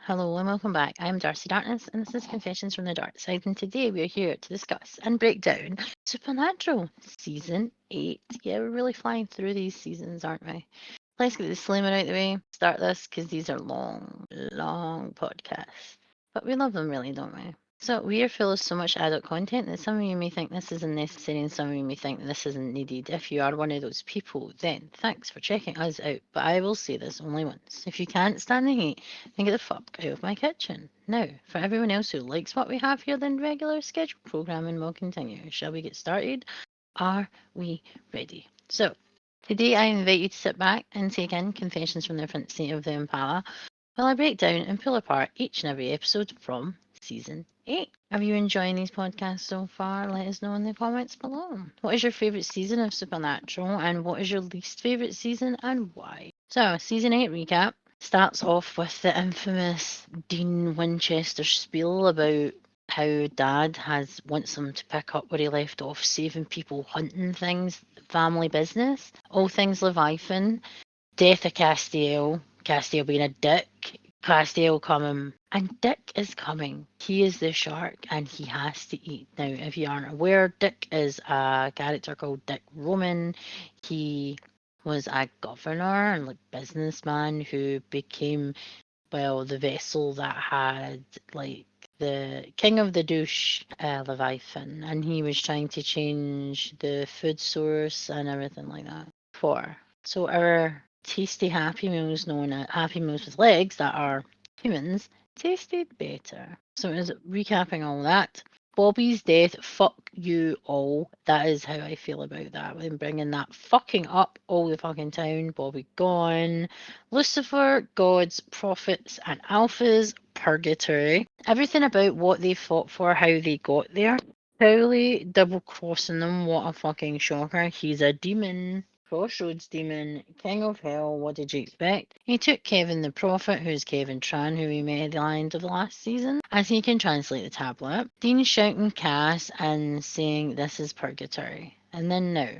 Hello and welcome back. I'm Darcy Darkness and this is Confessions from the Darkside, and today we are here to discuss and break down Supernatural Season 8. Yeah, we're really flying through these seasons, aren't we? Let's get the disclaimer out the way, start this because these are long podcasts. But we love them really, don't we? So we are full of so much adult content that some of you may think this isn't necessary and some of you may think that this isn't needed. If you are one of those people, then thanks for checking us out. But I will say this only once. If you can't stand the heat, then get the fuck out of my kitchen. Now, for everyone else who likes what we have here, then regular scheduled programming will continue. Shall we get started? Are we ready? So, today I invite you to sit back and take in Confessions from the Front Seat of the Impala while I break down and pull apart each and every episode from Season 8. Are you enjoying these podcasts so far? Let us know in the comments below. What is your favourite season of Supernatural and what is your least favourite season and why? So, Season 8 recap starts off with the infamous Dean Winchester spiel about how Dad wants him to pick up where he left off, saving people, hunting things, family business, all things Leviathan, death of Castiel, Castiel being a dick, Castiel coming, and Dick is coming. He is the shark and he has to eat. Now, if you aren't aware, Dick is a character called Dick Roman. He was a governor and like businessman who became, well, the vessel that had like the king of the douche, Leviathan, and he was trying to change the food source and everything like that. So our tasty Happy Meals, known as Happy Meals with legs that are humans, tasted better. So as recapping all that, Bobby's death, fuck you all. That is how I feel about that. When bringing that fucking up all the fucking time. Bobby gone. Lucifer, gods, prophets, and alphas, purgatory. Everything about what they fought for, how they got there. Totally double crossing them. What a fucking shocker. He's a demon. Crossroads demon, king of hell, what did you expect? He took Kevin the Prophet, who's Kevin Tran, who we met at the end of the last season, as he can translate the tablet. Dean shouting Cass and saying this is purgatory. And then now,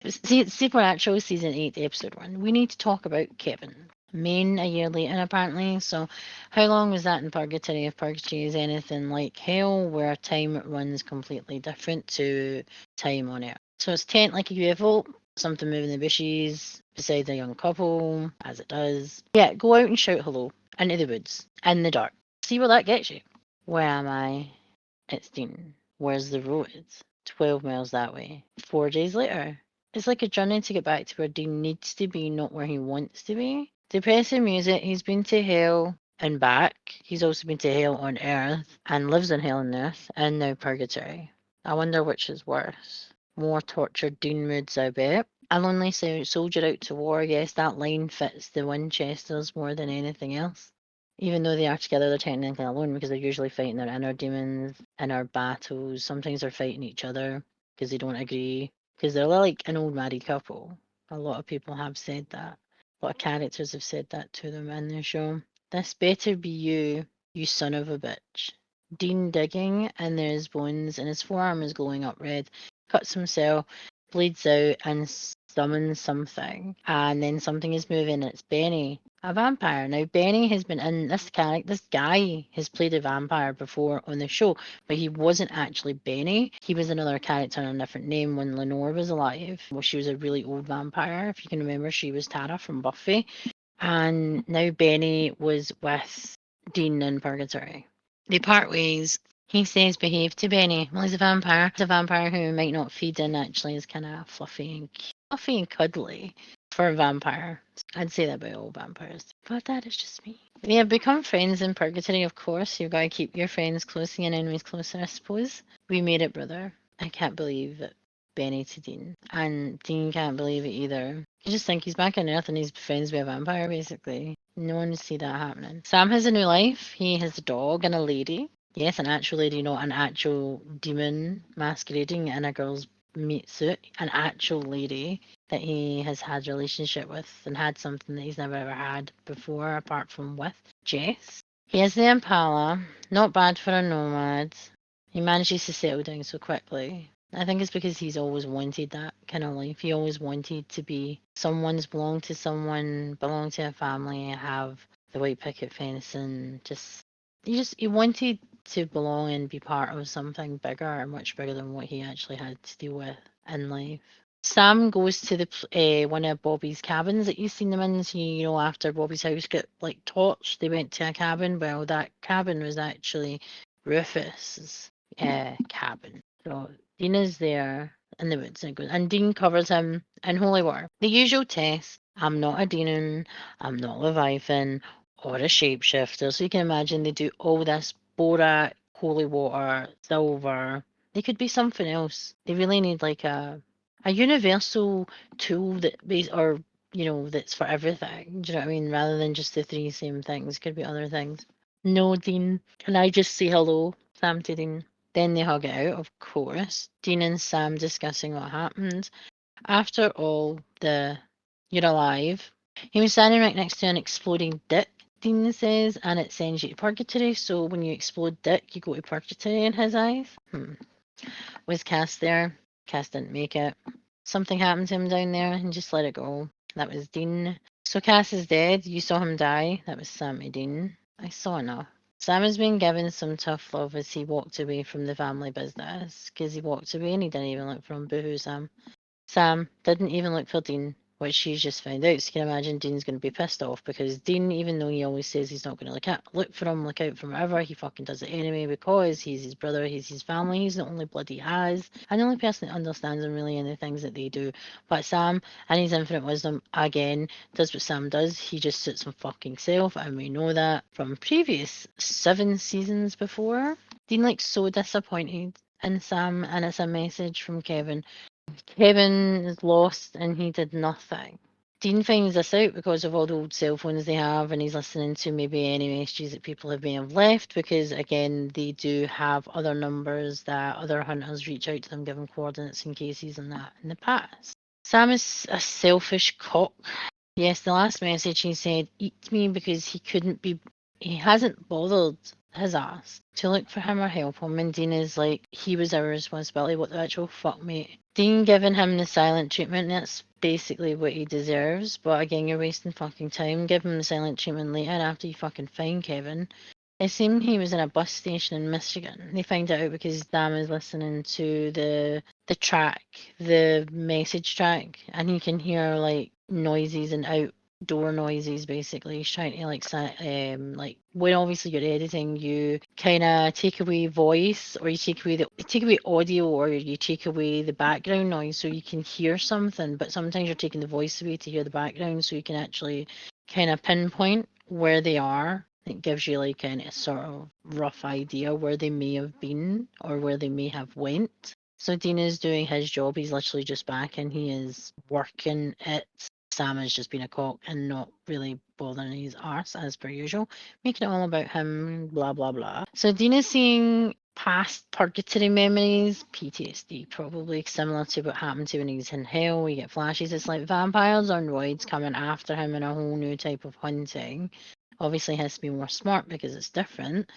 Supernatural Season 8, Episode 1, we need to talk about Kevin. Maine a year later, apparently. So, how long was that in purgatory? If purgatory is anything like hell, where time runs completely different to time on Earth. So, it's tent like a UFO, something moving in the bushes beside a young couple, as it does. Yeah, go out and shout hello into the woods, in the dark. See where that gets you. Where am I? It's Dean. Where's the road? 12 miles that way. 4 days later. It's like a journey to get back to where Dean needs to be, not where he wants to be. Depressing music. He's been to hell and back. He's also been to hell on Earth and lives in hell on Earth and now purgatory. I wonder which is worse. More tortured Dean moods, I bet. A lonely soldier out to war. Yes, that line fits the Winchesters more than anything else. Even though they are together, they're technically alone because they're usually fighting their inner demons, inner battles. Sometimes they're fighting each other because they don't agree. Because they're like an old married couple. A lot of people have said that. A lot of characters have said that to them in the show. This better be you, you son of a bitch. Dean digging, and there's bones, and his forearm is glowing up red. Cuts himself, bleeds out, and summons something. And then something is moving. It's Benny, a vampire. Now, Benny has been in this character. This guy has played a vampire before on the show, but he wasn't actually Benny. He was another character on a different name when Lenore was alive. Well, she was a really old vampire. If you can remember, she was Tara from Buffy. And now Benny was with Dean in Purgatory. They part ways. He says behave to Benny. Well, he's a vampire. He's a vampire who might not feed and actually is kind of fluffy and cuddly for a vampire. I'd say that about all vampires. But that is just me. They have become friends in Purgatory, of course. You've got to keep your friends close and your enemies closer, I suppose. We made it, brother. I can't believe it. Benny to Dean. And Dean can't believe it either. You just think he's back on Earth and he's friends with a vampire, basically. No one would see that happening. Sam has a new life. He has a dog and a lady. Yes, an actual lady, not an actual demon masquerading in a girl's meat suit. An actual lady that he has had a relationship with and had something that he's never ever had before, apart from with Jess. He has the Impala. Not bad for a nomad. He manages to settle down so quickly. I think it's because he's always wanted that kind of life. He always wanted to be someone's belong to someone, belong to a family, have the white picket fence, and he wanted to belong and be part of something bigger, much bigger than what he actually had to deal with in life. Sam goes to the one of Bobby's cabins that you've seen them in. So, after Bobby's house got like torched, they went to a cabin. Well, that cabin was actually Rufus's cabin. So Dean is there in the woods, and Dean covers him in holy water. The usual test. I'm not a demon. I'm not Leviathan or a shapeshifter. So you can imagine they do all this borat, holy water, silver. They could be something else. They really need like a universal tool that's for everything. Do you know what I mean? Rather than just the three same things, could be other things. No, Dean. Can I just say hello, Sam to Dean? Then they hug it out, of course. Dean and Sam discussing what happened. After all, you're alive. He was standing right next to an exploding dick, Dean says, and it sends you to purgatory. So when you explode dick, you go to purgatory in his eyes. Was Cass there? Cass didn't make it. Something happened to him down there and just let it go. That was Dean. So Cass is dead. You saw him die. That was Sam to Dean. I saw enough. Sam has been given some tough love as he walked away from the family business, because he walked away and he didn't even look for him. Boohoo, Sam. Sam didn't even look for Dean, which she's just found out. So you can imagine Dean's going to be pissed off, because Dean, even though he always says he's not going to look for him, look out for him, whatever, he fucking does it anyway, because he's his brother, he's his family, he's the only blood he has, and the only person that understands him really in the things that they do. But Sam, and his infinite wisdom, again, does what Sam does. He just suits him fucking self, and we know that from previous 7 seasons before. Dean looks so disappointed in Sam, and it's a message from Kevin. Kevin is lost and he did nothing. Dean finds this out because of all the old cell phones they have, and he's listening to maybe any messages that people may have left, because again, they do have other numbers that other hunters reach out to them, give them coordinates in cases and that in the past. Sam is a selfish cock. Yes, the last message he said, eat me, because he hasn't bothered his ass to look for him or help him, and Dean is like, he was our responsibility, what the actual fuck, mate. Dean giving him the silent treatment, that's basically what he deserves, but again, you're wasting fucking time. Give him the silent treatment later after you fucking find Kevin. It seemed he was in a bus station in Michigan. They find it out because Sam is listening to the track, the message track, and he can hear like noises and outdoor noises. Basically, he's trying to like when obviously you're editing, you kind of take away voice, or you take away audio, or you take away the background noise so you can hear something. But sometimes you're taking the voice away to hear the background, so you can actually kind of pinpoint where they are. It gives you like a sort of rough idea where they may have been or where they may have went. So Dean is doing his job. He's literally just back and he is working it. Sam has just been a cock and not really bothering his arse as per usual, making it all about him, blah blah blah. So Dean is seeing past purgatory memories, PTSD probably, similar to what happened to when he's in hell. We get flashes. It's like vampires on roids coming after him in a whole new type of hunting. Obviously has to be more smart because it's different.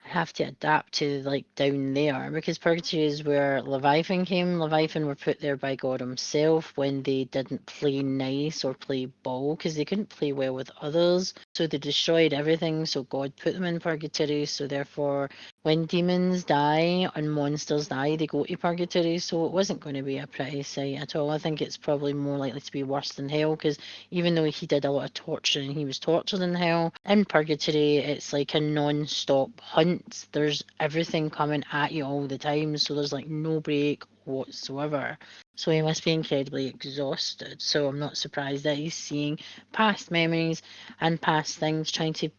Have to adapt to like down there, because purgatory is where Leviathan came. Leviathan were put there by God himself when they didn't play nice or play ball, because they couldn't play well with others, so they destroyed everything. So God put them in purgatory, so therefore when demons die and monsters die, they go to purgatory. So it wasn't going to be a pretty sight at all. I think it's probably more likely to be worse than hell, because even though he did a lot of torture and he was tortured in hell, in purgatory it's like a non-stop hunt. There's everything coming at you all the time, so there's like no break whatsoever. So he must be incredibly exhausted. So I'm not surprised that he's seeing past memories and past things, trying to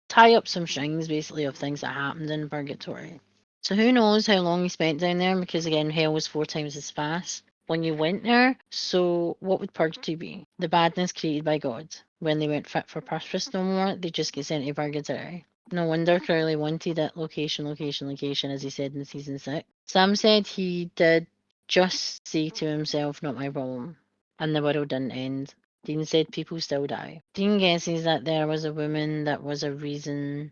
tie up some strings basically of things that happened in purgatory. So who knows how long he spent down there, because again, hell was 4 times as fast when you went there. So what would purgatory be? The badness created by God. When they weren't fit for purpose no more, they just get sent to purgatory. No wonder Crowley wanted it. Location, location, location, as he said in season 6. Sam said he did just say to himself, not my problem. And the world didn't end. Dean said people still die. Dean guesses that there was a woman that was the reason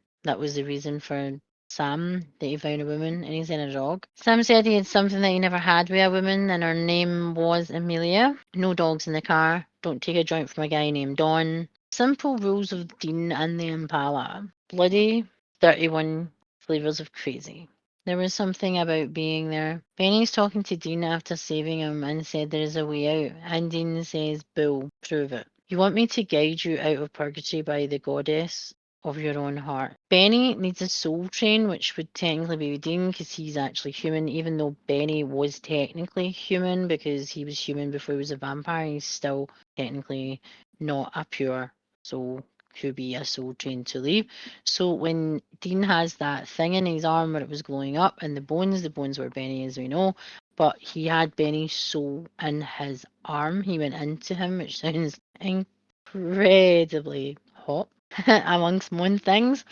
for Sam, that he found a woman and he's in a dog. Sam said he had something that he never had with a woman, and her name was Amelia. No dogs in the car. Don't take a joint from a guy named Don. Simple rules of Dean and the Impala. Bloody, 31 flavors of crazy. There was something about being there. Benny's talking to Dean after saving him and said there's a way out, and Dean says, Bull, prove it. You want me to guide you out of purgatory by the goddess of your own heart. Benny needs a soul train, which would technically be Dean because he's actually human, even though Benny was technically human because he was human before he was a vampire. He's still technically not a pure soul, could be a soul train to leave. So when Dean has that thing in his arm where it was glowing up and the bones were Benny as we know, but he had Benny's soul in his arm. He went into him, which sounds incredibly hot amongst most things.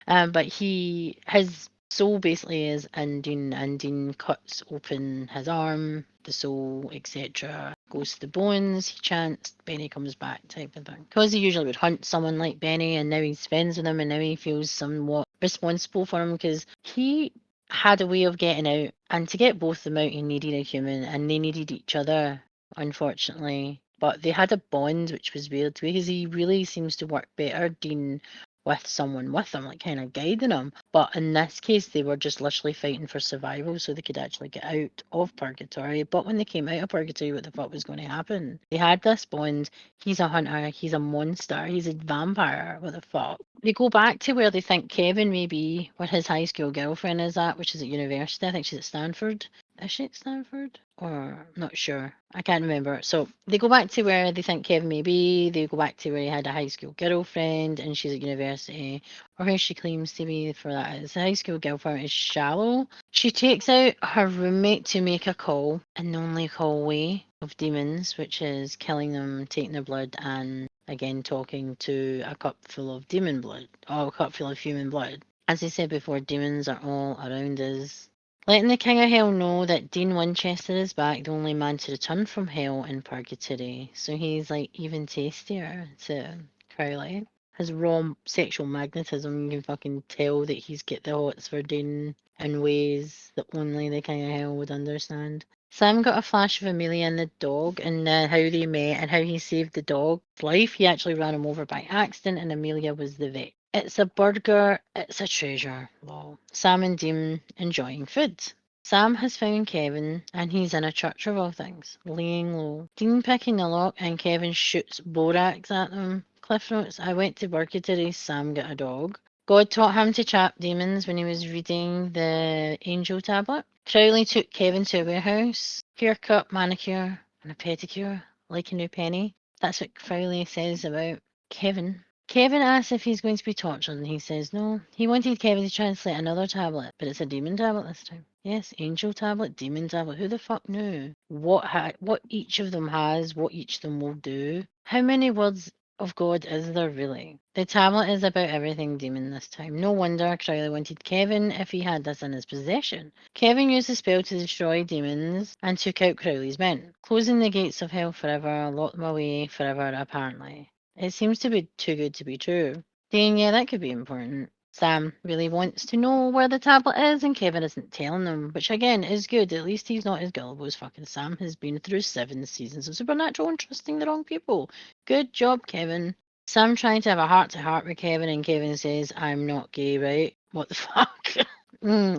But his soul basically is in Dean, and Dean cuts open his arm, the soul, etc. Goes to the bones, he chants, Benny comes back type of thing. Because he usually would hunt someone like Benny, and now he's friends with him, and now he feels somewhat responsible for him because he had a way of getting out, and to get both of them out, he needed a human, and they needed each other, unfortunately. But they had a bond, which was weird because he really seems to work better, Dean, with someone with them, like kind of guiding them. But in this case, they were just literally fighting for survival so they could actually get out of purgatory. But when they came out of purgatory, what the fuck was going to happen? They had this bond. He's a hunter, he's a monster, he's a vampire. What the fuck? They go back to where they think Kevin may be, where his high school girlfriend is at, which is at university. I think she's at Stanford. Is she at Stanford? Or not sure. I can't remember. So they go back to where they think Kevin may be. They go back to where he had a high school girlfriend and she's at university. Or who she claims to be for that. His high school girlfriend is shallow. She takes out her roommate to make a call in the only hallway of demons, which is killing them, taking their blood, and again talking to a cup full of demon blood. Or a cup full of human blood. As I said before, demons are all around us. Letting the King of Hell know that Dean Winchester is back, the only man to return from hell in purgatory. So he's like even tastier to Crowley. His raw sexual magnetism, you can fucking tell that he's got the hots for Dean in ways that only the King of Hell would understand. Sam got a flash of Amelia and the dog and how they met and how he saved the dog's life. He actually ran him over by accident and Amelia was the vet. It's a burger, it's a treasure. Lol. Sam and Dean enjoying food. Sam has found Kevin and he's in a church of all things, laying low. Dean picking the lock and Kevin shoots borax at them. Cliff notes, I went to Burkittery, Sam got a dog. God taught him to trap demons when he was reading the angel tablet. Crowley took Kevin to a warehouse. Haircut, manicure, and a pedicure, like a new penny. That's what Crowley says about Kevin. Kevin asks if he's going to be tortured, and he says no. He wanted Kevin to translate another tablet, but it's a demon tablet this time. Yes, angel tablet, demon tablet. Who the fuck knew? What each of them has, what each of them will do. How many words of God is there really? The tablet is about everything demon this time. No wonder Crowley wanted Kevin if he had this in his possession. Kevin used the spell to destroy demons and took out Crowley's men, closing the gates of hell forever, locked them away forever apparently. It seems to be too good to be true. Saying, yeah, that could be important. Sam really wants to know where the tablet is, and Kevin isn't telling him, which again is good. At least he's not as gullible as fucking Sam has been through 7 seasons of Supernatural and trusting the wrong people. Good job, Kevin. Sam trying to have a heart to heart with Kevin, and Kevin says, I'm not gay, right? What the fuck?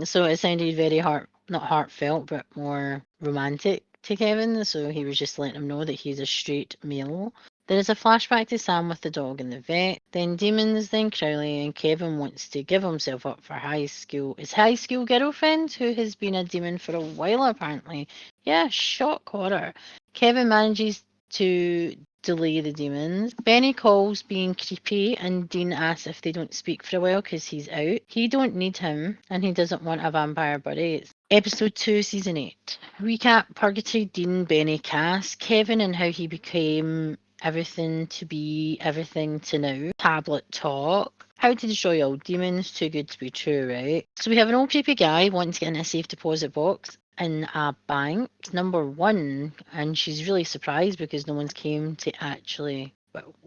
So it sounded very not heartfelt, but more romantic to Kevin. So he was just letting him know that he's a straight male. There is a flashback to Sam with the dog and the vet, then demons, then Crowley, and Kevin wants to give himself up for his high school girlfriend, who has been a demon for a while apparently. Yeah, shock horror. Kevin manages to delay the demons. Benny calls being creepy and Dean asks if they don't speak for a while because he's out. He don't need him and he doesn't want a vampire buddy. It's Episode 2, Season 8. Recap Purgatory, Dean, Benny, Cass, Kevin and how he became everything to be everything to now. Tablet talk. How to destroy all demons. Too good to be true, right? So we have an old creepy guy wanting to get in a safe deposit box in a bank. Number 1, and she's really surprised because no one's came to actually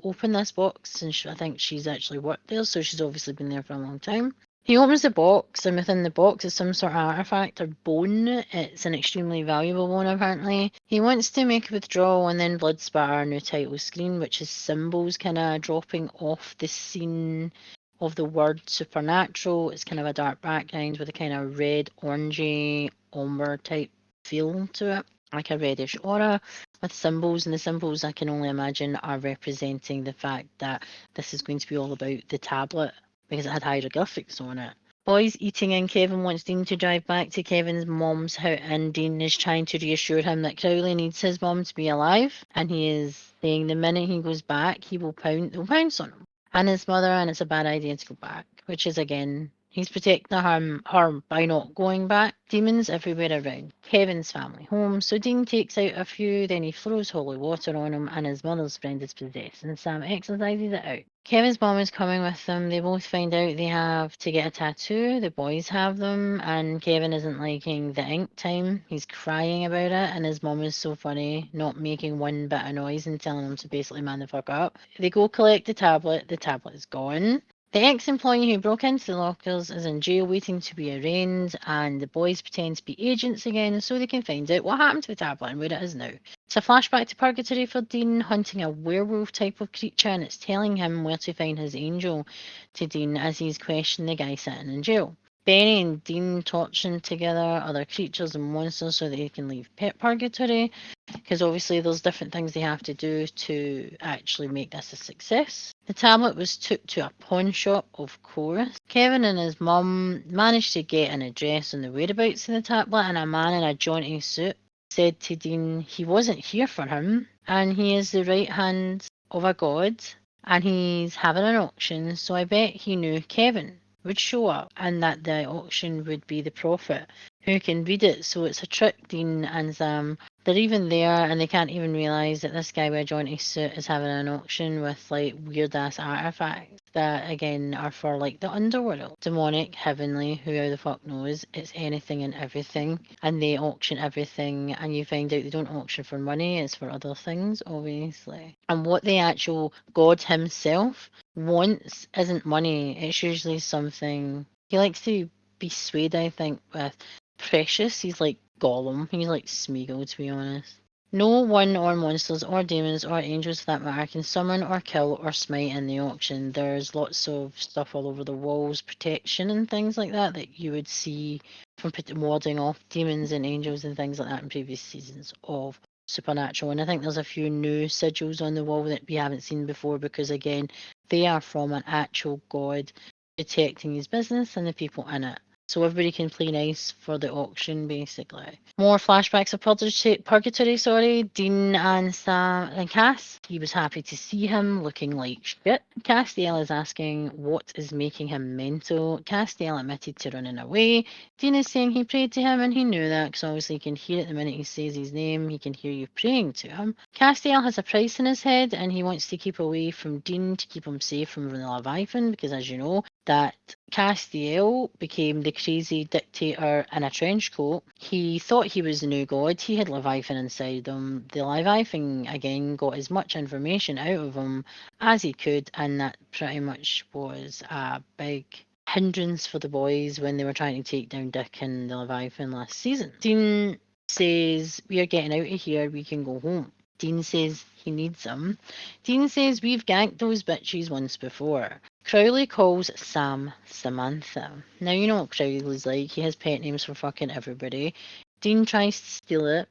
open this box, and I think she's actually worked there, so she's obviously been there for a long time. He opens the box, and within the box is some sort of artifact or bone. It's an extremely valuable one, apparently. He wants to make a withdrawal, and then blood spatter, new title screen, which is symbols kind of dropping off the scene of the word supernatural. It's kind of a dark background with a kind of red, orangey, umber type feel to it, like a reddish aura with symbols. And the symbols, I can only imagine, are representing the fact that this is going to be all about the tablet, because it had hieroglyphics on it. Boy's eating and Kevin wants Dean to drive back to Kevin's mom's house, and Dean is trying to reassure him that Crowley needs his mom to be alive, and he is saying the minute he goes back, they'll pounce on him and his mother, and it's a bad idea to go back, which is, again, he's protecting her by not going back. Demons everywhere around Kevin's family home, so Dean takes out a few, then he throws holy water on him, and his mother's friend is possessed, and Sam exorcises it out. Kevin's mom is coming with them. They both find out they have to get a tattoo. The boys have them, and Kevin isn't liking the ink time. He's crying about it, and his mom is so funny, not making one bit of noise and telling him to basically man the fuck up. They go collect the tablet. The tablet is gone. The ex-employee who broke into the lockers is in jail waiting to be arraigned, and the boys pretend to be agents again so they can find out what happened to the tablet and where it is now. It's a flashback to Purgatory for Dean hunting a werewolf type of creature, and it's telling him where to find his angel to Dean as he's questioning the guy sitting in jail. Benny and Dean torturing together other creatures and monsters so that they can leave Purgatory, because obviously there's different things they have to do to actually make this a success. The tablet was took to a pawn shop, of course. Kevin and his mum managed to get an address on the whereabouts of the tablet, and a man in a jaunty suit said to Dean he wasn't here for him, and he is the right hand of a god, and he's having an auction, so I bet he knew Kevin would show up and that the auction would be the prophet who can read it. So it's a trick. Dean and Sam, they're even there, and they can't even realise that this guy with a jaunty suit is having an auction with like weird ass artifacts that again are for like the underworld, demonic, heavenly, who the fuck knows. It's anything and everything, and they auction everything, and you find out they don't auction for money, it's for other things, obviously. And what the actual god himself wants isn't money, it's usually something he likes to be swayed, I think, with precious. He's like Gollum, he's like Smeagol, to be honest. No one or monsters or demons or angels for that matter can summon or kill or smite in the auction. There's lots of stuff all over the walls, protection and things like that that you would see from warding off demons and angels and things like that in previous seasons of Supernatural. And I think there's a few new sigils on the wall that we haven't seen before, because again, they are from an actual god protecting his business and the people in it. So everybody can play nice for the auction, basically. More flashbacks of Purgatory, Dean and Sam and Cass. He was happy to see him, looking like shit. Castiel is asking what is making him mental. Castiel admitted to running away. Dean is saying he prayed to him, and he knew that, because obviously he can hear it the minute he says his name. He can hear you praying to him. Castiel has a price in his head, and he wants to keep away from Dean to keep him safe from the Leviathan, because as you know, that Castiel became the crazy dictator in a trench coat. He thought he was the new god. He had Leviathan inside him. The Leviathan, again, got as much information out of him as he could, and that pretty much was a big hindrance for the boys when they were trying to take down Dick and the Leviathan last season. Dean says, we are getting out of here, we can go home. Dean says he needs him. Dean says we've ganked those bitches once before. Crowley calls Sam Samantha. Now you know what Crowley's like. He has pet names for fucking everybody. Dean tries to steal it.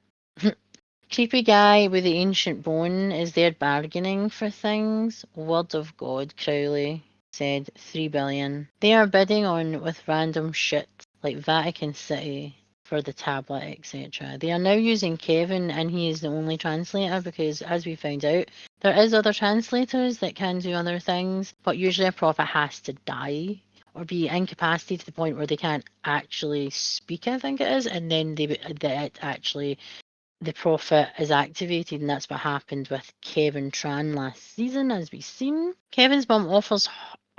Creepy guy with the ancient bone is there bargaining for things. Word of God, Crowley said 3 billion. They are bidding on with random shit like Vatican City for the tablet, etc. They are now using Kevin, and he is the only translator, because as we found out, there is other translators that can do other things, but usually a prophet has to die or be incapacitated to the point where they can't actually speak, I think it is, and then the prophet is activated, and that's what happened with Kevin Tran last season, as we've seen. Kevin's mum offers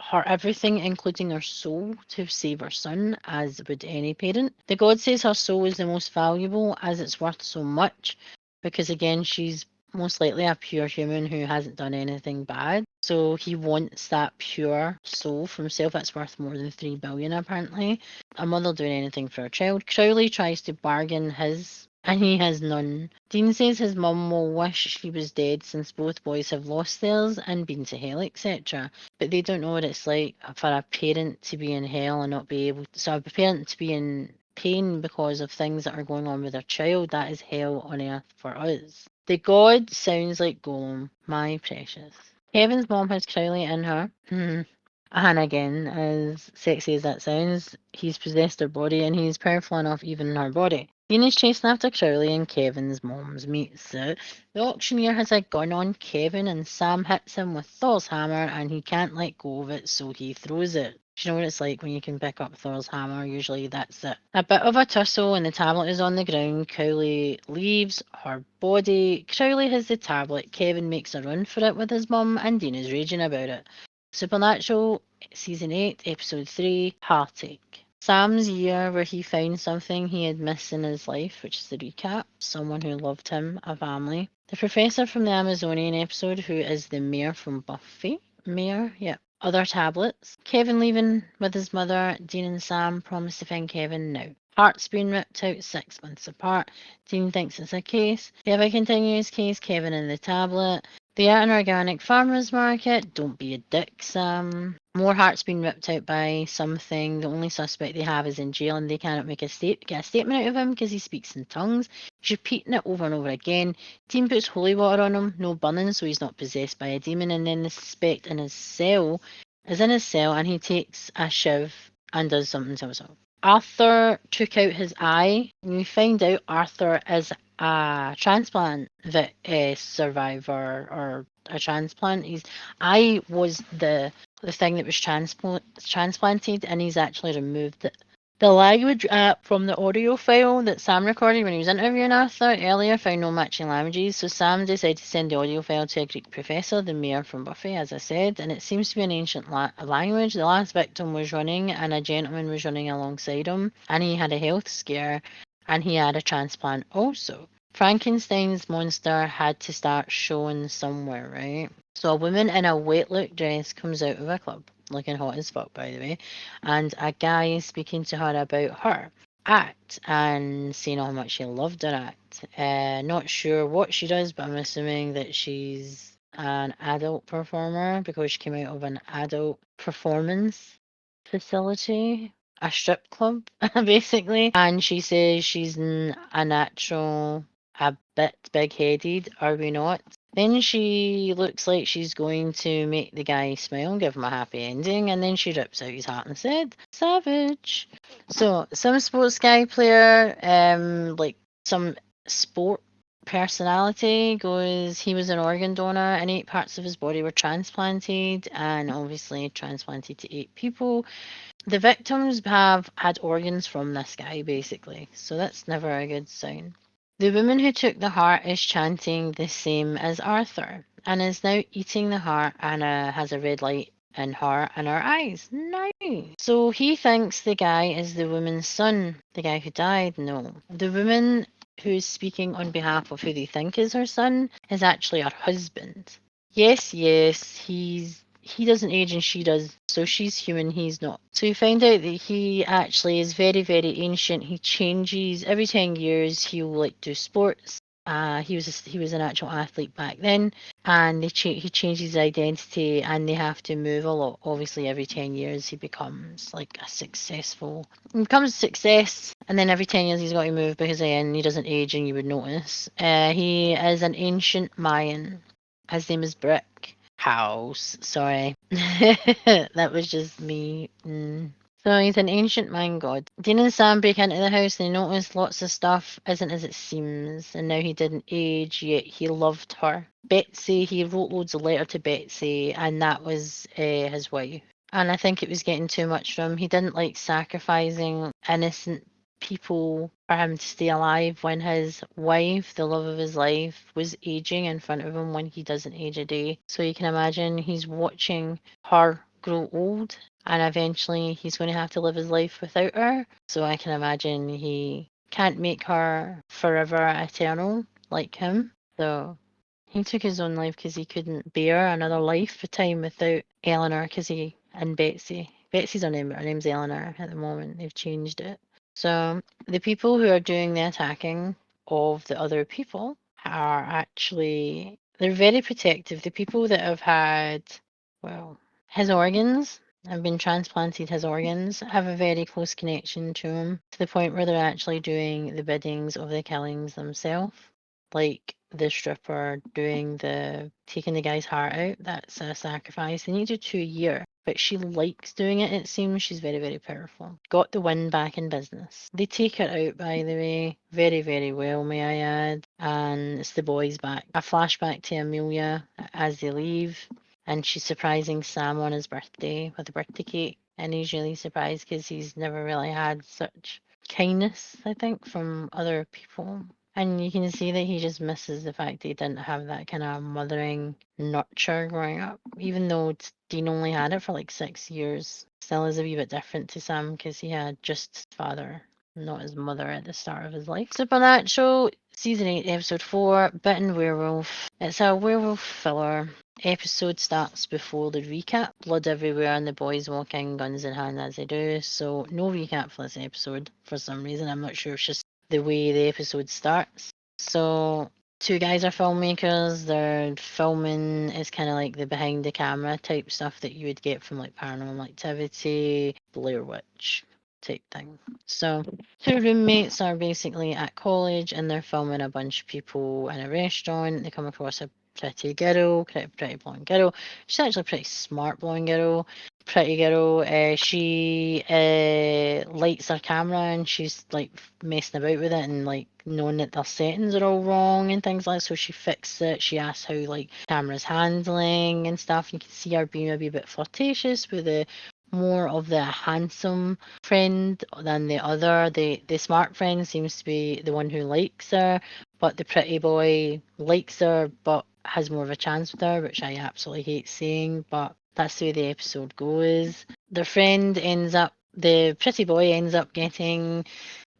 her everything, including her soul, to save her son, as would any parent. The god says her soul is the most valuable, as it's worth so much, because again, she's most likely a pure human who hasn't done anything bad. So he wants that pure soul for himself. That's worth more than 3 billion apparently. A mother doing anything for her child. Crowley tries to bargain his, and he has none. Dean says his mum will wish she was dead since both boys have lost theirs and been to hell, etc. But they don't know what it's like for a parent to be in hell and not be able to, so a parent to be in pain because of things that are going on with their child. That is hell on earth for us. The god sounds like Golem, my precious. Kevin's mom has Crowley in her. And again, as sexy as that sounds, he's possessed her body and he's powerful enough even in her body. Dean is chasing after Crowley and Kevin's mom's meets it. The auctioneer has a gun on Kevin and Sam hits him with Thor's hammer and he can't let go of it, so he throws it. Do you know what it's like when you can pick up Thor's hammer? Usually that's it. A bit of a tussle and the tablet is on the ground. Crowley leaves her body. Crowley has the tablet. Kevin makes a run for it with his mum and Dean is raging about it. Supernatural, Season 8, Episode 3, Heartache. Sam's year where he found something he had missed in his life, which is the recap, someone who loved him, a family. The professor from the Amazonian episode, who is the mayor from Buffy. Mayor, yep. Other tablets. Kevin leaving with his mother. Dean and Sam promise to find Kevin now. Hearts being ripped out 6 months apart. Dean thinks it's a case. They have a continuous case, Kevin and the tablet. They are an organic farmers market. Don't be a dick, Sam. More hearts being ripped out by something. The only suspect they have is in jail and they cannot get a statement out of him because he speaks in tongues. He's repeating it over and over again. Team puts holy water on him, no burning, so he's not possessed by a demon. And then the suspect in his cell is in his cell and he takes a shiv and does something to himself. Arthur took out his eye, and we find out Arthur is a transplant survivor or a transplant. His eye was the thing that was transplanted, and he's actually removed it. The language app from the audio file that Sam recorded when he was interviewing Arthur earlier found no matching languages, so Sam decided to send the audio file to a Greek professor, the mayor from Buffy, as I said, and it seems to be an ancient language. The last victim was running, and a gentleman was running alongside him, and he had a health scare, and he had a transplant also. Frankenstein's monster had to start showing somewhere, right? So a woman in a wet look dress comes out of a club, looking hot as fuck, by the way, and a guy is speaking to her about her act and saying how much he loved her act. Not sure what she does, but I'm assuming that she's an adult performer because she came out of an adult performance facility, a strip club, basically. And she says she's a natural, a bit big-headed, are we not? Then she looks like she's going to make the guy smile and give him a happy ending, and then she rips out his heart and said, "Savage." So some sports guy player, like some sport personality goes, he was an organ donor and 8 parts of his body were transplanted, and obviously transplanted to 8 people. The victims have had organs from this guy, basically, so that's never a good sign. The woman who took the heart is chanting the same as Arthur and is now eating the heart and has a red light in her and her eyes. Nice. So he thinks the guy is the woman's son, the guy who died. No. The woman who's speaking on behalf of who they think is her son is actually her husband. Yes, he doesn't age and she does. So she's human, he's not. So we find out that he actually is very, very ancient. He changes every 10 years. He'll like do sports. He was an actual athlete back then, and he changes his identity, and they have to move a lot. Obviously, every 10 years he becomes like he becomes a success, and then every 10 years he's got to move because again he doesn't age, and you would notice. He is an ancient Mayan. His name is Brick. House. Sorry. That was just me. So he's an ancient man god. Dean and Sam break into the house and they notice lots of stuff isn't as it seems. And now he didn't age, yet he loved her. Betsy, he wrote loads of letters to Betsy, and that was his wife. And I think it was getting too much for him. He didn't like sacrificing innocent people for him to stay alive when his wife, the love of his life, was aging in front of him when he doesn't age a day. So you can imagine he's watching her grow old and eventually he's going to have to live his life without her. So I can imagine he can't make her forever eternal like him. So He took his own life because he couldn't bear another lifetime without Eleanor, and Betsy. Betsy's her name, but her name's Eleanor at the moment. They've changed it. So the people who are doing the attacking of the other people are actually, they're very protective. The people that have had, well, his organs have been transplanted, his organs have a very close connection to him, to the point where they're actually doing the biddings of the killings themselves. Like the stripper taking the guy's heart out, that's a sacrifice. They need to do 2 a year, but she likes doing it. It seems she's very, very powerful. Got the win back in business. They take her out, by the way, very, very well, may I add. And it's the boys back. A flashback to Amelia as they leave, and she's surprising Sam on his birthday with a birthday cake, and he's really surprised because he's never really had such kindness, I think, from other people. And you can see that he just misses the fact that he didn't have that kind of mothering nurture growing up. Even though Dean only had it for like 6 years, still is a wee bit different to Sam because he had just his father, not his mother at the start of his life. Supernatural, Season 8, Episode 4, Bitten Werewolf. It's a werewolf filler. Episode starts before the recap. Blood everywhere and the boys walking, guns in hand as they do. So no recap for this episode for some reason. I'm not sure, it's just the way the episode starts. So two guys are filmmakers. They're filming is kind of like the behind the camera type stuff that you would get from like Paranormal Activity, Blair Witch type thing. So two roommates are basically at college and they're filming a bunch of people in a restaurant. They come across a pretty girl, pretty blonde girl. She's actually a pretty smart blonde girl. Pretty girl. She lights her camera and she's like messing about with it and like knowing that their settings are all wrong and things like that. So she fixes it. She asks how like camera's handling and stuff. You can see her being maybe a bit flirtatious with the more of the handsome friend than the other. The smart friend seems to be the one who likes her, but the pretty boy likes her but has more of a chance with her, which I absolutely hate saying, but that's the way the episode goes. The pretty boy ends up getting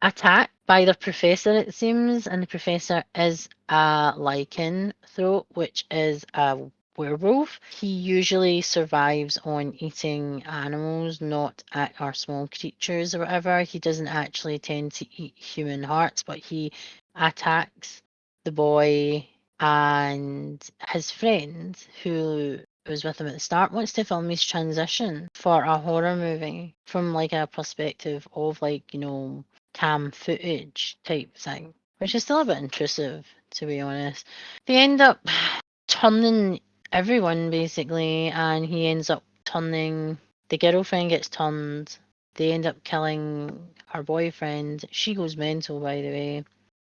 attacked by the professor, it seems, and the professor is a lycanthrope, which is a werewolf. He usually survives on eating animals, not or small creatures or whatever. He doesn't actually tend to eat human hearts, but he attacks the boy and his friend who was with him at the start wants to film his transition for a horror movie from like a perspective of like, cam footage type thing, which is still a bit intrusive, to be honest. They end up turning everyone basically, and he ends up turning. The girlfriend gets turned. They end up killing her boyfriend. She goes mental, by the way,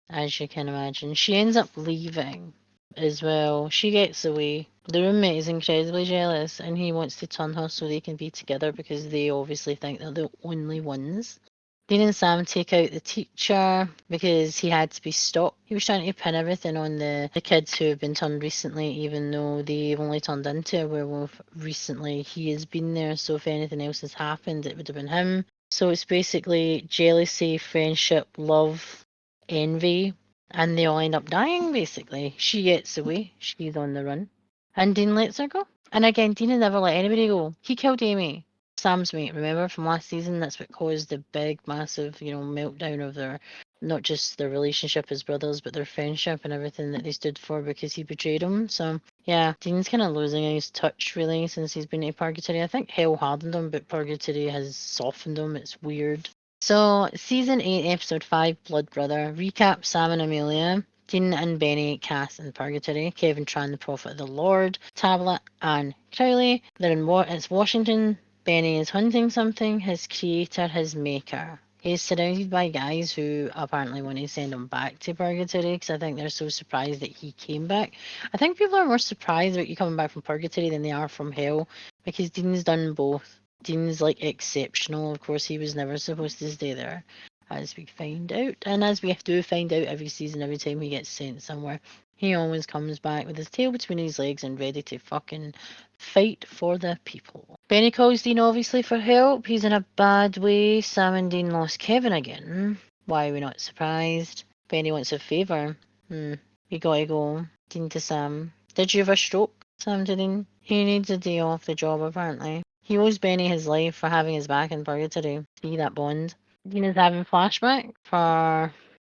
as you can imagine. She ends up leaving as well. She gets away. The roommate is incredibly jealous and he wants to turn her so they can be together because they obviously think they're the only ones. Dean and Sam take out the teacher because he had to be stopped. He was trying to pin everything on the kids who have been turned recently, even though they've only turned into a werewolf recently. He has been there, so if anything else has happened, it would have been him. So it's basically jealousy, friendship, love, envy, and they all end up dying, basically. She gets away. She's on the run. And Dean lets her go. And again, Dean had never let anybody go. He killed Amy. Sam's mate, remember from last season? That's what caused the big, massive, meltdown of not just their relationship as brothers, but their friendship and everything that they stood for because he betrayed him. So, yeah, Dean's kind of losing his touch, really, since he's been to Purgatory. I think Hell hardened him, but Purgatory has softened him. It's weird. So, Season 8, Episode 5, Blood Brother. Recap, Sam and Amelia. Dean and Benny cast in Purgatory. Kevin Tran, the Prophet of the Lord. Tablet and Crowley. It's Washington. Benny is hunting something, his creator, his maker. He's surrounded by guys who apparently want to send him back to Purgatory because I think they're so surprised that he came back. I think people are more surprised about you coming back from Purgatory than they are from Hell because Dean's done both. Dean's like exceptional. Of course, he was never supposed to stay there, as we find out. And as we have to find out every season, every time he gets sent somewhere, he always comes back with his tail between his legs and ready to fucking fight for the people. Benny calls Dean obviously for help. He's in a bad way. Sam and Dean lost Kevin again. Why are we not surprised? Benny wants a favour. We gotta go. Dean to Sam. Did you have a stroke? Sam to Dean. He needs a day off the job, apparently. He owes Benny his life for having his back in purgatory. See that bond? Dean is having flashback for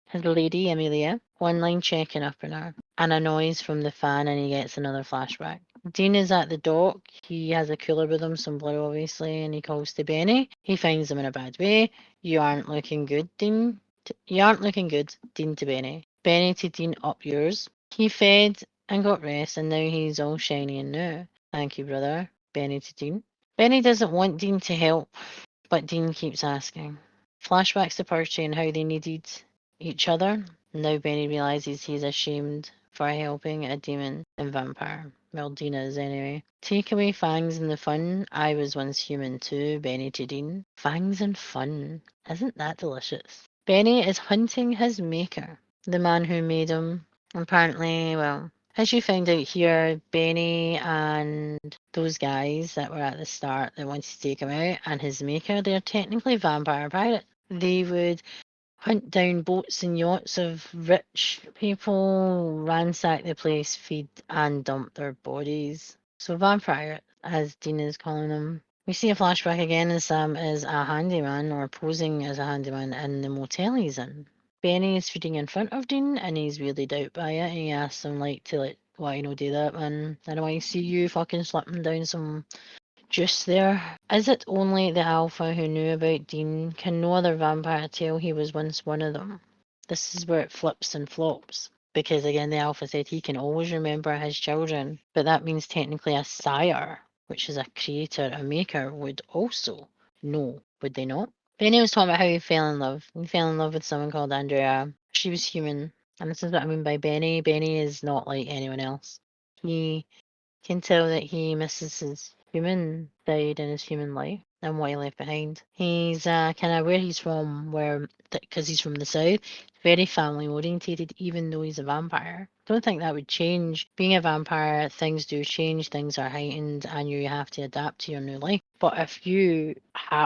his lady, Amelia. One line checking up on her. And a noise from the fan, and he gets another flashback. Dean is at the dock. He has a cooler with him, some blue obviously, and he calls to Benny. He finds him in a bad way. You aren't looking good, Dean. You aren't looking good, Dean to Benny. Benny to Dean, up yours. He fed and got rest, and now he's all shiny and new. Thank you, brother. Benny to Dean. Benny doesn't want Dean to help, but Dean keeps asking. Flashbacks to Percy and how they needed each other. Now Benny realizes he's ashamed for helping a demon and vampire. Well, Dean is anyway. Take away fangs and the fun. I was once human too, Benny to Dean. Fangs and fun. Isn't that delicious? Benny is hunting his maker, the man who made him. Apparently, well, as you find out here, Benny and those guys that were at the start that wanted to take him out and his maker, they're technically vampire pirates. They would hunt down boats and yachts of rich people, ransack the place, feed and dump their bodies. So vampire, as Dean is calling them. We see a flashback again and Sam is a handyman or posing as a handyman in the motel he's in. Benny is feeding in front of Dean and he's weirded out by it. He asks him why you no do that, man? I don't want to see you fucking slipping down some juice there. Is it only the Alpha who knew about Dean? Can no other vampire tell he was once one of them? This is where it flips and flops. Because again, the Alpha said he can always remember his children, but that means technically a sire, which is a creator, a maker, would also know, would they not? Benny was talking about how he fell in love. He fell in love with someone called Andrea. She was human. And this is what I mean by Benny. Benny is not like anyone else. He can tell that he misses his human side in his human life and what he left behind. He's kind of where he's from, because he's from the south, very family orientated, even though he's a vampire. Don't think that would change. Being a vampire, things do change, things are heightened, and you have to adapt to your new life. But if you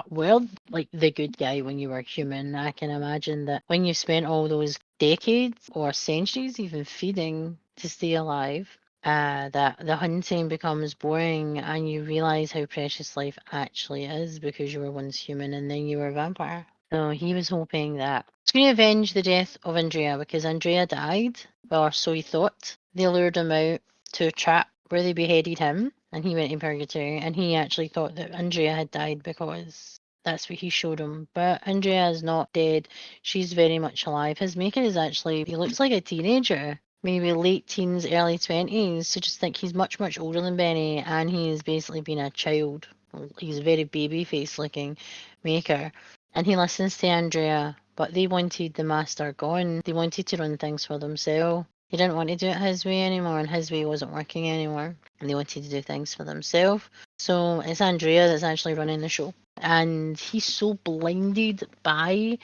were like the good guy when you were human, I can imagine that when you spent all those decades or centuries even feeding to stay alive, that the hunting becomes boring and you realize how precious life actually is because you were once human and then you were a vampire. So he was hoping that he's going to avenge the death of Andrea because Andrea died, or so he thought. They lured him out to a trap where they beheaded him and he went in purgatory, and he actually thought that Andrea had died because that's what he showed him. But Andrea is not dead. She's very much alive. His maker is actually, he looks like a teenager, maybe late teens, early 20s. So just think he's much, much older than Benny, and he's basically been a child. He's a very baby face looking maker. And he listens to Andrea, but they wanted the master gone. They wanted to run things for themselves. He didn't want to do it his way anymore, and his way wasn't working anymore. And they wanted to do things for themselves. So it's Andrea that's actually running the show. And he's so blinded by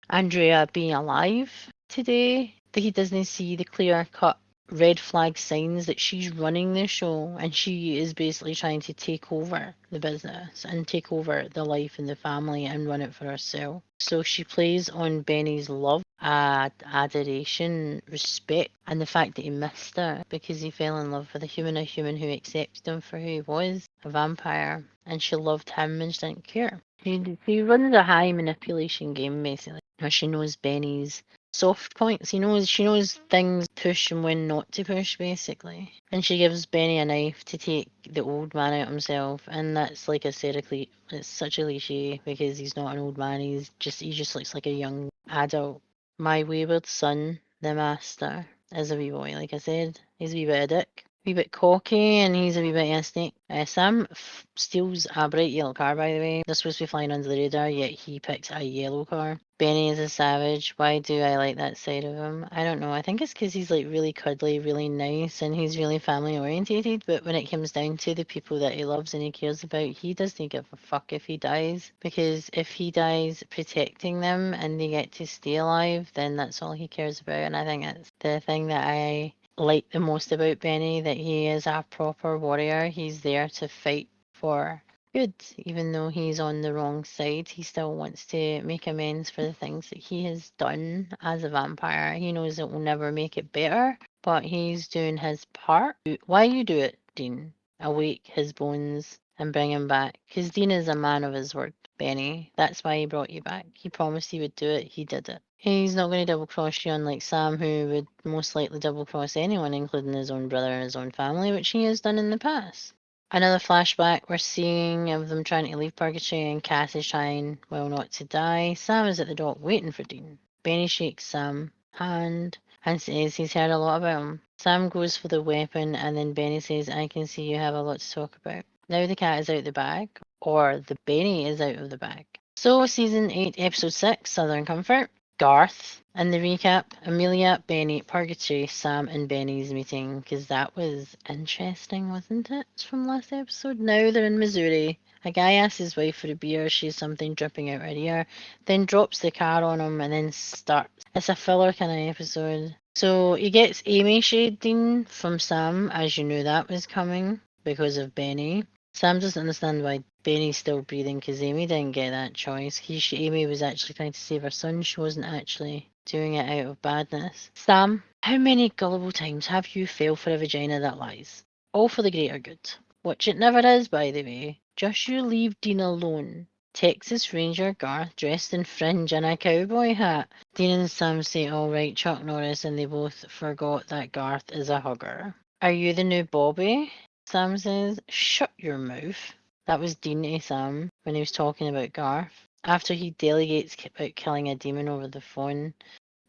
Andrea being alive today that he doesn't see the clear cut red flag signs that she's running the show and she is basically trying to take over the business and take over the life and the family and run it for herself. So she plays on Benny's love, adoration, respect, and the fact that he missed her because he fell in love with a human who accepted him for who he was, a vampire, and she loved him and she didn't care. She runs a high manipulation game basically. Now she knows Benny's soft points. She knows things to push and when not to push basically. And she gives Benny a knife to take the old man out himself, and that's like aesthetically it's such a cliche because he's not an old man, he just looks like a young adult. My wayward son, the master, is a wee boy, like I said. He's a wee bit of a dick. Wee bit cocky and he's a wee bit of a snake. Sam steals a bright yellow car, by the way. They're supposed to be flying under the radar, yet he picks a yellow car. Benny is a savage. Why do I like that side of him? I don't know. I think it's because he's like really cuddly, really nice, and he's really family orientated. But when it comes down to the people that he loves and he cares about, he doesn't give a fuck if he dies. Because if he dies protecting them and they get to stay alive, then that's all he cares about. And I think that's the thing that I like the most about Benny, that he is a proper warrior. He's there to fight for good. Even though he's on the wrong side, he still wants to make amends for the things that he has done as a vampire. He knows it will never make it better, but he's doing his part. Why you do it, Dean? Awake his bones and bring him back. Because Dean is a man of his word, Benny. That's why he brought you back. He promised he would do it. He did it. He's not going to double cross you, unlike Sam, who would most likely double cross anyone, including his own brother and his own family, which he has done in the past. Another flashback we're seeing of them trying to leave Purgatory, and Cass is trying, well, not to die. Sam is at the dock waiting for Dean. Benny shakes Sam's hand and says he's heard a lot about him. Sam goes for the weapon, and then Benny says, I can see you have a lot to talk about. Now the cat is out the bag, or the Benny is out of the bag. So, Season 8, Episode 6, Southern Comfort. Garth. And the recap, Amelia, Benny, Purgatory, Sam and Benny's meeting, because that was interesting, wasn't it, from last episode? Now they're in Missouri. A guy asks his wife for a beer, she has something dripping out her ear, then drops the car on him and then starts. It's a filler kind of episode. So he gets Amy shading from Sam, as you knew that was coming, because of Benny. Sam doesn't understand why Benny's still breathing because Amy didn't get that choice. Amy was actually trying to save her son. She wasn't actually doing it out of badness. Sam, how many gullible times have you failed for a vagina that lies? All for the greater good. Which it never is, by the way. Just you leave Dean alone. Texas Ranger Garth dressed in fringe and a cowboy hat. Dean and Sam say, all right, Chuck Norris, and they both forgot that Garth is a hugger. Are you the new Bobby? Sam says, shut your mouth. That was Dean to Sam when he was talking about Garth. After he delegates about killing a demon over the phone,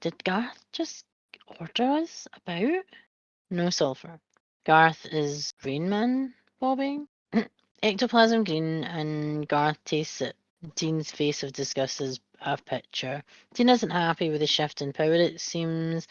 did Garth just order us about? No sulfur. Garth is Rain Man bobbing. Ectoplasm green, and Garth tastes it. Dean's face of disgust is a picture. Dean isn't happy with the shift in power, it seems.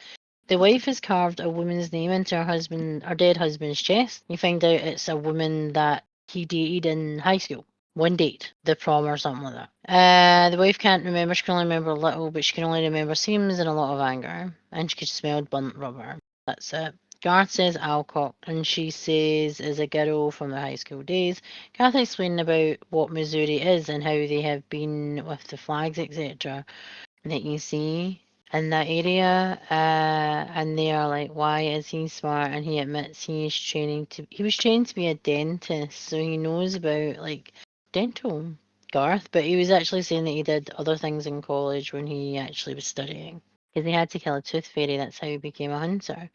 The wife has carved a woman's name into her dead husband's chest. You find out it's a woman that he dated in high school. One date, the prom or something like that. The wife can't remember, she can only remember a little, but she can only remember seams and a lot of anger. And she could smell burnt rubber. That's it. Garth says Alcock, and she says is a girl from the high school days. Garth explaining about what Missouri is and how they have been with the flags, etc. that you see in that area, and they are like, why is he smart? And he admits he was trained to be a dentist, so he knows about like dental, Garth, but he was actually saying that he did other things in college when he actually was studying, because he had to kill a tooth fairy. That's how he became a hunter.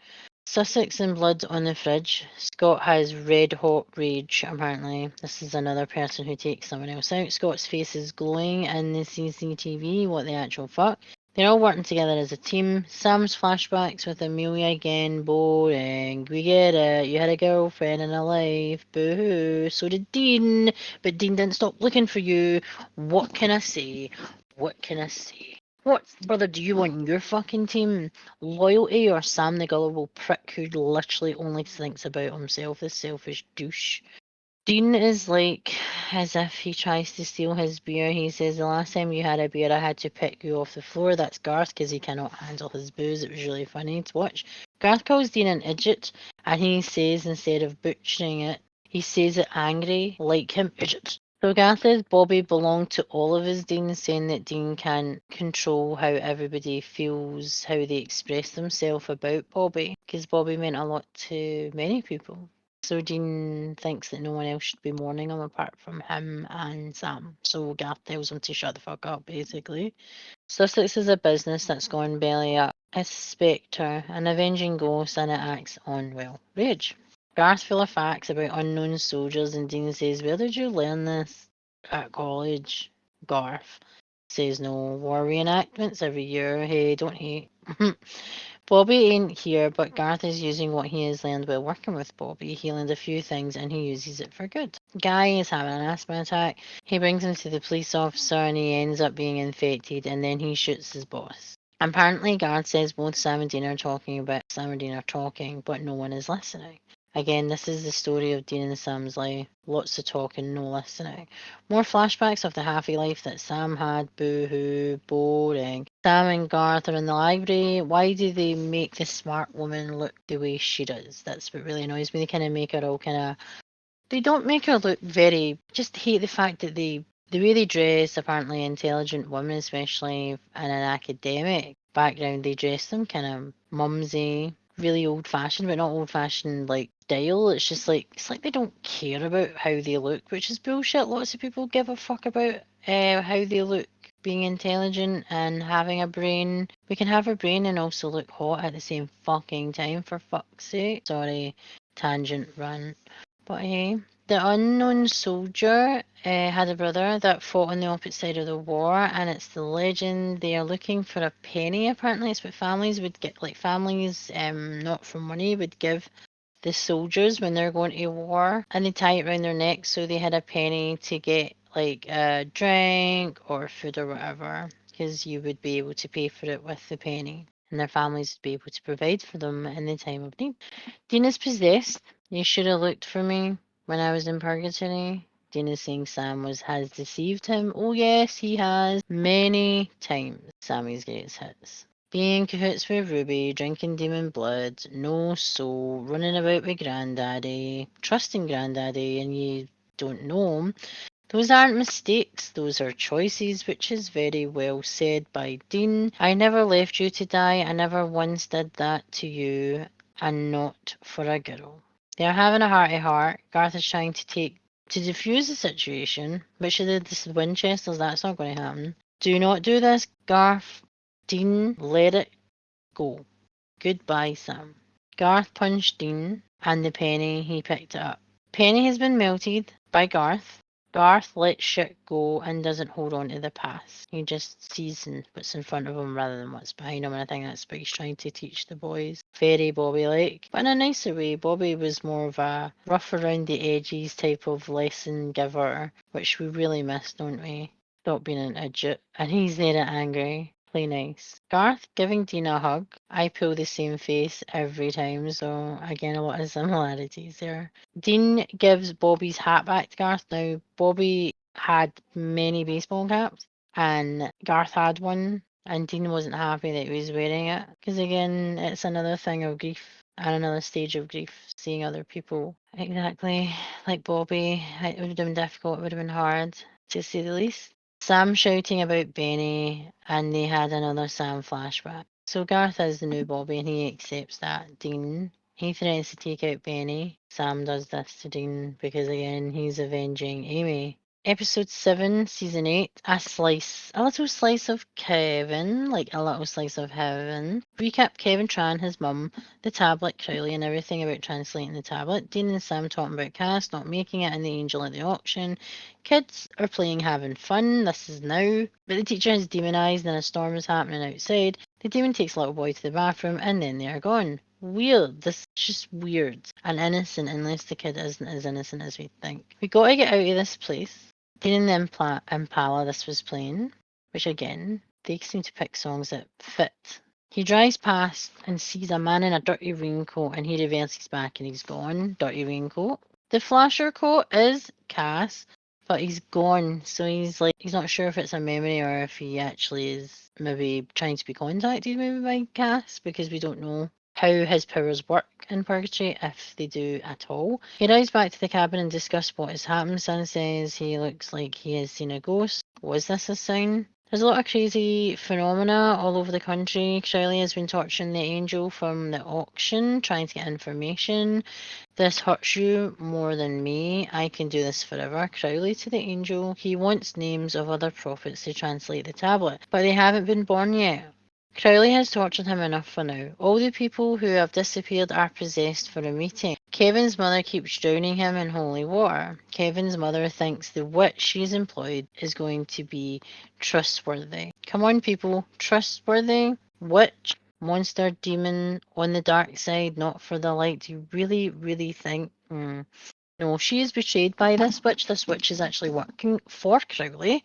Sussex and blood on the fridge. Scott has red hot rage, apparently. This is another person who takes someone else out. Scott's face is glowing in the CCTV. What the actual fuck? They're all working together as a team. Sam's flashbacks with Amelia again. Boring. We get it. You had a girlfriend and a life. Boo-hoo. So did Dean. But Dean didn't stop looking for you. What can I say? What can I say? What brother do you want in your fucking team? Loyalty or Sam the gullible prick who literally only thinks about himself, this selfish douche? Dean is like as if he tries to steal his beer. He says, the last time you had a beer, I had to pick you off the floor. That's Garth because he cannot handle his booze. It was really funny to watch. Garth calls Dean an idiot, and he says, instead of butchering it, he says it angry, like him, idiot. So Garth says Bobby belonged to all of his Dean, saying that Dean can control how everybody feels, how they express themselves about Bobby, because Bobby meant a lot to many people. So Dean thinks that no one else should be mourning him apart from him and Sam. So Garth tells him to shut the fuck up, basically. Sussex is a business that's gone belly up. It's Spectre, an avenging ghost, and it acts on, well, rage. Garth full of facts about unknown soldiers, and Dean says, where did you learn this? At college. Garth says no. War reenactments every year. Hey, don't hate. Bobby ain't here, but Garth is using what he has learned while working with Bobby. He learned a few things and he uses it for good. Guy is having an asthma attack. He brings him to the police officer and he ends up being infected, and then he shoots his boss. Apparently, Garth says both Sam and Dean are talking, but no one is listening. Again, this is the story of Dean and Sam's life. Lots of talking, no listening. More flashbacks of the happy life that Sam had. Boo-hoo, boring. Sam and Garth are in the library. Why do they make the smart woman look the way she does? That's what really annoys me. They kind of make her all kind of... They don't make her look very... Just hate the fact that the way they dress, apparently intelligent women, especially in an academic background, they dress them kind of mumsy. really old-fashioned, but not old-fashioned like style. It's just like they don't care about how they look, which is bullshit. Lots of people give a fuck about how they look. Being intelligent and having a brain. We can have a brain and also look hot at the same fucking time, for fuck's sake. Sorry, tangent rant. But hey, the unknown soldier had a brother that fought on the opposite side of the war, and it's the legend they are looking for a penny. Apparently, it's what families would get, like families, not for money, would give the soldiers when they're going to war, and they tie it around their neck so they had a penny to get like a drink or food or whatever, because you would be able to pay for it with the penny, and their families would be able to provide for them in the time of need. Dean is possessed. You should have looked for me when I was in purgatory. Dean is saying Sam has deceived him. Oh yes, he has many times. Sammy's greatest hits. Being cahoots with Ruby, drinking demon blood, no soul, running about with Granddaddy, trusting Granddaddy, and you don't know him. Those aren't mistakes, those are choices, which is very well said by Dean. I never left you to die, I never once did that to you, and not for a girl. They are having a heart-to-heart. Garth is trying to defuse the situation, but she did this with Winchesters, that's not going to happen. Do not do this, Garth. Dean, let it go. Goodbye, Sam. Garth punched Dean, and the penny, he picked it up. Penny has been melted by Garth. Garth lets shit go and doesn't hold on to the past. He just sees what's in front of him rather than what's behind him, and I think that's what he's trying to teach the boys. Very Bobby-like, but in a nicer way. Bobby was more of a rough around the edges type of lesson giver, which we really miss, don't we? Stop being an idiot. And he's there at angry. Play nice. Garth giving Dean a hug. I pull the same face every time, so again, a lot of similarities there. Dean gives Bobby's hat back to Garth. Now, Bobby had many baseball caps, and Garth had one, and Dean wasn't happy that he was wearing it. Because again, it's another thing of grief, and another stage of grief, seeing other people exactly like Bobby. It would have been difficult, it would have been hard, to say the least. Sam shouting about Benny, and they had another Sam flashback. So Garth is the new Bobby, and he accepts that. Dean, he threatens to take out Benny. Sam does this to Dean because, again, he's avenging Amy. Episode 7, Season 8, a little slice of Kevin, like a little slice of heaven. Recap Kevin Tran, his mum, the tablet, Crowley, and everything about translating the tablet. Dean and Sam talking about Cass not making it and the angel at the auction. Kids are playing, having fun. This is now. But the teacher is demonized and a storm is happening outside. The demon takes little boy to the bathroom and then they are gone. Weird. This is just weird and innocent, unless the kid isn't as innocent as we think. We gotta get out of this place. Dean and the Impala this was playing, which again, they seem to pick songs that fit. He drives past and sees a man in a dirty raincoat, and he reverses back and he's gone. Dirty raincoat. The flasher coat is Cass, but he's gone, so he's not sure if it's a memory or if he actually is maybe trying to be contacted maybe by Cass, because we don't know how his powers work in Purgatory, if they do at all. He drives back to the cabin and discusses what has happened. Son says he looks like he has seen a ghost. Was this a sign? There's a lot of crazy phenomena all over the country. Crowley has been torturing the angel from the auction, trying to get information. This hurts you more than me. I can do this forever. Crowley to the angel. He wants names of other prophets to translate the tablet, but they haven't been born yet. Crowley has tortured him enough for now. All the people who have disappeared are possessed for a meeting. Kevin's mother keeps drowning him in holy water. Kevin's mother thinks the witch she's employed is going to be trustworthy. Come on, people. Trustworthy? Witch? Monster? Demon? On the dark side? Not for the light? Do you really, really think? No, she is betrayed by this witch. This witch is actually working for Crowley,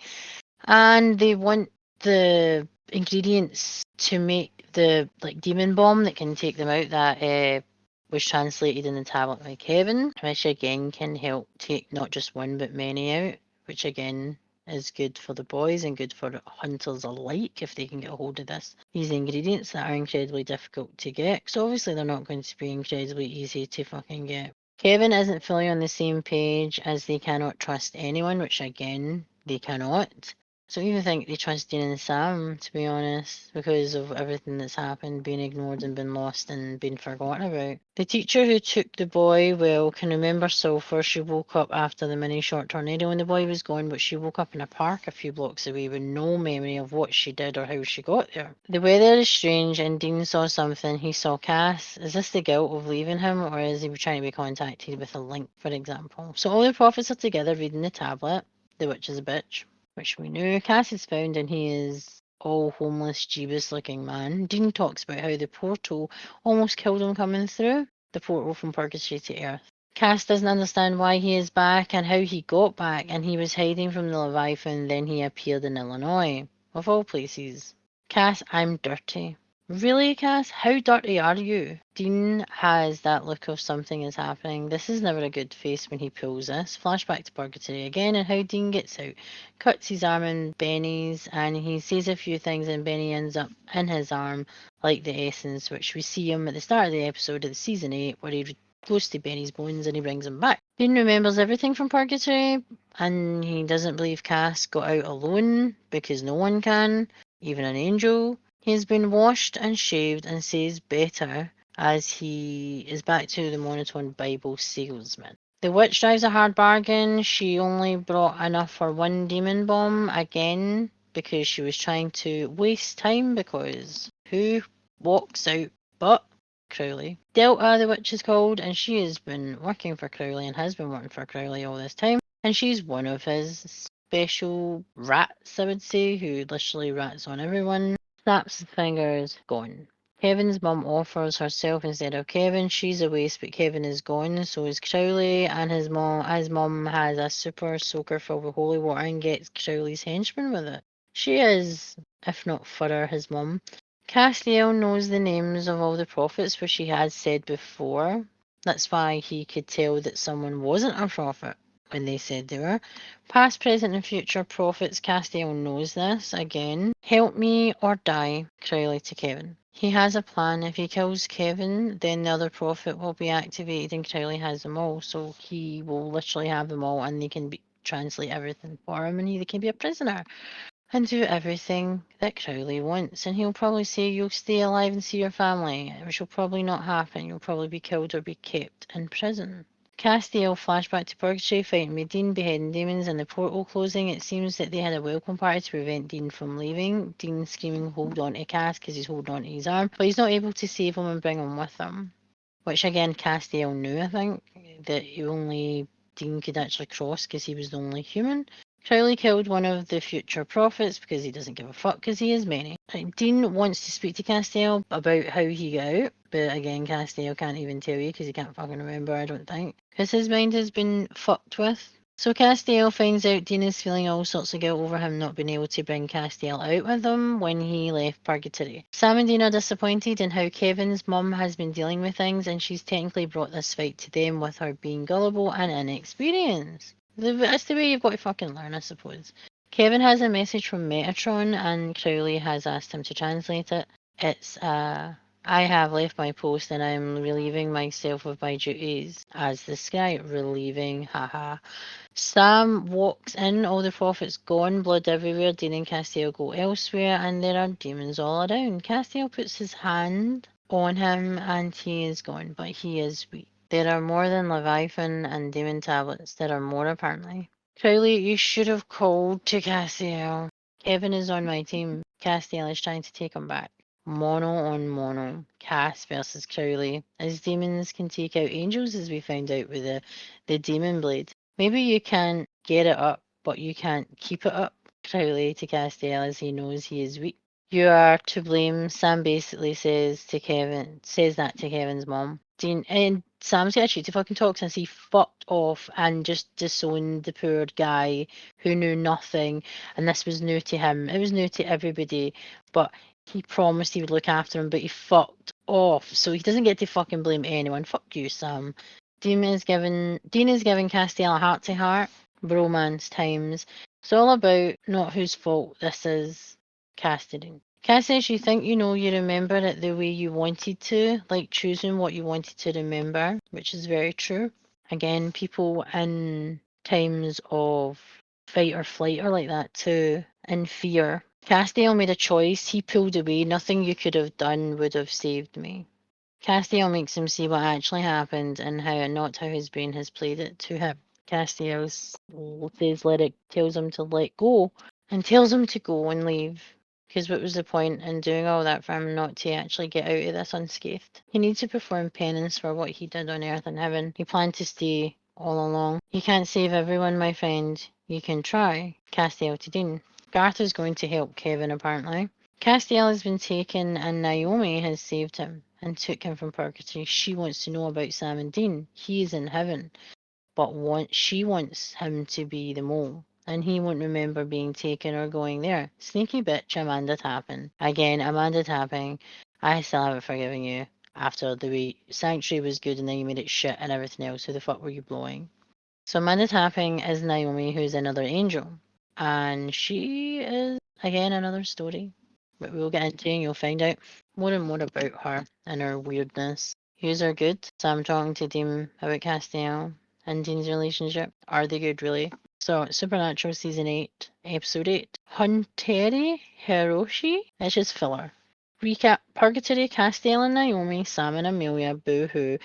and they want the ingredients to make the demon bomb that can take them out, that was translated in the tablet by Kevin, which again can help take not just one but many out, which again is good for the boys and good for hunters alike if they can get a hold of these ingredients that are incredibly difficult to get, because obviously they're not going to be incredibly easy to fucking get. Kevin isn't fully on the same page as they cannot trust anyone, which again, they cannot. So I even think they trust Dean and Sam, to be honest, because of everything that's happened, being ignored and been lost and been forgotten about. The teacher who took the boy, well, can remember Sulphur. She woke up after the mini short tornado and the boy was gone, but she woke up in a park a few blocks away with no memory of what she did or how she got there. The weather is strange and Dean saw something. He saw Cass. Is this the guilt of leaving him, or is he trying to be contacted with a link, for example? So all the prophets are together reading the tablet. The witch is a bitch, which we knew. Cass is found and he is all homeless, Jeebus looking man. Dean talks about how the portal almost killed him coming through. The portal from Purgatory to Earth. Cass doesn't understand why he is back and how he got back, and he was hiding from the Leviathan, then he appeared in Illinois. Of all places. Cass, I'm dirty. Really, Cass? How dirty are you? Dean has that look of something is happening. This is never a good face when he pulls this. Flashback to Purgatory again and how Dean gets out. Cuts his arm in Benny's and he says a few things and Benny ends up in his arm like the essence, which we see him at the start of the episode of the season 8 where he goes to Benny's bones and he brings him back. Dean remembers everything from Purgatory and he doesn't believe Cass got out alone because no one can, even an angel. He has been washed and shaved and says better as he is back to the monotone Bible salesman. The witch drives a hard bargain. She only brought enough for one demon bomb again because she was trying to waste time because who walks out but Crowley. Delta, the witch is called, and she has been working for Crowley and has been working for Crowley all this time. And she's one of his special rats, I would say, who literally rats on everyone. Snaps his fingers, gone. Kevin's mum offers herself instead of Kevin. She's a waste, but Kevin is gone. So is Crowley, and his mum has a super soaker filled with holy water and gets Crowley's henchman with it. She is, if not further, his mum. Castiel knows the names of all the prophets, which she had said before. That's why he could tell that someone wasn't a prophet when they said they were. Past, present, and future prophets, Castiel knows this. Again, help me or die, Crowley to Kevin. He has a plan. If he kills Kevin, then the other prophet will be activated and Crowley has them all. So he will literally have them all and they can translate everything for him and he can be a prisoner and do everything that Crowley wants. And he'll probably say, you'll stay alive and see your family, which will probably not happen. You'll probably be killed or be kept in prison. Castiel flashback to Purgatory fighting with Dean, beheading demons, and the portal closing. It seems that they had a welcome party to prevent Dean from leaving. Dean screaming, hold on to Cass because he's holding on to his arm, but he's not able to save him and bring him with him. Which again, Castiel knew, I think, that only Dean could actually cross because he was the only human. Crowley killed one of the future prophets because he doesn't give a fuck because he has many. Dean wants to speak to Castiel about how he got out, but again, Castiel can't even tell you because he can't fucking remember, I don't think, because his mind has been fucked with. So Castiel finds out Dean is feeling all sorts of guilt over him not being able to bring Castiel out with him when he left Purgatory. Sam and Dean are disappointed in how Kevin's mum has been dealing with things and she's technically brought this fight to them with her being gullible and inexperienced. That's the way you've got to fucking learn, I suppose. Kevin has a message from Metatron and Crowley has asked him to translate it. It's, I have left my post and I'm relieving myself of my duties as the sky. Relieving, haha. Sam walks in, all the prophets gone, blood everywhere. Dean and Castiel go elsewhere, and there are demons all around. Castiel puts his hand on him, and he is gone, but he is weak. There are more than Leviathan and demon tablets. There are more, apparently. Crowley, you should have called to Castiel. Kevin is on my team. Castiel is trying to take him back. Mono on mono. Cass versus Crowley. As demons can take out angels, as we found out with the demon blade. Maybe you can't get it up, but you can't keep it up. Crowley to Castiel as he knows he is weak. You are to blame, Sam basically says that to Kevin's mom. Dean and Sam's got a cheat to fucking talk since he fucked off and just disowned the poor guy who knew nothing, and this was new to him. It was new to everybody, but he promised he would look after him, but he fucked off, so he doesn't get to fucking blame anyone. Fuck you, Sam. Dean is giving Castiel a heart to heart, bromance times. It's all about not whose fault this is. Castiel. Cass says you think you know you remember it the way you wanted to, like choosing what you wanted to remember, which is very true. Again, people in times of fight or flight or like that too, in fear. Castiel made a choice. He pulled away. Nothing you could have done would have saved me. Castiel makes him see what actually happened and not how his brain has played it to him. Castiel's says lyric tells him to let go and tells him to go and leave. Because what was the point in doing all that for him not to actually get out of this unscathed? He needs to perform penance for what he did on Earth and Heaven. He planned to stay all along. You can't save everyone, my friend. You can try. Castiel to Dean. Garth is going to help Kevin, apparently. Castiel has been taken and Naomi has saved him and took him from purgatory. She wants to know about Sam and Dean. He is in heaven, but she wants him to be the mole, and he won't remember being taken or going there. Sneaky bitch, Amanda Tapping. Again, Amanda Tapping. I still haven't forgiven you after the way Sanctuary was good and then you made it shit and everything else. Who the fuck were you blowing? So Amanda Tapping is Naomi, who's another angel, and she is again another story. But we'll get into and you'll find out more and more about her and her weirdness. Who's are good? So I'm talking to Dean about Castiel and Dean's relationship. Are they good, really? So, Supernatural Season 8, Episode 8. Hunteri Heroici? It's just filler. Recap. Purgatory, Castiel and Naomi, Sam and Amelia, boo-hoo.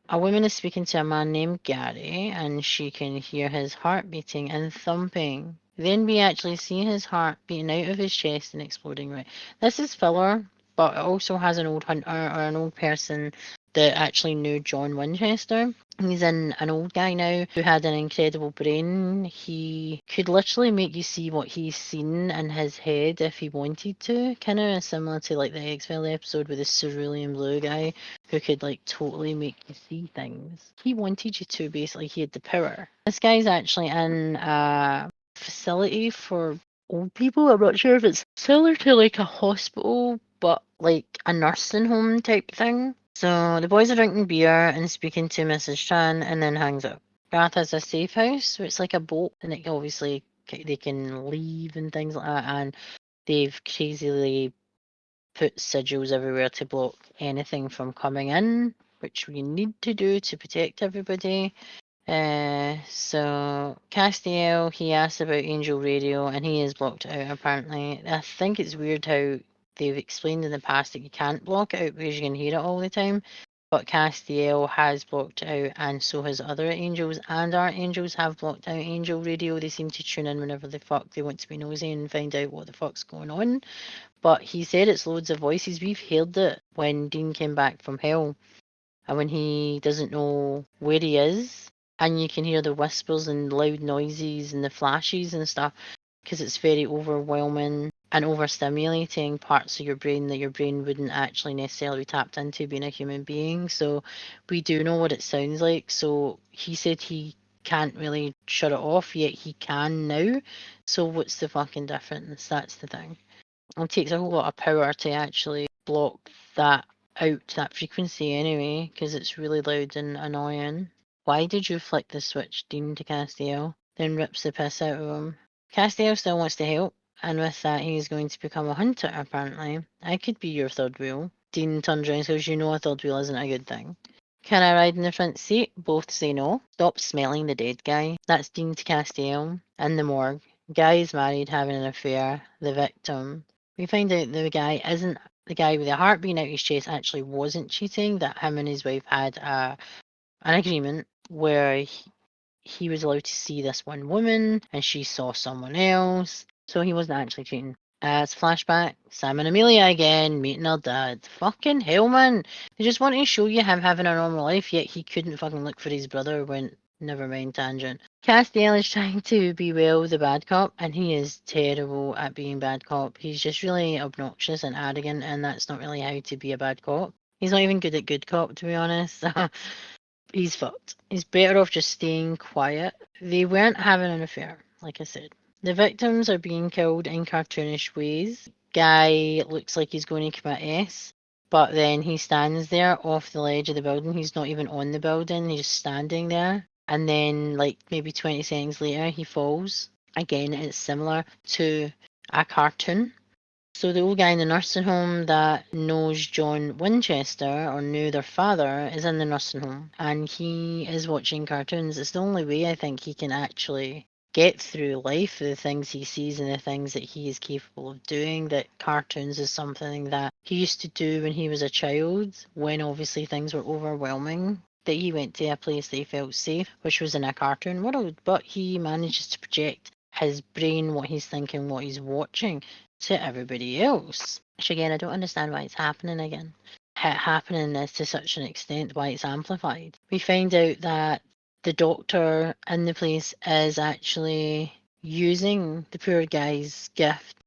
A woman is speaking to a man named Gary, and she can hear his heart beating and thumping. Then we actually see his heart beating out of his chest and exploding. Right, this is filler, but it also has an old hunter or an old person that actually knew John Winchester. He's an old guy now who had an incredible brain. He could literally make you see what he's seen in his head if he wanted to. Kind of similar to like the X-Files episode with the cerulean blue guy who could like totally make you see things. He wanted you to, basically. He had the power. This guy's actually in a facility for old people. I'm not sure if it's similar to like a hospital, but like a nursing home type thing. So the boys are drinking beer and speaking to Mrs. Chan and then hangs up. Garth has a safe house, so it's like a boat, and it obviously they can leave and things like that, and they've crazily put sigils everywhere to block anything from coming in, which we need to do to protect everybody. So Castiel, he asked about Angel Radio and he is blocked out apparently. I think it's weird how they've explained in the past that you can't block it out because you can hear it all the time. But Castiel has blocked out, and so has other angels and archangels have blocked out Angel Radio. They seem to tune in whenever the fuck they want to be nosy and find out what the fuck's going on. But he said it's loads of voices. We've heard it when Dean came back from hell and when he doesn't know where he is. And you can hear the whispers and loud noises and the flashes and stuff because it's very overwhelming and overstimulating parts of your brain that your brain wouldn't actually necessarily be tapped into being a human being. So we do know what it sounds like. So he said he can't really shut it off, yet he can now. So what's the fucking difference? That's the thing. It takes a whole lot of power to actually block that out, that frequency anyway, because it's really loud and annoying. Why did you flick the switch, Dean to Castiel? Then rips the piss out of him. Castiel still wants to help, and with that he's going to become a hunter, apparently. I could be your third wheel. Dean turns around and says, you know a third wheel isn't a good thing. Can I ride in the front seat? Both say no. Stop smelling the dead guy. That's Dean to Castiel. In the morgue. Guy is married, having an affair. The victim. We find out the guy isn't the guy with the heart being out his chest actually wasn't cheating, that him and his wife had an agreement where he was allowed to see this one woman and she saw someone else, so he wasn't actually cheating. As flashback, Sam and Amelia again meeting her dad. Fucking hell, man. They just want to show you him having a normal life, yet he couldn't fucking look for his brother when. Never mind, tangent. Castiel is trying to be well the bad cop, and he is terrible at being bad cop. He's just really obnoxious and arrogant, and that's not really how to be a bad cop. He's not even good at good cop, to be honest. He's fucked. He's better off just staying quiet. They weren't having an affair, like I said. The victims are being killed in cartoonish ways. Guy looks like he's going to commit S, but then he stands there off the ledge of the building. He's not even on the building, he's just standing there. And then, like, maybe 20 seconds later, he falls. Again, it's similar to a cartoon. So the old guy in the nursing home that knows John Winchester or knew their father is in the nursing home and he is watching cartoons. It's the only way I think he can actually get through life, the things he sees and the things that he is capable of doing, that cartoons is something that he used to do when he was a child, when obviously things were overwhelming, that he went to a place that he felt safe, which was in a cartoon world, but he manages to project his brain, what he's thinking, what he's watching, to everybody else. Which again, I don't understand why it's happening again. Happening is to such an extent why it's amplified. We find out that the doctor in the place is actually using the poor guy's gift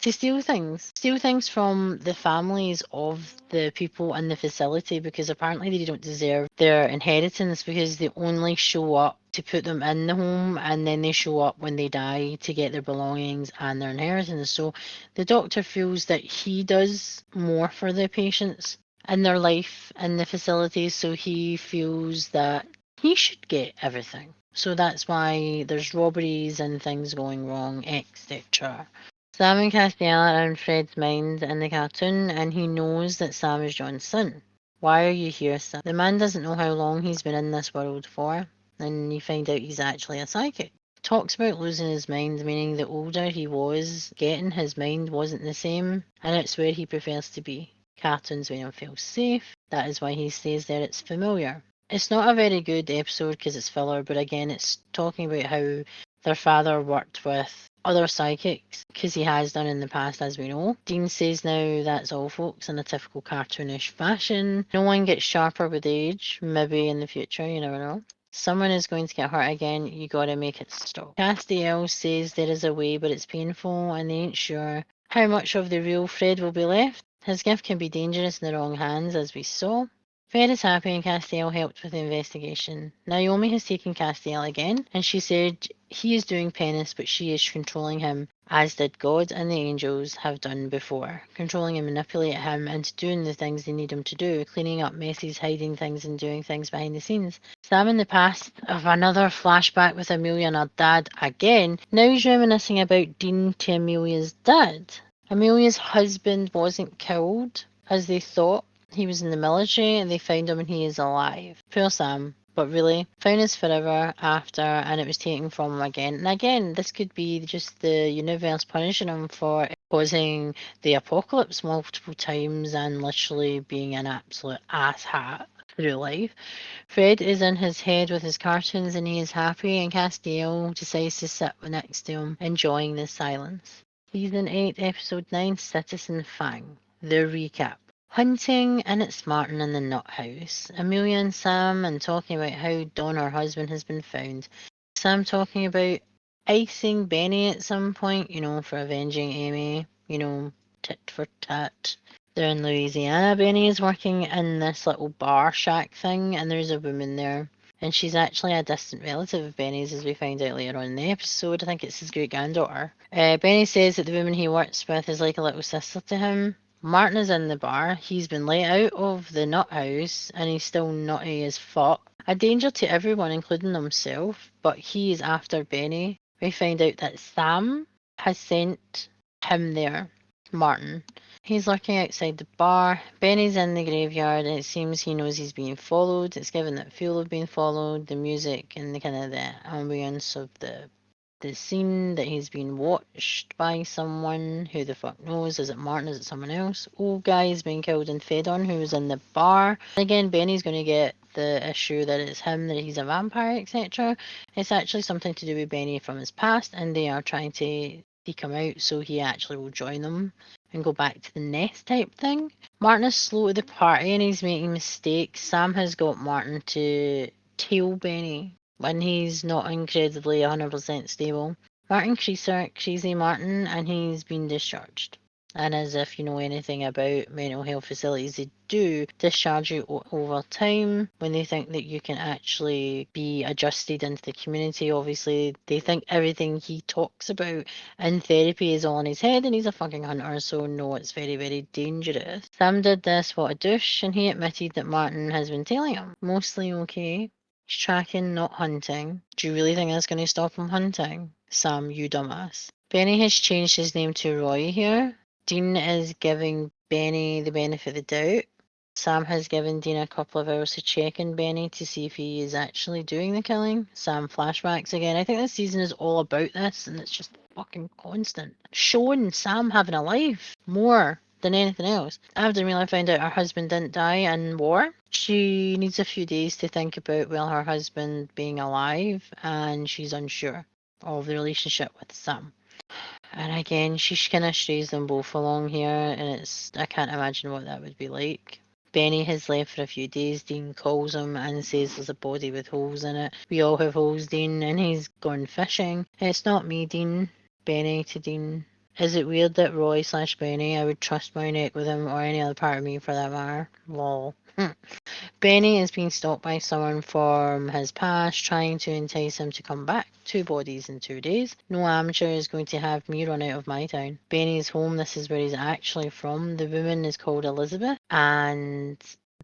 to steal things from the families of the people in the facility, because apparently they don't deserve their inheritance, because they only show up to put them in the home and then they show up when they die to get their belongings and their inheritance. So the doctor feels that he does more for the patients in their life in the facility, so he feels that he should get everything. So that's why there's robberies and things going wrong, etc. Sam and Castiel are in Fred's mind in the cartoon, and he knows that Sam is John's son. Why are you here, Sam? The man doesn't know how long he's been in this world for, and you find out he's actually a psychic. Talks about losing his mind, meaning the older he was getting, his mind wasn't the same, and it's where he prefers to be. Cartoons make him feel safe. That is why he stays there. It's familiar. It's not a very good episode because it's filler, but again, it's talking about how their father worked with other psychics, because he has done in the past, as we know. Dean says now that's all, folks, in a typical cartoonish fashion. No one gets sharper with age. Maybe in the future, you never know. Someone is going to get hurt again. You gotta make it stop. Castiel says there is a way, but it's painful, and they ain't sure how much of the real Fred will be left. His gift can be dangerous in the wrong hands, as we saw. Fred is happy and Castiel helped with the investigation. Naomi has taken Castiel again, and she said he is doing penance, but she is controlling him, as did God and the angels have done before. Controlling and manipulate him into doing the things they need him to do, cleaning up messes, hiding things and doing things behind the scenes. Sam in the past of another flashback with Amelia and her dad again. Now he's reminiscing about Dean to Amelia's dad. Amelia's husband wasn't killed, as they thought. He was in the military and they found him and he is alive. Poor Sam. But really, found his forever after, and it was taken from him again. And again, this could be just the universe punishing him for causing the apocalypse multiple times and literally being an absolute asshat through life. Fred is in his head with his cartoons and he is happy, and Castiel decides to sit next to him, enjoying the silence. Season 8, Episode 9, Citizen Fang. The recap. Hunting, and it's Martin in the nut house. Amelia and Sam, and talking about how Dawn, her husband, has been found. Sam talking about icing Benny at some point, for avenging Amy, tit for tat. They're in Louisiana. Benny is working in this little bar shack thing, and there's a woman there. And she's actually a distant relative of Benny's, as we find out later on in the episode. I think it's his great granddaughter. Benny says that the woman he works with is like a little sister to him. Martin is in the bar. He's been let out of the nut house and he's still nutty as fuck. A danger to everyone, including himself, but he is after Benny. We find out that Sam has sent him there, Martin. He's lurking outside the bar. Benny's in the graveyard and it seems he knows he's being followed. It's given that feel of being followed, the music and the kind of the ambience of the scene that he's being watched by someone. Who the fuck knows? Is it Martin? Is it someone else? Old guy is being killed and fed on, who's in the bar. Again, Benny's going to get the issue that it's him, that he's a vampire, etc. It's actually something to do with Benny from his past, and they are trying to seek him out so he actually will join them and go back to the nest type thing. Martin is slow to the party and he's making mistakes. Sam has got Martin to tail Benny when he's not incredibly 100% stable. Martin Creaser, Crazy Martin, and he's been discharged. And as if you know anything about mental health facilities, they do discharge you over time when they think that you can actually be adjusted into the community. Obviously, they think everything he talks about in therapy is all in his head, and he's a fucking hunter, so no, it's very, very dangerous. Sam did this, what a douche, and he admitted that Martin has been tailing him. Mostly okay. He's tracking, not hunting. Do you really think that's going to stop him hunting? Sam, you dumbass. Benny has changed his name to Roy here. Dean is giving Benny the benefit of the doubt. Sam has given Dean a couple of hours to check on Benny to see if he is actually doing the killing. Sam flashbacks again. I think this season is all about this, and it's just fucking constant. Showing Sam having a life more than anything else. After Amelia found out her husband didn't die in war, she needs a few days to think about, well, her husband being alive, and she's unsure of the relationship with Sam. And again, she kind of strays them both along here, and I can't imagine what that would be like. Benny has left for a few days. Dean calls him and says there's a body with holes in it. We all have holes, Dean, and he's gone fishing. It's not me, Dean. Benny to Dean. Is it weird that Roy/Benny, I would trust my neck with him or any other part of me for that matter? Lol. Benny is being stalked by someone from his past, trying to entice him to come back. 2 bodies in 2 days. No amateur is going to have me run out of my town. Benny's home, this is where he's actually from. The woman is called Elizabeth, and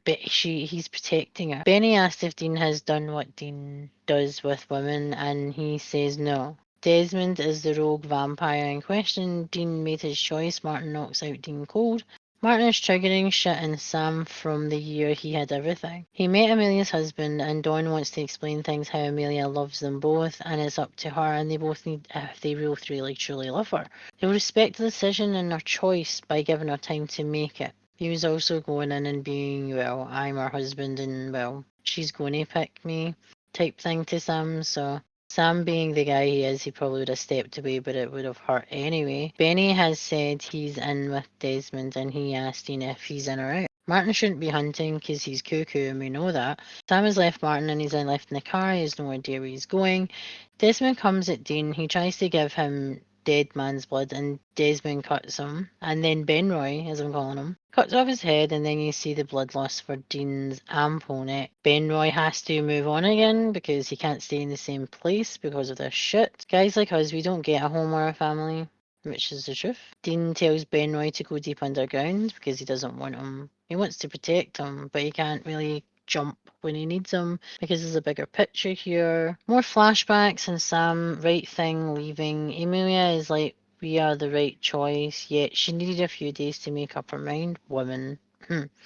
he's protecting her. Benny asked if Dean has done what Dean does with women, and he says no. Desmond is the rogue vampire in question. Dean made his choice. Martin knocks out Dean cold. Martin is triggering shit in Sam from the year he had everything. He met Amelia's husband, and Dawn wants to explain things how Amelia loves them both, and it's up to her, and they both need, if they both really truly love her. He'll respect the decision and her choice by giving her time to make it. He was also going in and being, well, I'm her husband, and, well, she's going to pick me type thing to Sam, so Sam being the guy he is, he probably would have stepped away, but it would have hurt anyway. Benny has said he's in with Desmond, and he asked Dean if he's in or out. Martin shouldn't be hunting because he's cuckoo, and we know that. Sam has left Martin, and he's left in the car. He has no idea where he's going. Desmond comes at Dean. He tries to give him dead man's blood, and Desmond cuts him. And then Benroy, as I'm calling him, cuts off his head, and then you see the blood loss for Dean's ample neck. Benroy has to move on again because he can't stay in the same place because of this shit. Guys like us, we don't get a home or a family, which is the truth. Dean tells Benroy to go deep underground because he doesn't want him. He wants to protect him, but he can't really jump when he needs him because there's a bigger picture here. More flashbacks and Sam, right thing, leaving. Amelia is like, we are the right choice, yet she needed a few days to make up her mind. Woman.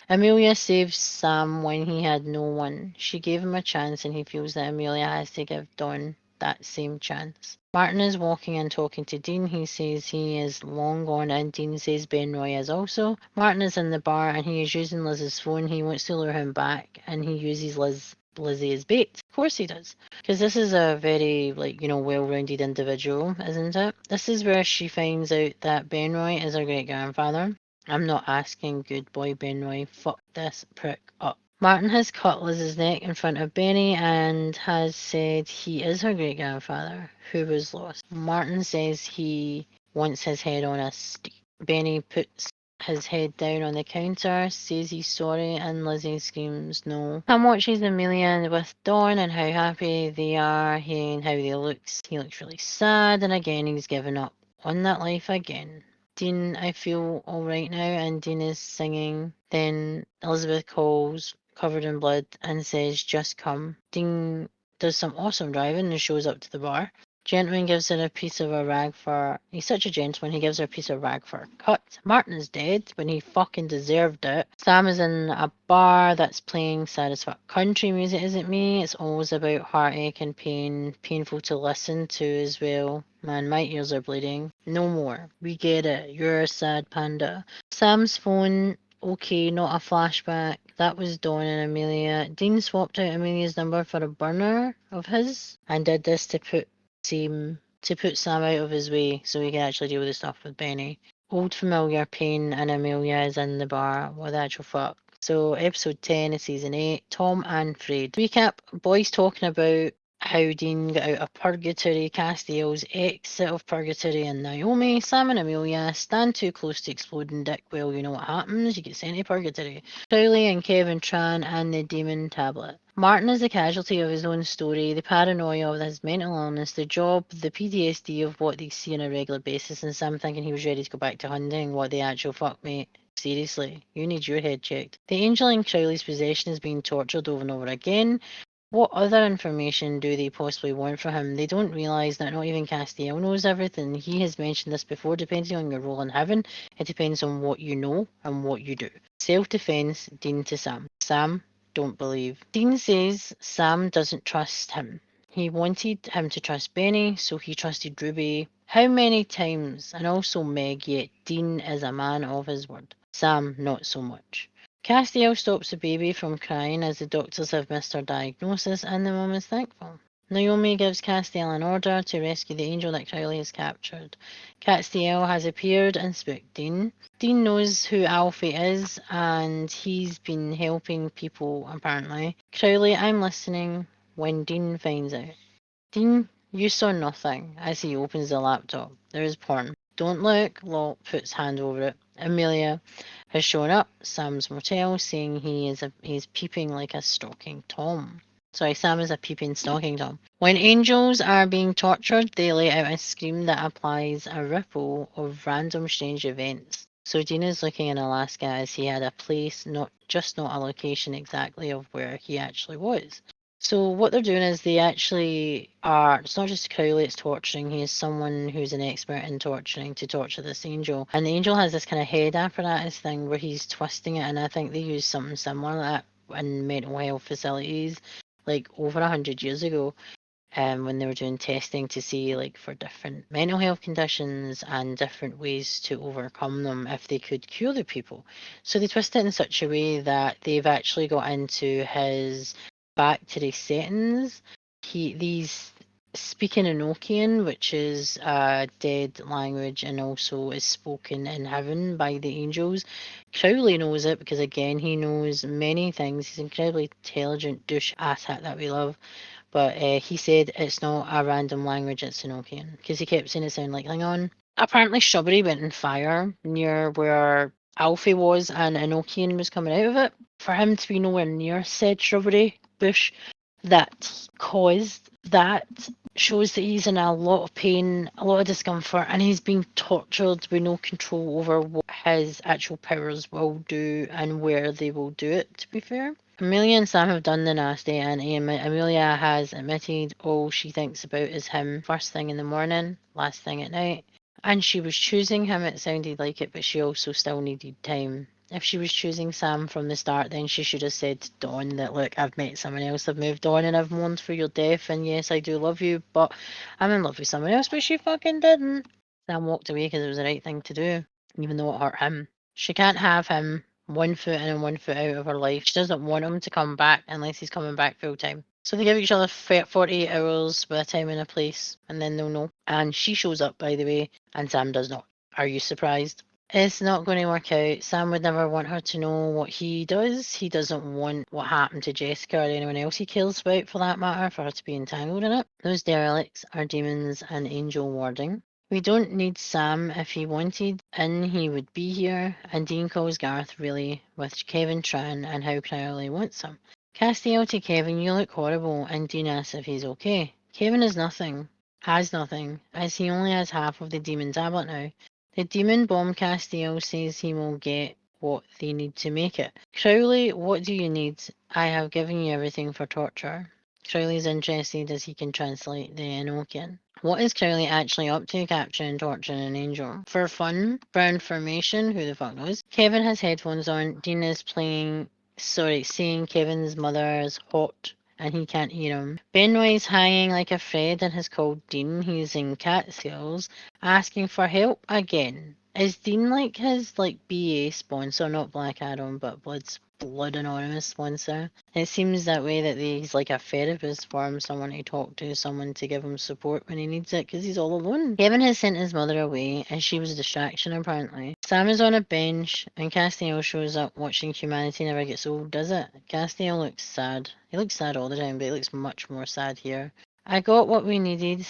Amelia saves Sam when he had no one. She gave him a chance, and he feels that Amelia has to give Dawn that same chance. Martin is walking and talking to Dean. He says he is long gone, and Dean says Benroy is also. Martin is in the bar, and he is using Liz's phone. He wants to lure him back, and he uses Lizzie as bait. Of course he does. Because this is a very, well-rounded individual, isn't it? This is where she finds out that Benroy is her great-grandfather. I'm not asking, good boy Benroy. Fuck this prick up. Martin has cut Liz's neck in front of Benny and has said he is her great-grandfather who was lost. Martin says he wants his head on a stick. Benny puts his head down on the counter, says he's sorry, and Lizzie screams no. Sam watches Amelia with Dawn and how happy they are, and how they looks. He looks really sad, and again he's given up on that life again. Dean, I feel alright now, and Dean is singing. Then Elizabeth calls, covered in blood, and says, just come. Dean does some awesome driving and shows up to the bar. Gentleman gives her a piece of a rag for... He's such a gentleman, he gives her a piece of rag for a cut. Martin is dead when he fucking deserved it. Sam is in a bar that's playing sad as fuck country music, isn't me? It's always about heartache and pain, painful to listen to as well. Man, my ears are bleeding. No more. We get it. You're a sad panda. Sam's phone... Okay, not a flashback. That was Dawn and Amelia. Dean swapped out Amelia's number for a burner of his and did this to put Sam out of his way so he can actually deal with the stuff with Benny. Old familiar pain, and Amelia is in the bar. What the actual fuck? So episode 10 of season 8, Torn Frayed. Recap, boys talking about how Dean got out of purgatory, Castiel's exit of purgatory, and Naomi. Sam and Amelia stand too close to exploding dick. Well, you know what happens, you get sent to purgatory. Crowley and Kevin Tran and the demon tablet. Martin is the casualty of his own story, the paranoia of his mental illness, the job, the PTSD of what they see on a regular basis, and Sam thinking he was ready to go back to hunting. What the actual fuck, mate? Seriously, you need your head checked. The angel in Crowley's possession is being tortured over and over again. What other information do they possibly want from him? They don't realise that not even Castiel knows everything. He has mentioned this before, depending on your role in heaven, it depends on what you know and what you do. Self-defence, Dean to Sam. Sam, don't believe. Dean says Sam doesn't trust him. He wanted him to trust Benny, so he trusted Ruby. How many times? And also Meg, yet Dean is a man of his word. Sam, not so much. Castiel stops the baby from crying as the doctors have missed her diagnosis, and the mum is thankful. Naomi gives Castiel an order to rescue the angel that Crowley has captured. Castiel has appeared and spooked Dean. Dean knows who Alfie is, and he's been helping people, apparently. Crowley, I'm listening when Dean finds out. Dean, you saw nothing as he opens the laptop. There is porn. Don't look. Lot puts hand over it. Amelia has shown up. Sam's motel, saying he's peeping like a stalking Tom. Sorry, Sam is a peeping stalking Tom. When angels are being tortured, they let out a scream that applies a ripple of random strange events. So Dean is looking in Alaska as he had a place, not a location exactly of where he actually was. So what they're doing is they actually are, it's not just Crowley it's torturing, he is someone who's an expert in torturing to torture this angel. And the angel has this kind of head apparatus thing where he's twisting it, and I think they use something similar to that in mental health facilities like over 100 years ago. When they were doing testing to see like for different mental health conditions and different ways to overcome them if they could cure the people. So they twist it in such a way that they've actually got into his factory settings. These speak in Enochian, which is a dead language and also is spoken in heaven by the angels. Crowley knows it because again he knows many things. He's an incredibly intelligent douche asshat that we love. But he said it's not a random language, it's Enochian. Because he kept saying it sounded like Klingon. Apparently shrubbery went on fire near where Alfie was and Enochian was coming out of it. For him to be nowhere near said shrubbery bush that caused that shows that he's in a lot of pain, a lot of discomfort, and he's being tortured with no control over what his actual powers will do and where they will do it, to be fair. Amelia and Sam have done the nasty, and Amelia has admitted all she thinks about is him first thing in the morning, last thing at night. And she was choosing him, it sounded like it, but she also still needed time. If she was choosing Sam from the start, then she should have said to Dawn that, look, I've met someone else, I've moved on, and I've mourned for your death, and yes, I do love you, but I'm in love with someone else, but she fucking didn't. Sam walked away because it was the right thing to do, even though it hurt him. She can't have him 1 foot in and 1 foot out of her life. She doesn't want him to come back unless he's coming back full time. So they give each other 48 hours with a time and a place, and then they'll know. And she shows up, by the way, and Sam does not. Are you surprised? It's not going to work out. Sam would never want her to know what he does. He doesn't want what happened to Jessica or anyone else he cares about, for that matter, for her to be entangled in it. Those derelicts are demons and angel warding. We don't need Sam. If he wanted in, he would be here. And Dean calls Garth really with Kevin Tran and how Crowley wants him. Castiel to Kevin, you look horrible, and Dean asks if he's okay. Kevin has nothing, as he only has half of the demon tablet now. The demon bomb Castiel says he will get what they need to make it. Crowley, what do you need? I have given you everything for torture. Crowley's interested as he can translate the Enochian. What is Crowley actually up to capturing and torturing an angel? For fun? For information? Who the fuck knows? Kevin has headphones on. Dean is saying Kevin's mother's hot and he can't hear him. Benway's hanging like a Fred and has called Dean. He's in Catskills asking for help again. Is Dean like his BA sponsor, not Black Adam, but Blood Anonymous sponsor? It seems that way, that he's like a therapist for him, someone to talk to, someone to give him support when he needs it, because he's all alone. Kevin has sent his mother away, as she was a distraction apparently. Sam is on a bench, and Castiel shows up. Watching humanity never gets old, does it? Castiel looks sad. He looks sad all the time, but he looks much more sad here. I got what we needed,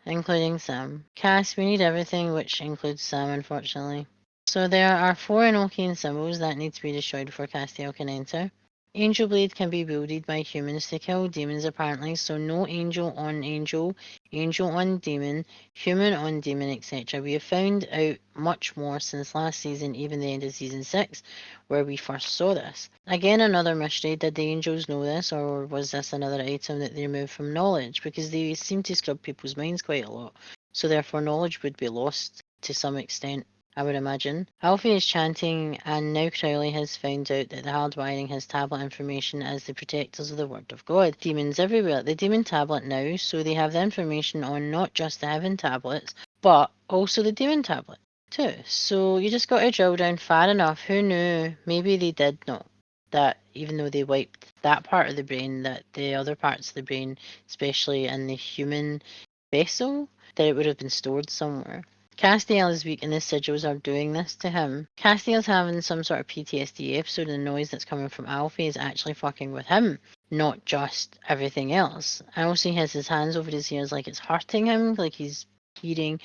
including Sam. Cass, we need everything, which includes Sam, unfortunately. So there are 4 Enochian symbols that need to be destroyed before Castiel can enter. Angel Blade can be wielded by humans to kill demons apparently, so no angel on angel, angel on demon, human on demon, etc. We have found out much more since last season, even the end of season 6, where we first saw this. Again, another mystery, did the angels know this, or was this another item that they removed from knowledge? Because they seem to scrub people's minds quite a lot, so therefore knowledge would be lost to some extent, I would imagine. Alfie is chanting, and now Crowley has found out that the hardwiring has tablet information as the protectors of the Word of God. Demons everywhere. The demon tablet now, so they have the information on not just the heaven tablets, but also the demon tablet too. So you just got to drill down far enough. Who knew? Maybe they did know that even though they wiped that part of the brain, that the other parts of the brain, especially in the human vessel, that it would have been stored somewhere. Castiel is weak and the sigils are doing this to him. Castiel's having some sort of PTSD episode and the noise that's coming from Alfie is actually fucking with him, not just everything else. And also he has his hands over his ears like it's hurting him, like he's hearing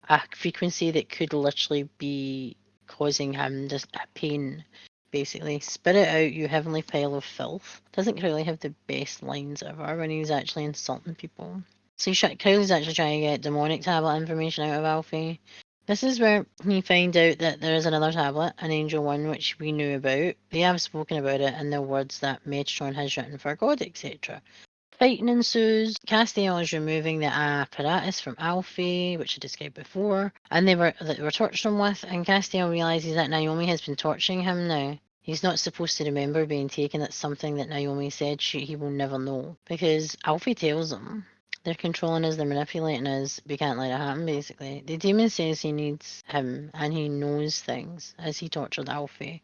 a frequency that could literally be causing him just a pain. Basically, spit it out, you heavenly pile of filth. Doesn't Crowley have the best lines ever when he's actually insulting people? So Crowley's actually trying to get demonic tablet information out of Alfie. This is where we find out that there is another tablet, an Angel One, which we knew about. They have spoken about it in the words that Metatron has written for God, etc. Fighting ensues. Castiel is removing the apparatus from Alfie, which I described before, and they were torturing him with, and Castiel realizes that Naomi has been torturing him now. He's not supposed to remember being taken. It's something that Naomi said he will never know. Because Alfie tells him they're controlling us, they're manipulating us, we can't let it happen, basically. The demon says he needs him, and he knows things, as he tortured Alfie.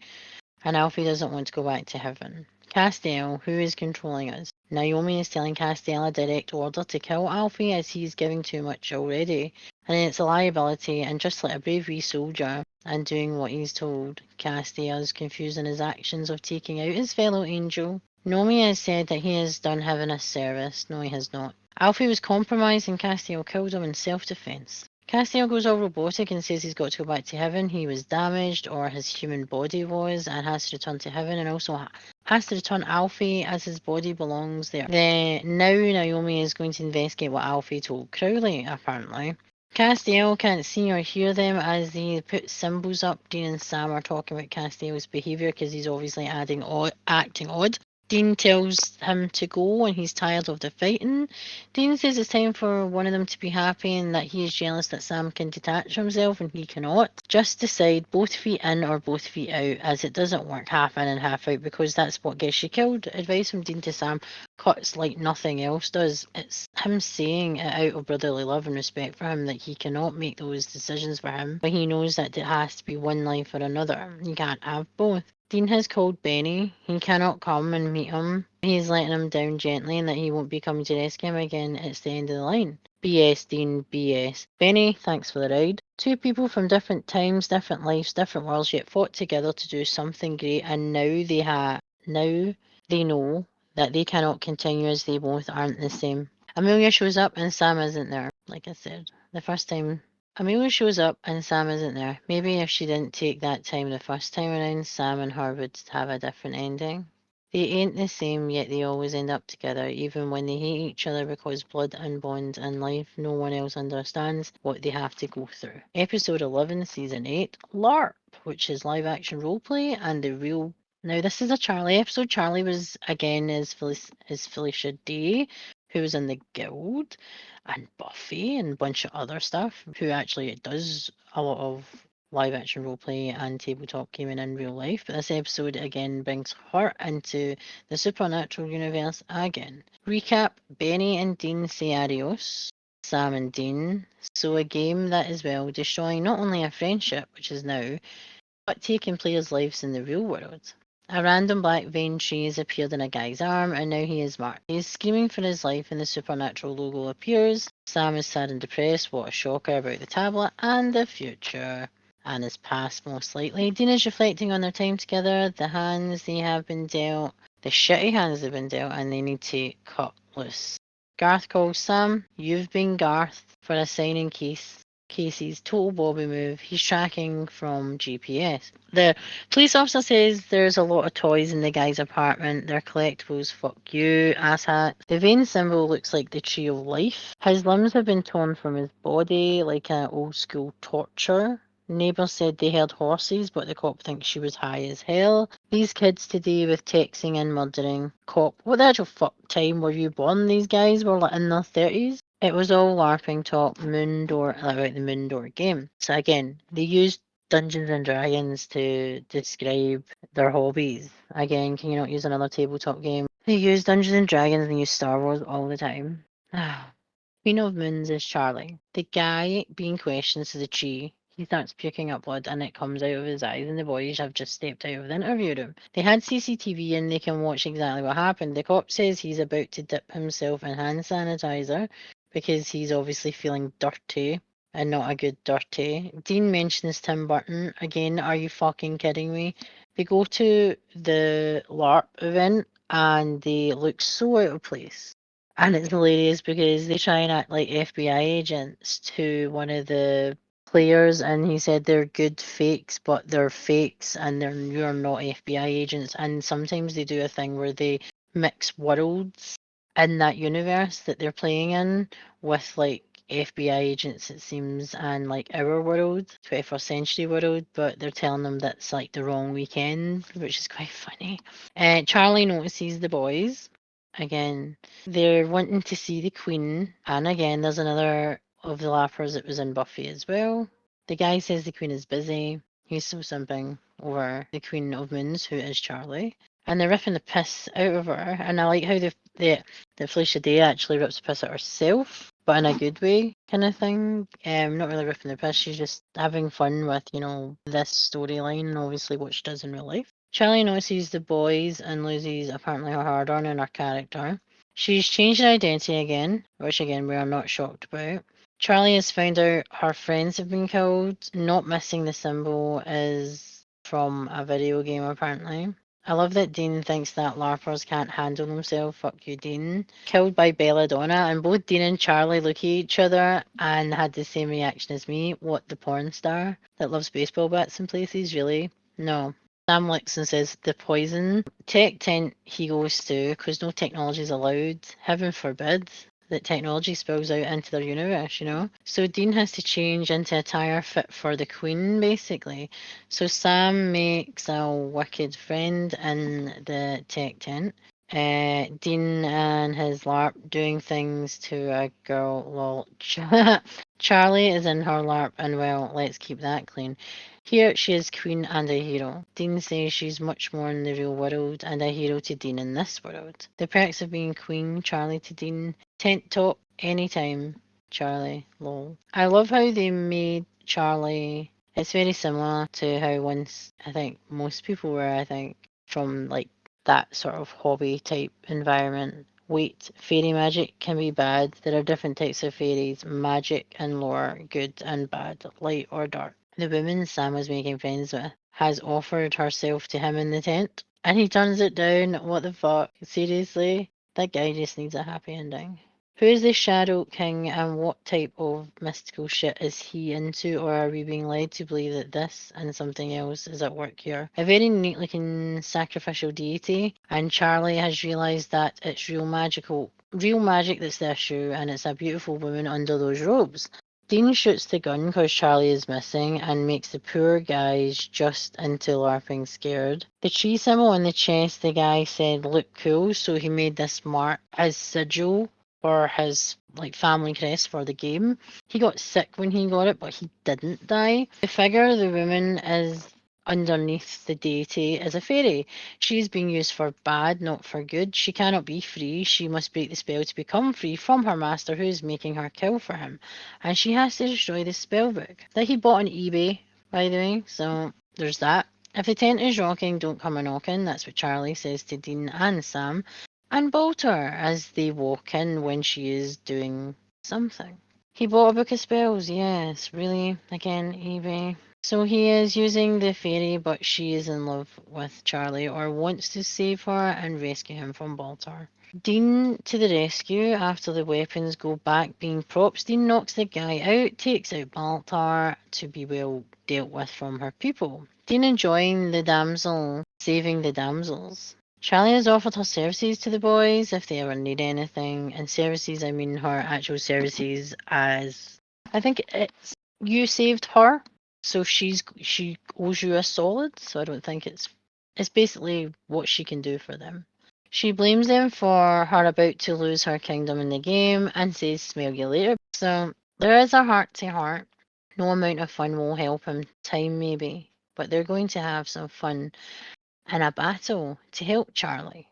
And Alfie doesn't want to go back to heaven. Castiel, who is controlling us? Naomi is telling Castiel a direct order to kill Alfie as he's giving too much already. And it's a liability, and just like a brave wee soldier and doing what he's told, Castiel is confusing his actions of taking out his fellow angel. Naomi has said that he has done heaven a service. No, he has not. Alfie was compromised and Castiel killed him in self-defense. Castiel goes all robotic and says he's got to go back to heaven. He was damaged, or his human body was, and has to return to heaven, and also has to return Alfie as his body belongs there. Now Naomi is going to investigate what Alfie told Crowley, apparently. Castiel can't see or hear them as they put symbols up. Dean and Sam are talking about Castiel's behaviour because he's obviously acting odd. Dean tells him to go and he's tired of the fighting. Dean says it's time for one of them to be happy and that he is jealous that Sam can detach himself and he cannot. Just decide both feet in or both feet out, as it doesn't work half in and half out because that's what gets you killed. Advice from Dean to Sam cuts like nothing else does. It's him saying it out of brotherly love and respect for him that he cannot make those decisions for him, but he knows that it has to be one life or another. You can't have both. Dean has called Benny. He cannot come and meet him. He's letting him down gently and that he won't be coming to rescue him again. It's the end of the line. BS, Dean, BS. Benny, thanks for the ride. Two people from different times, different lives, different worlds, yet fought together to do something great, and now they know that they cannot continue as they both aren't the same. Amelia shows up and Sam isn't there, like I said. The first time Amelia shows up and Sam isn't there. Maybe if she didn't take that time the first time around, Sam and her would have a different ending. They ain't the same, yet they always end up together, even when they hate each other because blood and bonds in life, no one else understands what they have to go through. Episode 11, Season 8, LARP, which is live action roleplay, and the real... Now, this is a Charlie episode. Charlie was, again, is Felicia Day, who was in the Guild, and Buffy, and a bunch of other stuff, who actually does a lot of live action roleplay and tabletop gaming in real life. But this episode again brings her into the supernatural universe again. Recap: Benny and Dean say adios. Sam and Dean. So a game that is destroying not only a friendship, which is now, but taking players' lives in the real world. A random black vein tree has appeared in a guy's arm, and now he is marked. He is screaming for his life, and the supernatural logo appears. Sam is sad and depressed. What a shocker about the tablet and the future. And his past, most likely. Dean is reflecting on their time together, the hands they have been dealt, the shitty hands they've been dealt, and they need to cut loose. Garth calls Sam. You've been Garth for a signing case. Casey's total Bobby move. He's tracking from GPS. The police officer says there's a lot of toys in the guy's apartment. They're collectibles. Fuck you, asshat. The vein symbol looks like the tree of life. His limbs have been torn from his body like an old school torture. Neighbours said they heard horses, but the cop thinks she was high as hell. These kids today with texting and murdering. Cop, what the actual fuck time were you born? These guys were like in their 30s. It was all LARPing talk, Moondoor, about the Moondoor game. So again, they used Dungeons and Dragons to describe their hobbies. Again, can you not use another tabletop game? They use Dungeons and Dragons and use Star Wars all the time. Queen of Moons is Charlie. The guy being questioned to the tree. He starts puking up blood and it comes out of his eyes, and the boys have just stepped out of the interview room. They had CCTV and they can watch exactly what happened. The cop says he's about to dip himself in hand sanitizer because he's obviously feeling dirty and not a good dirty. Dean mentions Tim Burton. Again, are you fucking kidding me? They go to the LARP event and they look so out of place. And it's hilarious because they try and act like FBI agents to one of the players, and he said they're good fakes, but they're fakes and you're not FBI agents. And sometimes they do a thing where they mix worlds in that universe that they're playing in with like FBI agents, it seems, and like our world, 21st century world, but they're telling them that's like the wrong weekend, which is quite funny. Charlie notices the boys. Again, they're wanting to see the Queen, and again, there's another of the lappers that was in Buffy as well. The guy says the Queen is busy. He's so simping over the Queen of Moons, who is Charlie. And they're ripping the piss out of her. And I like how the Felicia Day actually rips the piss at herself, but in a good way, kind of thing. Not really ripping the piss, she's just having fun with, this storyline and obviously what she does in real life. Charlie notices the boys and loses apparently her hard on in her character. She's changed her identity again, which again we are not shocked about. Charlie has found out her friends have been killed. Not missing the symbol is from a video game apparently. I love that Dean thinks that LARPers can't handle themselves. Fuck you, Dean. Killed by Belladonna, and both Dean and Charlie look at each other and had the same reaction as me. What, the porn star that loves baseball bats in places? Really? No. Sam looks and says, the poison. Tech tent he goes to, because no technology is allowed. Heaven forbid that technology spills out into their universe, So Dean has to change into attire fit for the Queen, basically. So Sam makes a wicked friend in the tech tent. Dean and his LARP doing things to a girl. Well, Charlie is in her LARP, and well, let's keep that clean. Here she is queen and a hero. Dean says she's much more in the real world and a hero to Dean in this world. The perks of being queen, Charlie to Dean. Tent top, anytime, Charlie, lol. I love how they made Charlie. It's very similar to how once, I think, most people were, from like that sort of hobby type environment. Wait, fairy magic can be bad. There are different types of fairies, magic and lore, good and bad, light or dark. The woman Sam was making friends with has offered herself to him in the tent, and he turns it down. What the fuck? Seriously? That guy just needs a happy ending. Who is the Shadow King and what type of mystical shit is he into, or are we being led to believe that this and something else is at work here? A very neat looking sacrificial deity, and Charlie has realised that it's real magic that's the issue, and it's a beautiful woman under those robes. Dean shoots the gun because Charlie is missing and makes the poor guys just into LARPing scared. The tree symbol on the chest, the guy said looked cool, so he made this mark as sigil for his family crest for the game. He got sick when he got it, but he didn't die. The figure, the woman, is underneath the deity is a fairy. She's being used for bad, not for good. She cannot be free. She must break the spell to become free from her master, who is making her kill for him. And she has to destroy the spell book that he bought on eBay, by the way. So there's that. If the tent is rocking, don't come a knocking. That's what Charlie says to Dean and Sam. And Bolter as they walk in when she is doing something. He bought a book of spells, yes, really, again, eBay. So he is using the fairy, but she is in love with Charlie or wants to save her and rescue him from Baltar. Dean to the rescue after the weapons go back being props. Dean knocks the guy out, takes out Baltar to be well dealt with from her people. Dean enjoying the damsel, saving the damsels. Charlie has offered her services to the boys if they ever need anything. And services, I mean her actual services as I think it's you saved her, so she owes you a solid. So I don't think it's basically what she can do for them. She blames them for her about to lose her kingdom in the game and says smell you later. So there is a heart to heart. No amount of fun will help him. Time maybe, but they're going to have some fun in a battle to help Charlie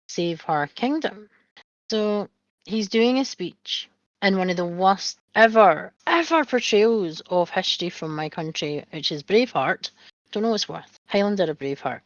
save her kingdom. So he's doing a speech in one of the worst ever portrayals of history from my country, which is Braveheart. Don't know what's worth. Highlander or Braveheart.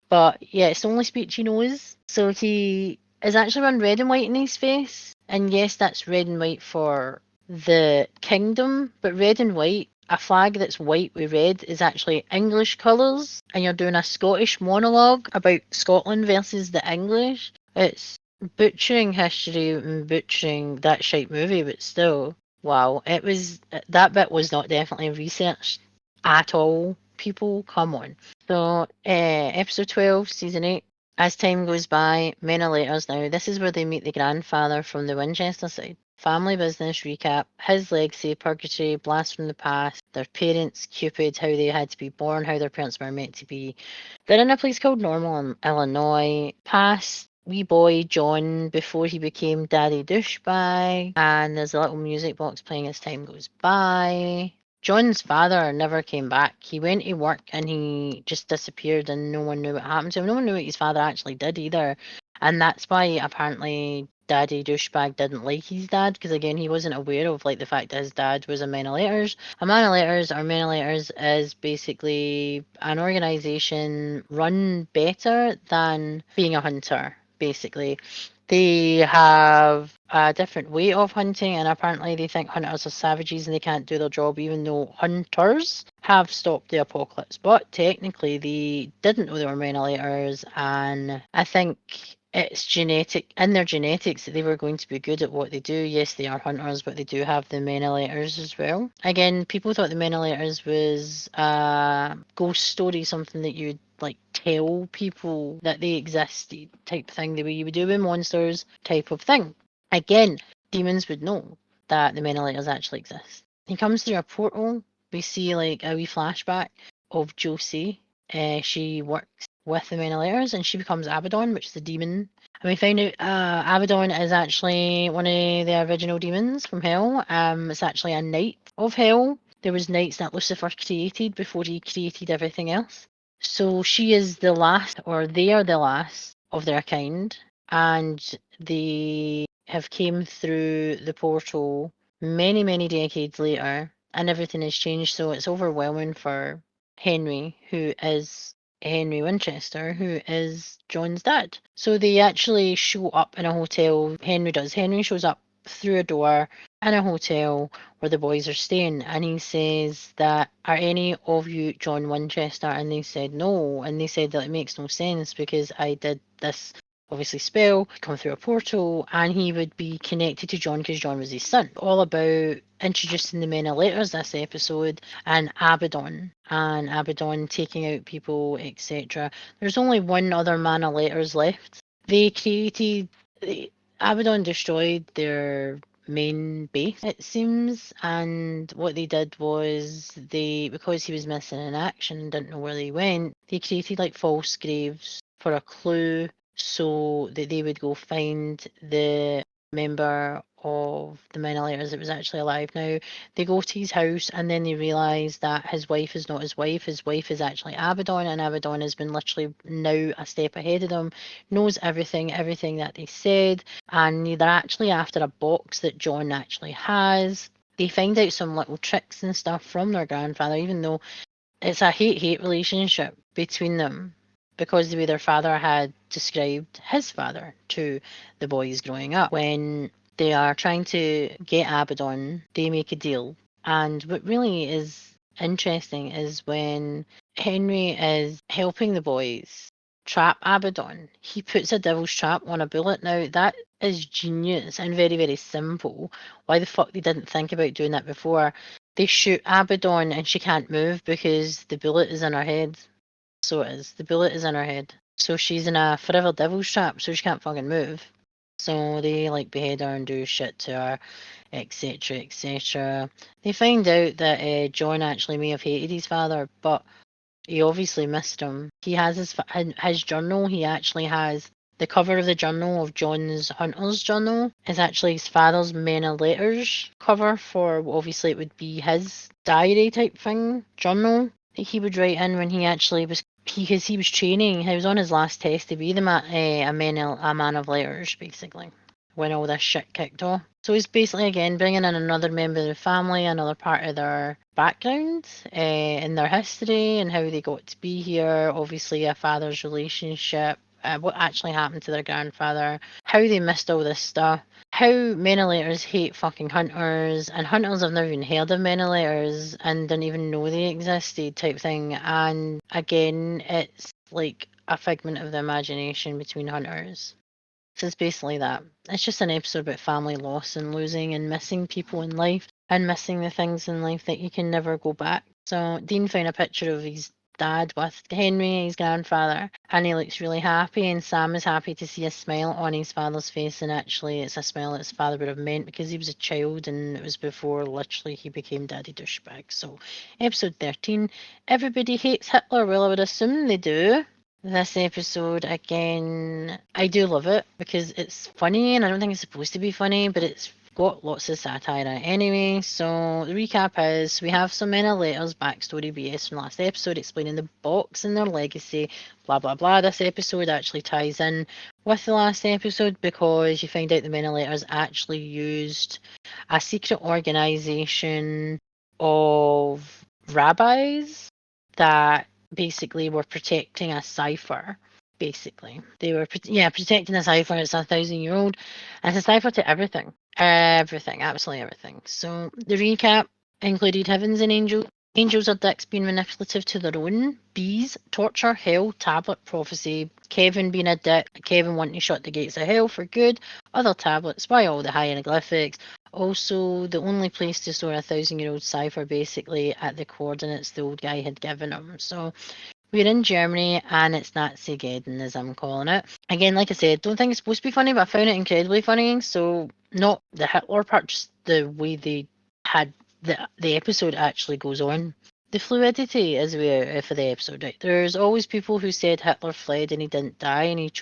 But yeah, it's the only speech he knows. So he is actually wearing red and white in his face. And yes, that's red and white for the kingdom, but red and white, a flag that's white with red, is actually English colours. And you're doing a Scottish monologue about Scotland versus the English. It's butchering history and butchering that shite movie, but still, wow, that bit was not definitely researched at all. People, come on. So, episode 12, season 8. As time goes by, many letters now. This is where they meet the grandfather from the Winchester side. Family business recap, his legacy, purgatory, blast from the past, their parents, Cupid, how they had to be born, how their parents were meant to be. They're in a place called Normal in Illinois. Past wee boy John before he became Daddy Douchebag, and there's a little music box playing as time goes by. John's father never came back. He went to work and he just disappeared and no one knew what happened to him. No one knew what his father actually did either. And that's why apparently Daddy Douchebag didn't like his dad, because again he wasn't aware of like the fact that his dad was a man of letters. A man of letters or men of letters is basically an organisation run better than being a hunter, basically. They have a different way of hunting, and apparently they think hunters are savages and they can't do their job, even though hunters have stopped the apocalypse. But technically, they didn't know they were ventilators, and I think it's genetic in their genetics that they were going to be good at what they do. Yes, they are hunters, but they do have the ventilators as well. Again, people thought the ventilators was a ghost story, something that you'd like tell people that they exist type thing, the way you would do with monsters type of thing. Again, demons would know that the ventilators actually exist. He comes through a portal. We see like a wee flashback of Josie. She works with the ventilators and she becomes Abaddon, which is the demon. And we find out Abaddon is actually one of the original demons from Hell. It's actually a knight of Hell. There was knights that Lucifer created before he created everything else. So she is the last, or they are the last of their kind, and they have came through the portal many decades later, and everything has changed. So it's overwhelming for Henry, who is Henry Winchester, who is John's dad. So they actually show up in a hotel. Henry does. Henry shows up through a door in a hotel where the boys are staying, and he says that, are any of you John Winchester? And they said no, and they said that it makes no sense because I did this obviously spell, come through a portal, and he would be connected to John because John was his son. All about introducing the men of letters this episode, and Abaddon taking out people, etc. There's only one other man of letters left. They created Abaddon destroyed their main base, it seems, and what they did was because he was missing in action and didn't know where they went, they created like false graves for a clue so that they would go find the member of the Menolators that was actually alive. Now, they go to his house and then they realise that his wife is not his wife. His wife is actually Abaddon, and Abaddon has been literally now a step ahead of them, knows everything that they said, and they're actually after a box that John actually has. They find out some little tricks and stuff from their grandfather, even though it's a hate-hate relationship between them, because the way their father had described his father to the boys growing up. When they are trying to get Abaddon, they make a deal. And what really is interesting is when Henry is helping the boys trap Abaddon. He puts a devil's trap on a bullet. Now, that is genius and very, very simple. Why the fuck they didn't think about doing that before? They shoot Abaddon and she can't move because the bullet is in her head. So it is. The bullet is in her head. So she's in a forever devil's trap, so she can't fucking move. So they like behead her and do shit to her, etc., etc. They find out that John actually may have hated his father, but he obviously missed him. He has his journal. He actually has the cover of the journal of John's Hunter's journal is actually his father's many letters cover for obviously it would be his diary type thing journal that he would write in when he actually was because he was training. He was on his last test to be a man of letters basically when all this shit kicked off. So he's basically again bringing in another member of the family, another part of their background, in their history and how they got to be here. Obviously, a father's relationship, what actually happened to their grandfather, how they missed all this stuff, how Menolators hate fucking hunters, and hunters have never even heard of Menolators and didn't even know they existed, type thing. And again, it's like a figment of the imagination between hunters. So it's basically that. It's just an episode about family loss and losing and missing people in life and missing the things in life that you can never go back. So Dean found a picture of his dad with Henry, his grandfather, and he looks really happy. And Sam is happy to see a smile on his father's face. And actually, it's a smile that his father would have meant because he was a child and it was before literally he became Daddy Douchebag. So, episode 13 Everybody Hates Hitler. Well, I would assume they do. This episode, again, I do love it because it's funny and I don't think it's supposed to be funny, but it's got lots of satire in it anyway. So the recap is we have some Menolators backstory BS from last episode explaining the box and their legacy, blah blah blah. This episode actually ties in with the last episode because you find out the Menolators actually used a secret organization of rabbis that basically were protecting a cipher. Basically, they were protecting a cipher. It's 1,000-year-old, and it's a cipher to everything, absolutely everything. So the recap included heavens and angels. Angels are dicks being manipulative to their own. Bees, torture, hell, tablet, prophecy. Kevin being a dick. Kevin wanting to shut the gates of hell for good. Other tablets. Why all the hieroglyphics? Also, the only place to store a 1,000-year-old cipher basically at the coordinates the old guy had given him. So we're in Germany and it's Nazi-geddon as I'm calling it. Again, like I said, don't think it's supposed to be funny, but I found it incredibly funny. So not the Hitler part, just the way they had the episode actually goes on. The fluidity is where for the episode, right? There's always people who said Hitler fled and he didn't die, and he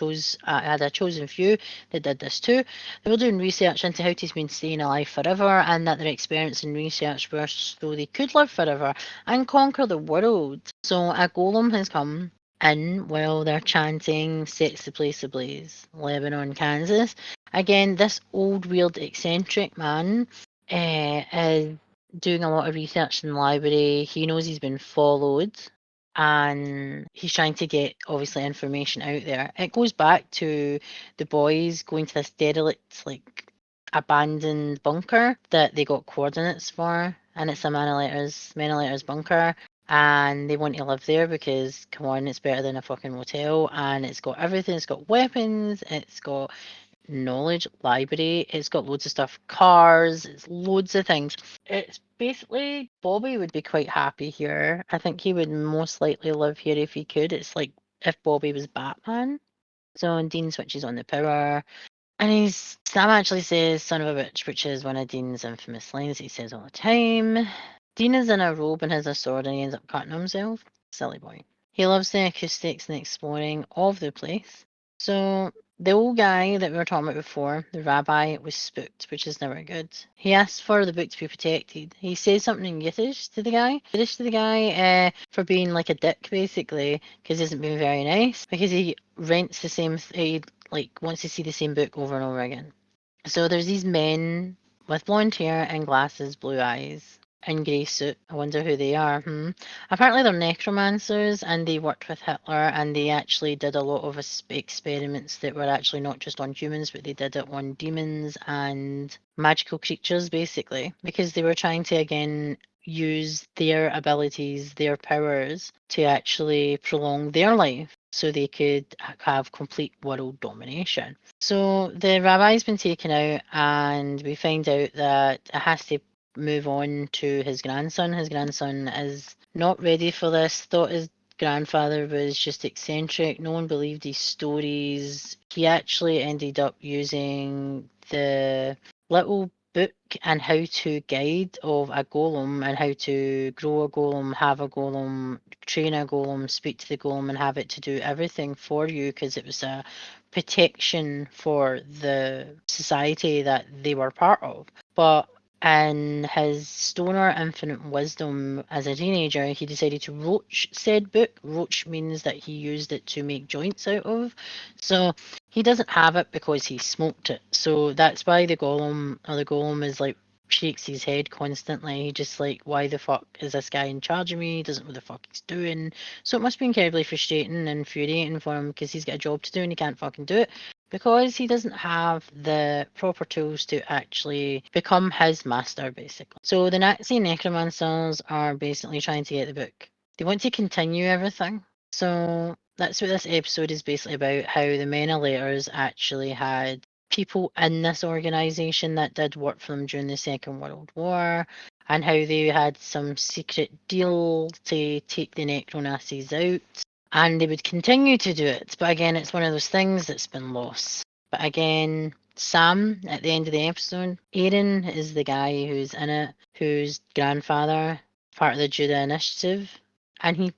had a chosen few that did this too. They were doing research into how to been staying alive forever, and that their experience and research were so they could live forever and conquer the world. So a golem has come in while they're chanting "Sets the place ablaze," Lebanon, Kansas. Again, this old, weird, eccentric man is doing a lot of research in the library. He knows he's been followed and he's trying to get obviously information out there. It goes back to the boys going to this derelict, like abandoned bunker that they got coordinates for, and it's a Manoletters bunker. And they want to live there because, come on, it's better than a fucking motel. And it's got everything. It's got weapons. It's got knowledge library. It's got loads of stuff, cars, it's loads of things. It's basically Bobby would be quite happy here. I think he would most likely live here if he could. It's like if Bobby was Batman. So Dean switches on the power. And Sam actually says son of a bitch, which is one of Dean's infamous lines he says all the time. Dean is in a robe and has a sword and he ends up cutting himself. Silly boy. He loves the acoustics and the exploring of the place. So the old guy that we were talking about before, the rabbi, was spooked, which is never good. He asked for the book to be protected. He says something in Yiddish to the guy, for being like a dick, basically, because he hasn't been very nice, because he rents the same, he like wants to see the same book over and over again. So there's these men with blonde hair and glasses, blue eyes, and grey suit. I wonder who they are. Apparently they're necromancers and they worked with Hitler and they actually did a lot of experiments that were actually not just on humans, but they did it on demons and magical creatures, basically, because they were trying to, again, use their abilities, their powers to actually prolong their life. so they could have complete world domination. So the rabbi's been taken out, and we find out that it has to move on to his grandson. His grandson is not ready for this, thought his grandfather was just eccentric. No one believed his stories. He actually ended up using the little book and how-to guide of a golem and how to grow a golem, have a golem, train a golem, speak to the golem, and have it to do everything for you, because it was a protection for the society that they were part of. But in his stoner infinite wisdom as a teenager, he decided to roach said book. Roach means that he used it to make joints out of. So he doesn't have it because he smoked it. So that's why the golem is like shakes his head constantly. He just like, why the fuck is this guy in charge of me? He doesn't know what the fuck he's doing. So it must be incredibly frustrating and infuriating for him, because he's got a job to do and he can't fucking do it, because he doesn't have the proper tools to actually become his master, basically. So the Nazi necromancers are basically trying to get the book. They want to continue everything. So that's what this episode is basically about, how the Menelators actually had people in this organisation that did work for them during the Second World War, and how they had some secret deal to take the necro-Nazis out. And they would continue to do it. But again, it's one of those things that's been lost. But again, Sam, at the end of the episode, Aaron is the guy who's in it, whose grandfather, part of the Judah Initiative, and he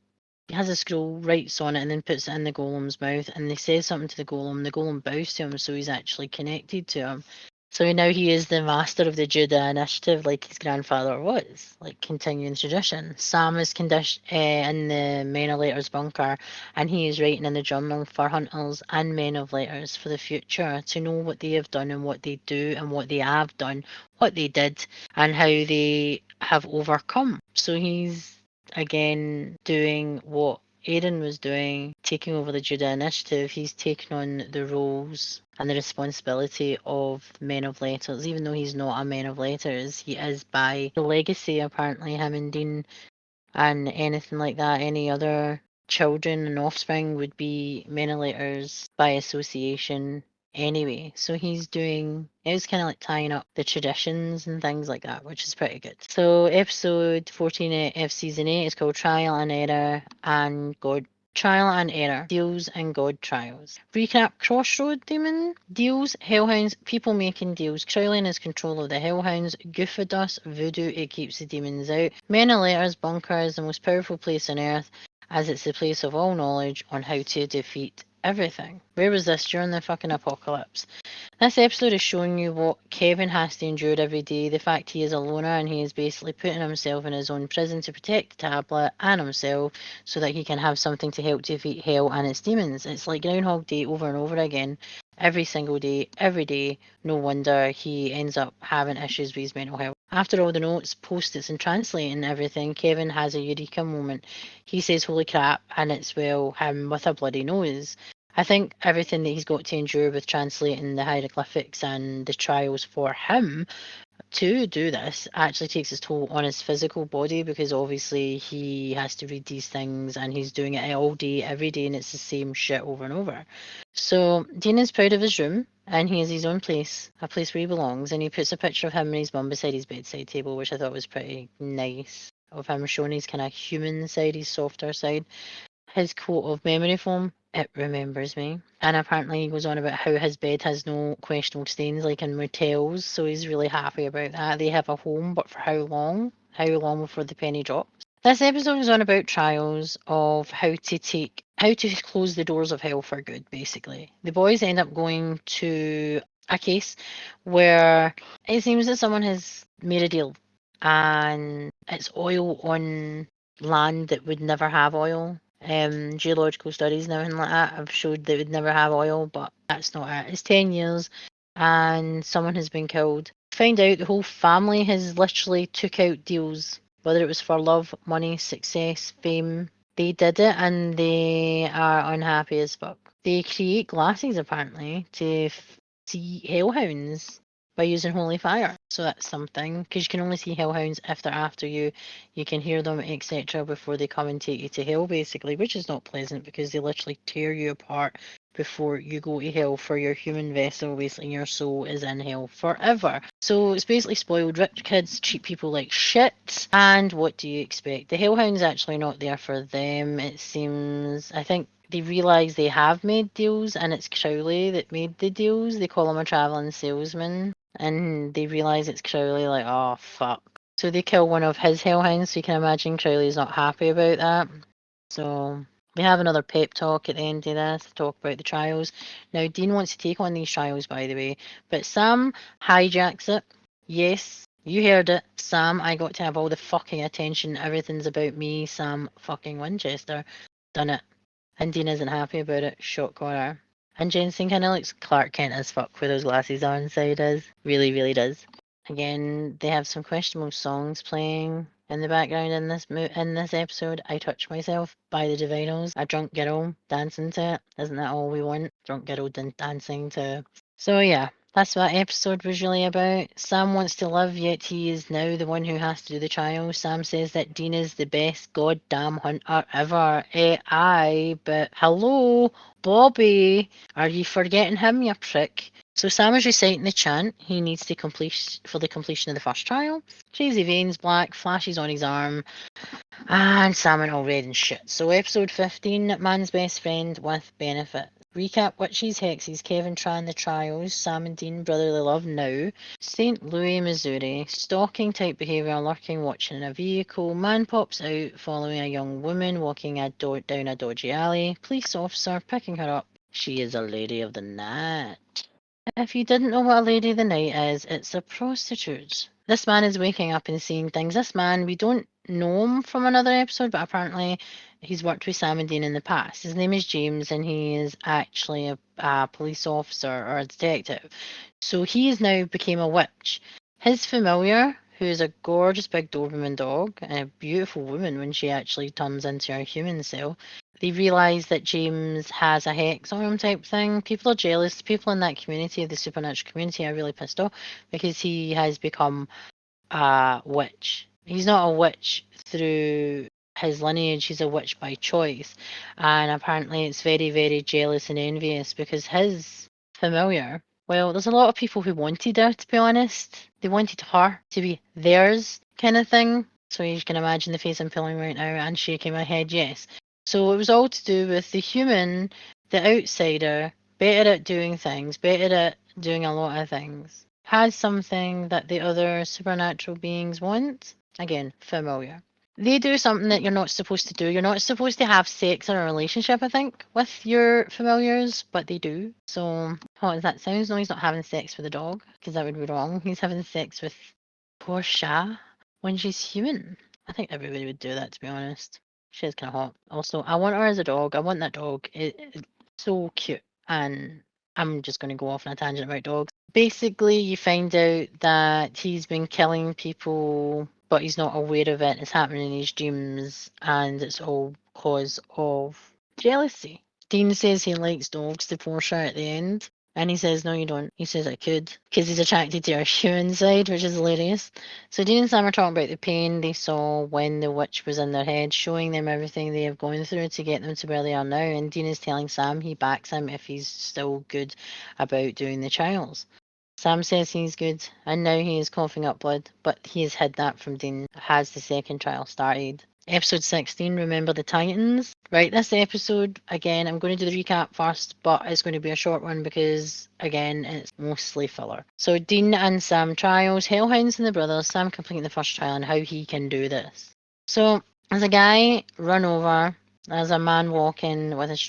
has a scroll, writes on it, and then puts it in the golem's mouth, and they say something to the golem bows to him, so he's actually connected to him. So now he is the master of the Judah Initiative, like his grandfather was, like continuing tradition. Sam is in the Men of Letters bunker, and he is writing in the journal for hunters and men of letters for the future, to know what they have done and what they do and what they have done, what they did, and how they have overcome. So he's again doing what Aaron was doing, taking over the Judah Initiative. He's taken on the roles and the responsibility of Men of Letters. Even though he's not a Man of Letters, he is by the legacy, apparently, him and Dean, and anything like that, any other children and offspring would be Men of Letters by association anyway. So he's doing, it was kind of like tying up the traditions and things like that, which is pretty good. So episode 14 of season 8 is called Trial and Error and God. Trial and Error, Deals and God Trials. Recap: Crossroad Demon, Deals, Hellhounds, people making deals. Crowley has control of the Hellhounds. Goofadus, Voodoo, it keeps the demons out. Men of Letters, Bunker is the most powerful place on earth, as it's the place of all knowledge on how to defeat everything. Where was this during the fucking apocalypse? This episode is showing you what Kevin has to endure every day, the fact he is a loner and he is basically putting himself in his own prison to protect the tablet and himself, so that he can have something to help defeat hell and its demons. It's like Groundhog Day over and over again, every single day, every day. No wonder he ends up having issues with his mental health. After all the notes, post-its and translating everything, Kevin has a eureka moment. He says holy crap, and it's, well, him with a bloody nose. I think everything that he's got to endure with translating the hieroglyphics and the trials for him to do this actually takes its toll on his physical body, because obviously he has to read these things and he's doing it all day, every day, and it's the same shit over and over. So Dean is proud of his room, and he has his own place, a place where he belongs, and he puts a picture of him and his mum beside his bedside table, which I thought was pretty nice, of him showing his kind of human side, his softer side. His quote of memory foam, it remembers me. And apparently he goes on about how his bed has no questionable stains like in motels, so he's really happy about that. They have a home, but for how long? How long before the penny drops? This episode is on about trials of how to close the doors of hell for good, basically. The boys end up going to a case where it seems that someone has made a deal, and it's oil on land that would never have oil. Geological studies and everything like that have showed they would never have oil, but that's not it. It's 10 years and someone has been killed. Find out the whole family has literally took out deals, whether it was for love, money, success, fame. They did it and they are unhappy as fuck. They create glasses apparently to see hellhounds by using holy fire. So that's something, because you can only see hellhounds if they're after you. You can hear them, etc., before they come and take you to hell, basically, which is not pleasant because they literally tear you apart before you go to hell for your human vessel. Basically, your soul is in hell forever. So it's basically spoiled rich kids treat people like shit. And what do you expect? The hellhound's actually not there for them, it seems. I think they realise they have made deals, and it's Crowley that made the deals. They call him a travelling salesman, and they realise it's Crowley, like, oh fuck. So they kill one of his hellhounds, so you can imagine Crowley's not happy about that. So we have another pep talk at the end of this, talk about the trials. Now, Dean wants to take on these trials, by the way, but Sam hijacks it. Yes, you heard it. Sam, I got to have all the fucking attention. Everything's about me, Sam fucking Winchester. Done it. And Dean isn't happy about it. Shock horror. And Jensen kind of looks Clark Kent as fuck with those glasses on, so he does. Really, really does. Again, they have some questionable songs playing in the background in this episode. I Touch Myself by the Divinos. A drunk girl dancing to it. Isn't that all we want? Drunk girl dancing to. So yeah, that's what episode was really about. Sam wants to live, yet he is now the one who has to do the trial. Sam says that Dean is the best goddamn hunter ever. Aye, but hello, Bobby. Are you forgetting him, you prick? So Sam is reciting the chant he needs to complete for the completion of the first trial. Crazy veins, black, flashes on his arm, and Sam went all red and shit. So episode 15, Man's Best Friend with Benefit. Recap Witches, Hexes, Kevin Tran, The Trials, Sam and Dean, Brotherly Love Now, St. Louis, Missouri, stalking type behaviour, lurking, watching in a vehicle, man pops out following a young woman walking down a dodgy alley, police officer picking her up. She is a lady of the night. If you didn't know what a lady of the night is, it's a prostitute. This man is waking up and seeing things. This man, we don't know him from another episode, but apparently he's worked with Sam and Dean in the past. His name is James, and he is actually a police officer or a detective. So he has now became a witch. His familiar, who is a gorgeous big Doberman dog, and a beautiful woman when she actually turns into her human self, they realise that James has a hex on him type thing. People are jealous. People in that community, the supernatural community, are really pissed off because he has become a witch. He's not a witch through his lineage, he's a witch by choice. And apparently it's very, very jealous and envious because his familiar, well, there's a lot of people who wanted her, to be honest. They wanted her to be theirs kind of thing. So you can imagine the face I'm pulling right now and shaking my head, yes. So it was all to do with the human, the outsider, better at doing things, better at doing a lot of things, has something that the other supernatural beings want. Again, familiar. They do something that you're not supposed to do. You're not supposed to have sex or a relationship, I think, with your familiars, but they do. So, what does that sound? No, he's not having sex with a dog, because that would be wrong. He's having sex with poor Sha when she's human. I think everybody would do that, to be honest. She's kind of hot. Also, I want her as a dog. I want that dog. It's so cute. And I'm just going to go off on a tangent about dogs. Basically, you find out that he's been killing people, but he's not aware of it. It's happening in his dreams, and it's all cause of jealousy. Dean says he likes dogs to Portia at the end. And he says, no, you don't. He says, I could. Because he's attracted to our human side, which is hilarious. So Dean and Sam are talking about the pain they saw when the witch was in their head, showing them everything they have gone through to get them to where they are now. And Dean is telling Sam he backs him if he's still good about doing the trials. Sam says he's good, and now he is coughing up blood, but he has hid that from Dean. Has the second trial started? Episode 16, Remember the Titans. Right, this episode, again, I'm going to do the recap first, but it's going to be a short one because, again, it's mostly filler. So, Dean and Sam trials, Hellhounds and the brothers, Sam completing the first trial and how he can do this. So, there's a guy run over, there's a man walking with his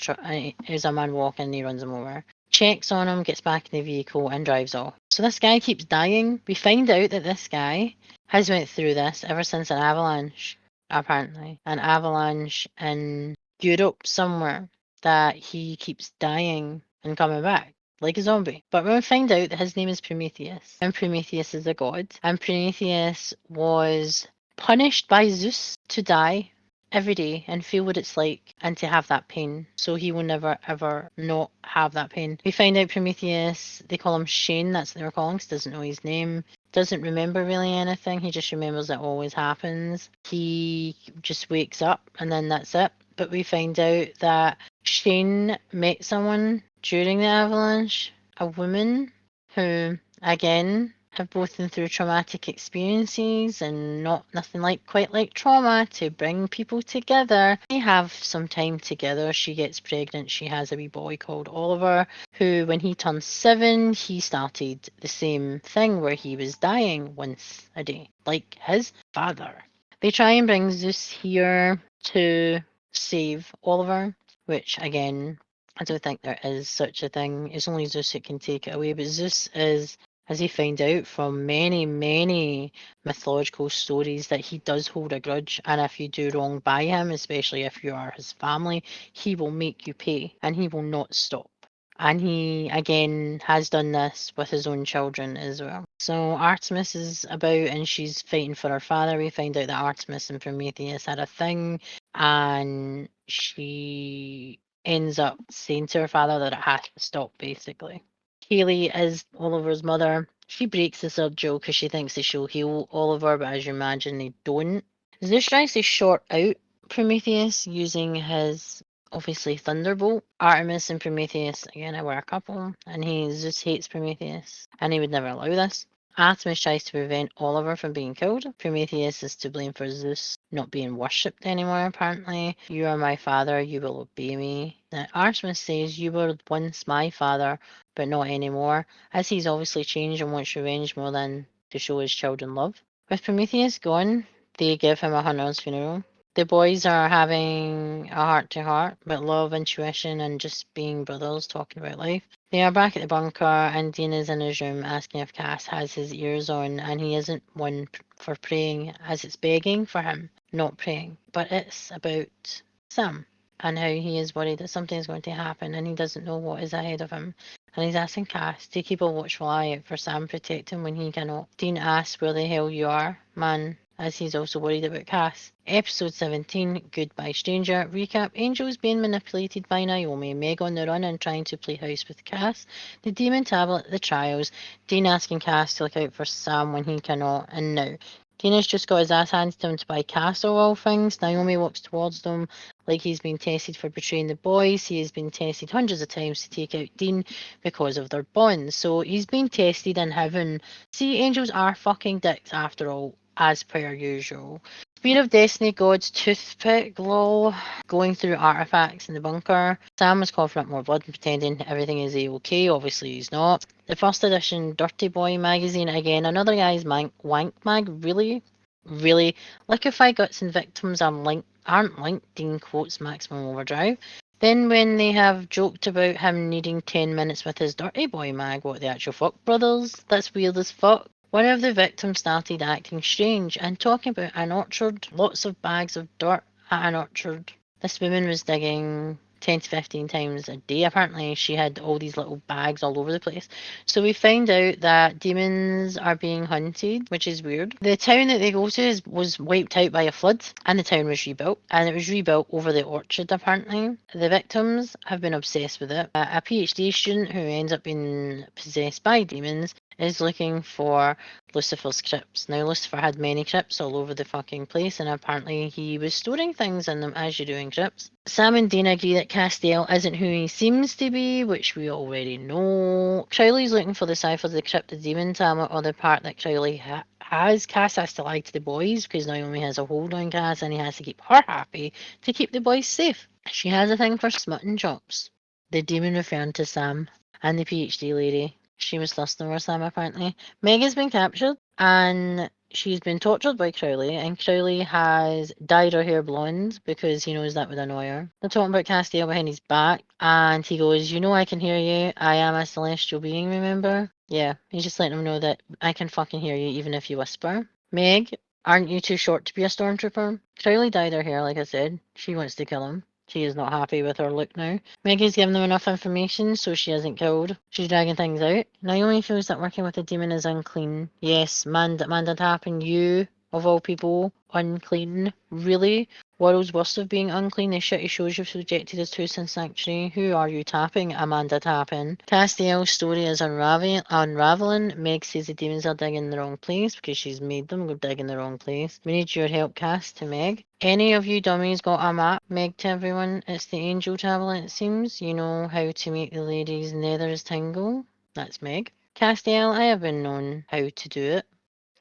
there's a man walking and he runs him over. Checks on him, gets back in the vehicle and drives off. So this guy keeps dying. We find out that this guy has went through this ever since an avalanche. Apparently, an avalanche in Europe somewhere, that he keeps dying and coming back like a zombie. But we find out that his name is Prometheus, and Prometheus is a god, and Prometheus was punished by Zeus to die every day and feel what it's like and to have that pain, so he will never ever not have that pain. We find out Prometheus, they call him Shane, that's what they were calling, because he doesn't know his name. doesn't remember really anything. He just remembers it always happens. He just wakes up and then that's it. But we find out that Shane met someone during the avalanche, a woman who, again, have both been through traumatic experiences and nothing quite like trauma to bring people together. They have some time together. She gets pregnant. She has a wee boy called Oliver, who, when he turned 7, he started the same thing where he was dying once a day, like his father. They try and bring Zeus here to save Oliver, which again, I don't think there is such a thing. It's only Zeus who can take it away, but Zeus is, as he found out from many, many mythological stories, that he does hold a grudge, and if you do wrong by him, especially if you are his family, he will make you pay, and he will not stop. And he, again, has done this with his own children as well. So Artemis is about and she's fighting for her father. We find out that Artemis and Prometheus had a thing, and she ends up saying to her father that it has to stop, basically. Kaylee is Oliver's mother. She breaks the third jaw because she thinks that she'll heal Oliver, but as you imagine, they don't. Zeus tries to short out Prometheus using his, obviously, Thunderbolt. Artemis and Prometheus, again, were a couple, and Zeus hates Prometheus, and he would never allow this. Artemis tries to prevent Oliver from being killed. Prometheus is to blame for Zeus not being worshipped anymore, apparently. You are my father, you will obey me. Now, Artemis says, you were once my father, but not anymore, as he's obviously changed and wants revenge more than to show his children love. With Prometheus gone, they give him a hunter's funeral. The boys are having a heart-to-heart about love, intuition, and just being brothers talking about life. They are back at the bunker, and Dean is in his room asking if Cass has his ears on, and he isn't one for praying, as it's begging for him, not praying. But it's about Sam, and how he is worried that something is going to happen, and he doesn't know what is ahead of him. And he's asking Cass to keep a watchful eye out for Sam, protect him when he cannot. Dean asks where the hell you are, man, as he's also worried about Cass. Episode 17, Goodbye Stranger. Recap, Angel's being manipulated by Naomi, Meg on the run and trying to play house with Cass, the demon tablet, the trials, Dean asking Cass to look out for Sam when he cannot, and now. Dean has just got his ass handed to him to buy Cass of all things. Naomi walks towards them like he's been tested for betraying the boys. He has been tested hundreds of times to take out Dean because of their bond. So he's been tested in heaven. See, angels are fucking dicks after all, as per usual. Speed of Destiny God's toothpick, lol. Going through artifacts in the bunker. Sam was coughing up more blood and pretending everything is a-okay. Obviously he's not. The first edition Dirty Boy magazine, again, another guy's wank mag. Really? Really? Liquefy Guts and Victims aren't linked, Dean quotes Maximum Overdrive. Then when they have joked about him needing 10 minutes with his Dirty Boy mag, what the actual fuck, brothers? That's weird as fuck. One of the victims started acting strange and talking about an orchard, lots of bags of dirt at an orchard. This woman was digging 10 to 15 times a day. Apparently, she had all these little bags all over the place. So we find out that demons are being hunted, which is weird. The town that they go to was wiped out by a flood, and the town was rebuilt. And it was rebuilt over the orchard, apparently. The victims have been obsessed with it. A PhD student who ends up being possessed by demons is looking for Lucifer's crypts. Now, Lucifer had many crypts all over the fucking place, and apparently he was storing things in them, as you do in crypts. Sam and Dean agree that Castiel isn't who he seems to be, which we already know. Crowley's looking for the cipher of the crypt, the demon tablet, or the part that Crowley has. Cass has to lie to the boys because Naomi has a hold on Cass, and he has to keep her happy to keep the boys safe. She has a thing for smutting chops. The demon referring to Sam and the PhD lady. She was thirsting for Sam, apparently. Meg has been captured, and she's been tortured by Crowley, and Crowley has dyed her hair blonde because he knows that would annoy her. They're talking about Castiel behind his back, and he goes, you know I can hear you. I am a celestial being, remember? Yeah, he's just letting them know that I can fucking hear you even if you whisper. Meg, aren't you too short to be a stormtrooper? Crowley dyed her hair, like I said. She wants to kill him. She is not happy with her look now. Maggie's given them enough information so she isn't killed. She's dragging things out. Naomi feels that working with a demon is unclean. Yes, man did happen. You of all people, unclean. Really? World's worst of being unclean, the shitty shows you've subjected us to since Sanctuary. Who are you tapping? Amanda tapping. Castiel's story is unraveling. Meg says the demons are digging in the wrong place because she's made them go dig in the wrong place. We need your help, Cass, to Meg. Any of you dummies got a map? Meg to everyone. It's the angel tablet, it seems. You know how to make the ladies' nethers tingle. That's Meg. Castiel, I have been known how to do it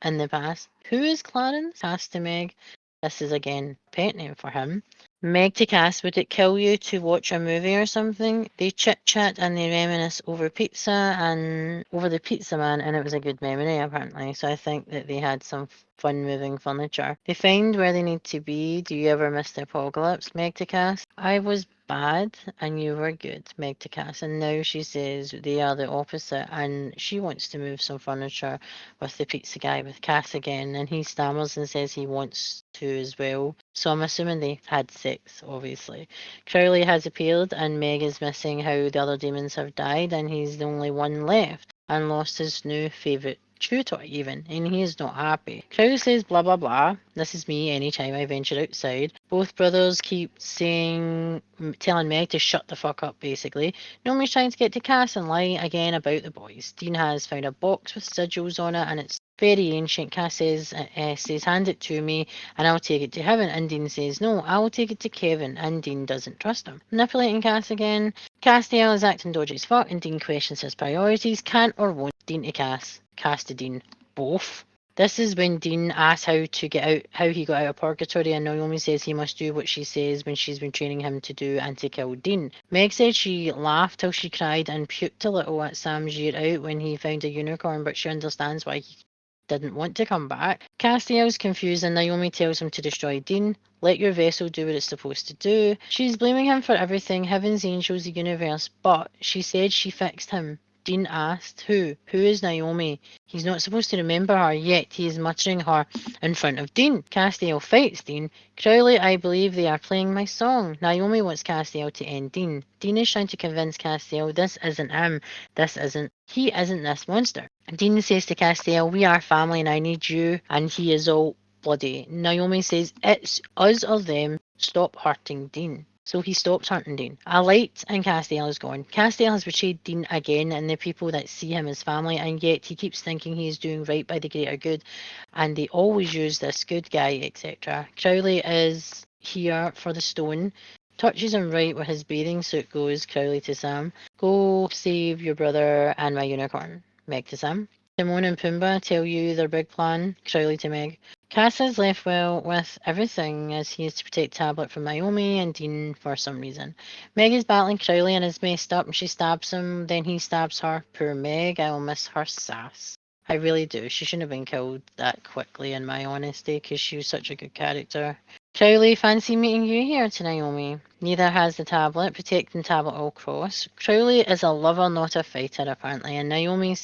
in the past. Who is Clarence? Cass to Meg. This is again a pet name for him. Meg to Cass, would it kill you to watch a movie or something? They chit chat and they reminisce over pizza and over the pizza man, and it was a good memory apparently. So I think that they had some fun moving furniture. They find where they need to be. Do you ever miss the apocalypse? Meg to Cass. I was bad and you were good, Meg to Cass. And now she says they are the opposite and she wants to move some furniture with the pizza guy with Cass again, and he stammers and says he wants to as well. So I'm assuming they've had sex, obviously. Crowley has appeared and Meg is missing how the other demons have died and he's the only one left and lost his new favourite tutor even, and he is not happy. Crowley says blah blah blah. This is me anytime I venture outside. Both brothers keep telling Meg to shut the fuck up basically. Naomi's trying to get to Cass and lie again about the boys. Dean has found a box with sigils on it and it's very ancient. Cass says, hand it to me and I'll take it to heaven. And Dean says, no, I'll take it to Kevin. And Dean doesn't trust him. Manipulating Cass again. Castiel is acting dodgy as fuck and Dean questions his priorities. Can't or won't Dean to Cass. Cass to Dean. Both. This is when Dean asks how he got out of purgatory, and Naomi says he must do what she says when she's been training him to do and to kill Dean. Meg said she laughed till she cried and puked a little at Sam's year out when he found a unicorn, but she understands why he didn't want to come back. Castiel's confused and Naomi tells him to destroy Dean. Let your vessel do what it's supposed to do. She's blaming him for everything, heavens, angels, the universe, but she said she fixed him. Dean asked, who? Who is Naomi? He's not supposed to remember her, yet he is muttering her in front of Dean. Castiel fights Dean. Crowley, I believe they are playing my song. Naomi wants Castiel to end Dean. Dean is trying to convince Castiel this isn't him. He isn't this monster. Dean says to Castiel, we are family and I need you, and he is all bloody. Naomi says, it's us or them. Stop hurting Dean. So he stops hunting Dean. A light and Castiel is gone. Castiel has betrayed Dean again and the people that see him as family, and yet he keeps thinking he is doing right by the greater good, and they always use this good guy, etc. Crowley is here for the stone. Touches him right where his bathing suit goes. Crowley to Sam. Go save your brother and my unicorn. Meg to Sam. Timon and Pumbaa tell you their big plan. Crowley to Meg. Cass is left well with everything as he is to protect Tablet from Naomi and Dean for some reason. Meg is battling Crowley and is messed up and she stabs him, then he stabs her. Poor Meg, I will miss her sass. I really do. She shouldn't have been killed that quickly in my honesty because she was such a good character. Crowley, fancy meeting you here to Naomi. Neither has the tablet, protecting Tablet all cross. Crowley is a lover, not a fighter, apparently, and Naomi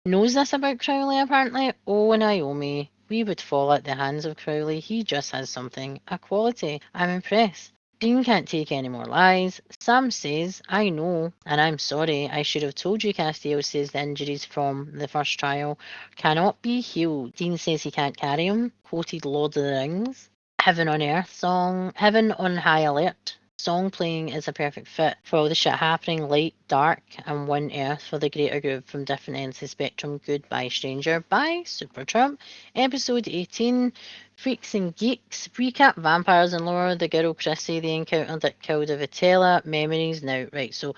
knows this about Crowley, apparently. Oh, Naomi, we would fall at the hands of Crowley. He just has something, a quality. I'm impressed. Dean can't take any more lies. Sam says, I know, and I'm sorry. I should have told you. Castiel says the injuries from the first trial cannot be healed. Dean says he can't carry him. Quoted Lord of the Rings. Heaven on Earth song. Heaven on High Alert. Song playing is a perfect fit for all the shit happening, light, dark, and one Earth for the greater good from different ends of the spectrum. Goodbye, stranger. Bye, Super Trump. Episode 18, Freaks and Geeks. Recap, vampires and lore, the girl Chrissy, the encounter that killed a Vitella, memories. Now, right, so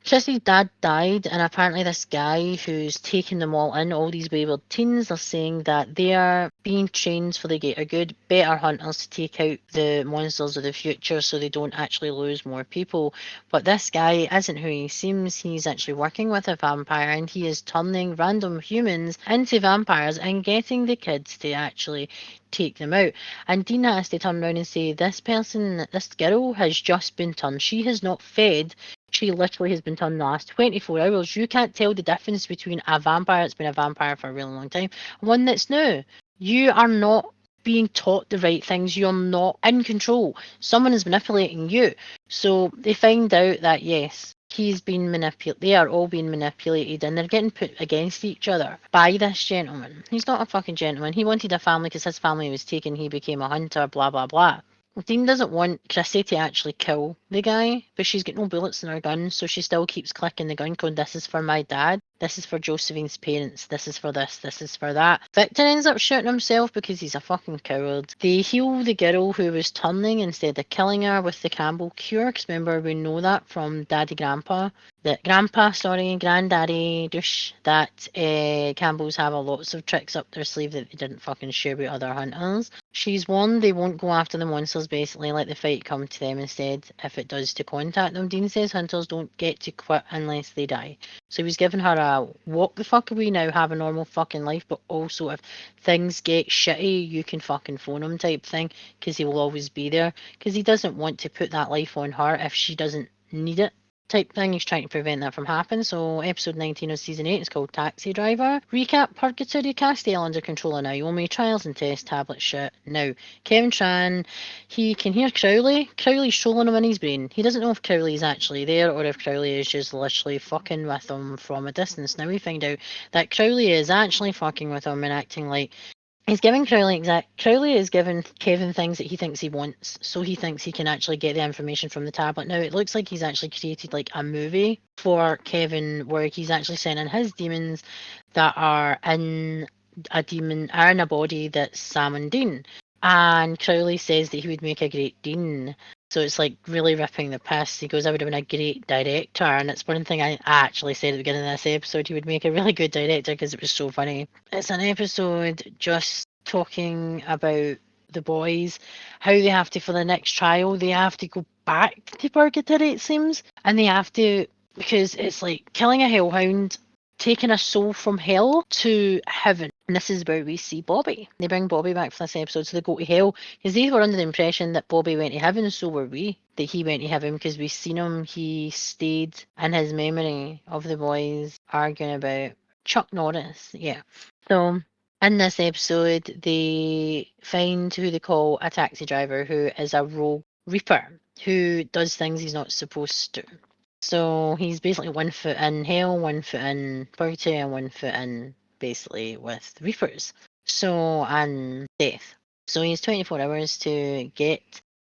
Chrissy's dad died, and apparently this guy who's taken them all in, all these wayward teens, are saying that they are being trained for the greater good, better hunters to take out the monsters of the future so they don't actually lose more people. But this guy isn't who he seems. He's actually working with a vampire, and he is turning random humans into vampires and getting the kids to actually take them out. And Dean has to turn around and say, this girl has just been turned. She has not fed. She literally has been turned the last 24 hours. You can't tell the difference between a vampire that's been a vampire for a really long time and one that's new. You are not being taught the right things. You're not in control. Someone is manipulating you. So they find out that, yes, he's been manipulated. They are all being manipulated, and they're getting put against each other by this gentleman. He's not a fucking gentleman. He wanted a family because his family was taken. He became a hunter. Blah blah blah. Dean doesn't want Chrissy to actually kill the guy, but she's got no bullets in her gun, so she still keeps clicking the gun code. This is for my dad. This is for Josephine's parents. This is for this. This is for that. Victor ends up shooting himself because he's a fucking coward. They heal the girl who was turning instead of killing her with the Campbell cure, because remember, we know that from Granddaddy douche, that Campbells have a lots of tricks up their sleeve that they didn't fucking share with other hunters. She's warned they won't go after the monsters, basically, let the fight come to them instead if it does to contact them. Dean says hunters don't get to quit unless they die. So he's giving her a walk the fuck away now, have a normal fucking life, but also if things get shitty, you can fucking phone him type thing, because he will always be there, because he doesn't want to put that life on her if she doesn't need it type thing. He's trying to prevent that from happening. So episode 19 of season 8 is called Taxi Driver. Recap: Purgatory, Castiel under control of Naomi, trials and test tablet shit. Now, Kevin Tran, he can hear Crowley. Crowley's trolling him in his brain. He doesn't know if Crowley is actually there or if Crowley is just literally fucking with him from a distance. Now we find out that Crowley is actually fucking with him and acting like he's giving Crowley is giving Kevin things that he thinks he wants, so he thinks he can actually get the information from the tablet. Now it looks like he's actually created like a movie for Kevin where he's actually sending his demons that are in a body that's Sam and Dean. And Crowley says that he would make a great Dean. So it's like really ripping the piss. He goes, I would have been a great director. And it's one thing I actually said at the beginning of this episode. He would make a really good director because it was so funny. It's an episode just talking about the boys, how they have to, for the next trial, they have to go back to Purgatory, it seems. And they have to, because it's like killing a hellhound, taking a soul from hell to heaven. And this is where we see Bobby. They bring Bobby back for this episode, so they go to hell. Because they were under the impression that Bobby went to heaven, so were we. That he went to heaven because we've seen him. He stayed in his memory of the boys arguing about Chuck Norris. Yeah. So in this episode, they find who they call a taxi driver who is a rogue reaper who does things he's not supposed to. So he's basically 1 foot in hell, 1 foot in purgatory, and 1 foot in basically with reapers. So, and death. So he has 24 hours to get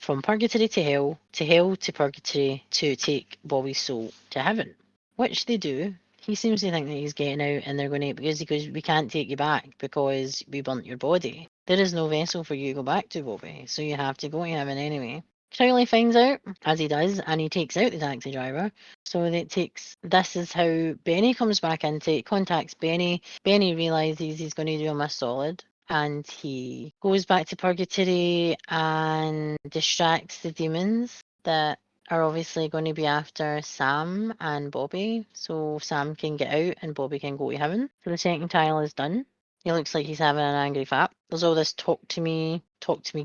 from purgatory to hell to purgatory to take Bobby's soul to heaven, which they do. He seems to think that he's getting out and they're going to, because he goes, we can't take you back because we burnt your body. There is no vessel for you to go back to, Bobby, so you have to go to heaven anyway. Crowley finds out, as he does, and he takes out the taxi driver. So this is how Benny comes back into, contacts Benny. Benny realises he's going to do him a solid. And he goes back to purgatory and distracts the demons that are obviously going to be after Sam and Bobby. So Sam can get out and Bobby can go to heaven. So the second trial is done. He looks like he's having an angry fap. There's all this talk to me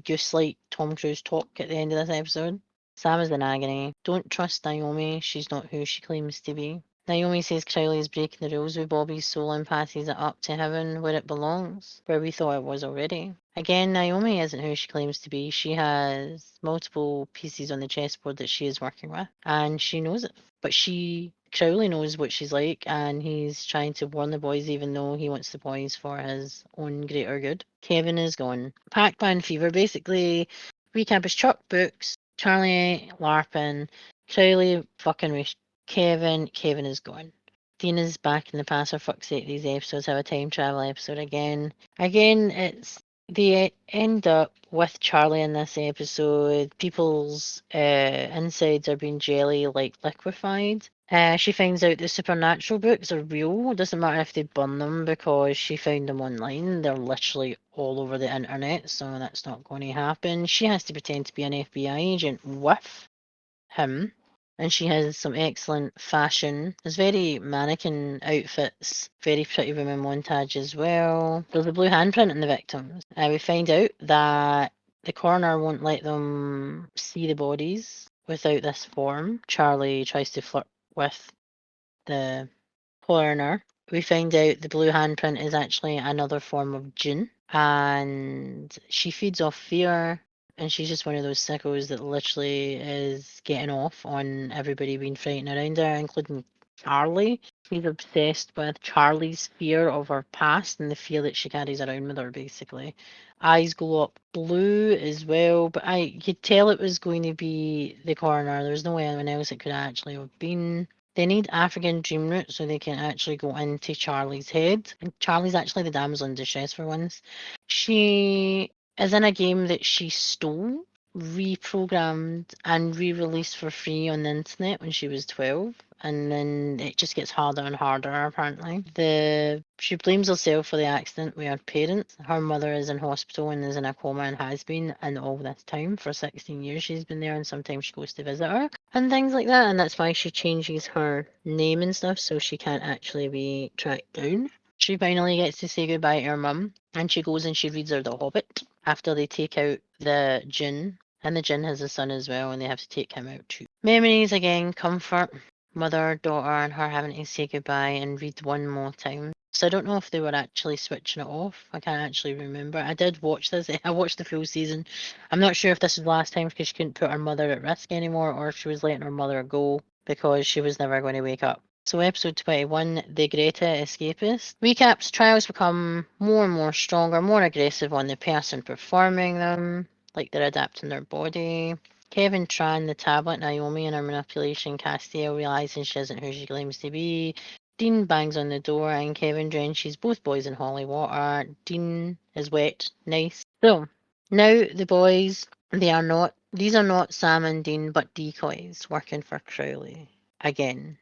goose like Tom Cruise talk at the end of this episode. Sam is in agony. Don't trust Naomi, she's not who she claims to be. Naomi says Crowley is breaking the rules with Bobby's soul and passes it up to heaven where it belongs, where we thought it was already. Again, Naomi isn't who she claims to be. She has multiple pieces on the chessboard that she is working with, and she knows it. But Crowley knows what she's like, and he's trying to warn the boys even though he wants the boys for his own greater good. Kevin is gone. Pac-Man fever. Basically, recap is Chuck books, Charlie LARPing, Crowley fucking with Kevin. Kevin is gone. Dean is back in the past. For fuck's sake, these episodes have a time travel episode again. They end up with Charlie in this episode. People's insides are being jelly like liquefied. She finds out the supernatural books are real. It doesn't matter if they burn them because she found them online. They're literally all over the internet, so that's not going to happen. She has to pretend to be an FBI agent with him. And she has some excellent fashion. There's very mannequin outfits, very pretty women montage as well. There's a blue handprint in the victims. We find out that the coroner won't let them see the bodies without this form. Charlie tries to flirt with the coroner. We find out the blue handprint is actually another form of Jinn, and she feeds off fear. and she's just one of those sickos that literally is getting off on everybody being frightened around her, including Charlie. She's obsessed with Charlie's fear of her past and the fear that she carries around with her, basically. Eyes glow up blue as well, but I could tell it was going to be the coroner. There was no way anyone else it could actually have been. They need African dream root so they can actually go into Charlie's head. And Charlie's actually the damsel in distress for once. She is in a game that she stole, reprogrammed, and re-released for free on the internet when she was 12. And then it just gets harder and harder, apparently. She blames herself for the accident with her parents. Her mother is in hospital and is in a coma and has been, and all this time for 16 years she's been there, and sometimes she goes to visit her and things like that, and that's why she changes her name and stuff so she can't actually be tracked down. She finally gets to say goodbye to her mum, and she goes and she reads her The Hobbit after they take out the Djinn, and the Djinn has a son as well, and they have to take him out too. Memories again, comfort, mother, daughter, and her having to say goodbye and read one more time. So I don't know if they were actually switching it off. I can't actually remember. I did watch this. I watched the full season. I'm not sure if this was the last time because she couldn't put her mother at risk anymore, or if she was letting her mother go because she was never going to wake up. So episode 21, The Greta Escapist. Recaps, trials become more and more stronger, more aggressive on the person performing them, like they're adapting their body. Kevin Tran, the tablet, Naomi and her manipulation, Castiel realizing she isn't who she claims to be. Dean bangs on the door and Kevin drenches both boys in holy water. Dean is wet. Nice. So, now the boys, these are not Sam and Dean, but decoys working for Crowley. Again.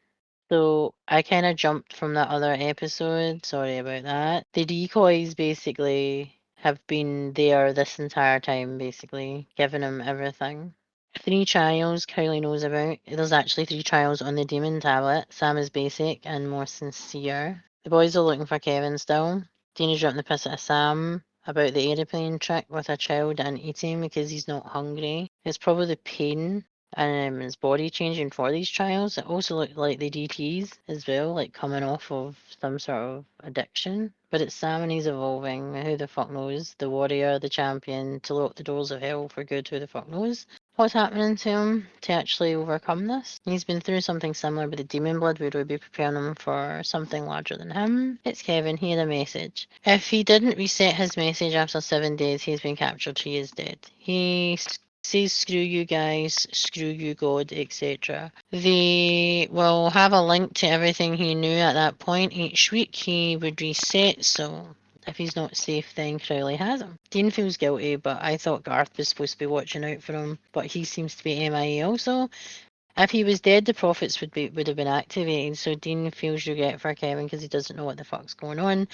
So I kind of jumped from that other episode. Sorry about that. The decoys basically have been there this entire time, basically, giving him everything. 3 trials Crowley knows about. There's actually 3 trials on the demon tablet. Sam is basic and more sincere. The boys are looking for Kevin still. Dean is dropping the piss at Sam about the aeroplane trick with a child and eating because he's not hungry. It's probably the pain and his body changing for these trials. It also looked like the DTs as well, like coming off of some sort of addiction. But it's Sam and he's evolving. Who the fuck knows? The warrior, the champion, to lock the doors of hell for good. Who the fuck knows? What's happening to him to actually overcome this? He's been through something similar with the demon blood. Would we be preparing him for something larger than him? It's Kevin. He had a message. If he didn't reset his message after 7 days, he's been captured. He is dead. He says screw you guys, screw you God, etc. They will have a link to everything he knew at that point. Each week he would reset, so if he's not safe, then Crowley has him. Dean feels guilty, but I thought Garth was supposed to be watching out for him, but he seems to be MIA also. If he was dead, the prophets would have been activated, so Dean feels regret for Kevin because he doesn't know what the fuck's going on.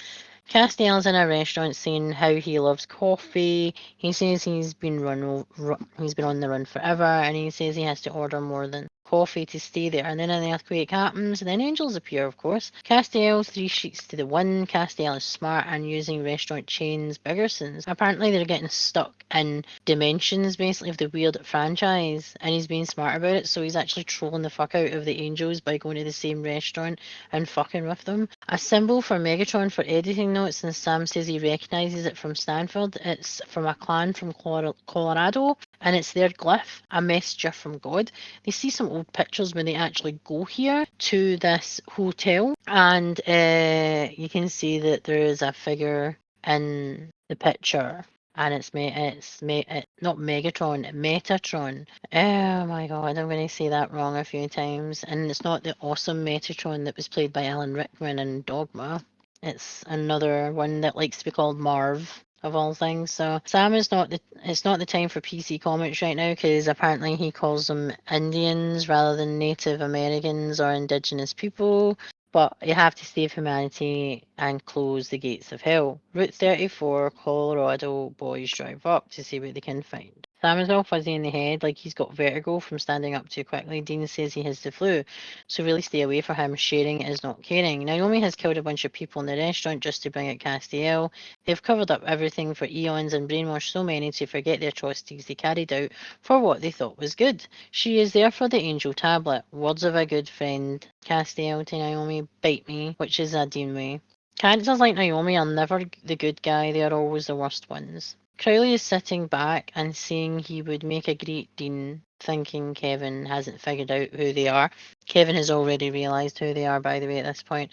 Castiel's in a restaurant saying how he loves coffee. He says he's been on the run forever, and he says he has to order more than coffee to stay there. And then an earthquake happens, and then angels appear, of course. Castiel 3 sheets to the 1. Castiel is smart and using restaurant chains Biggersons. Apparently they're getting stuck in dimensions, basically, of the weird franchise, and he's being smart about it, so he's actually trolling the fuck out of the angels by going to the same restaurant and fucking with them. A symbol for Megatron for editing notes, and Sam says he recognises it from Stanford. It's from a clan from Colorado, and it's their glyph, a messenger from God. They see some old pictures when they actually go here to this hotel, and you can see that there is a figure in the picture. And it's not Megatron, Metatron. Oh my god, I'm going to say that wrong a few times. And it's not the awesome Metatron that was played by Alan Rickman in Dogma. It's another one that likes to be called Marv, of all things. So Sam it's not the time for PC comments right now because apparently he calls them Indians rather than Native Americans or Indigenous people. But you have to save humanity and close the gates of hell. Route 34, Colorado boys drive up to see what they can find. Sam is all fuzzy in the head, like he's got vertigo from standing up too quickly. Dean says he has the flu, so really stay away from him. Sharing is not caring. Naomi has killed a bunch of people in the restaurant just to bring out Castiel. They've covered up everything for eons and brainwashed so many to forget the atrocities they carried out for what they thought was good. She is there for the angel tablet. Words of a good friend. Castiel to Naomi, bite me, which is a Dean way. Characters like Naomi are never the good guy, they are always the worst ones. Crowley is sitting back and saying he would make a great dean, thinking Kevin hasn't figured out who they are. Kevin has already realised who they are, by the way, at this point.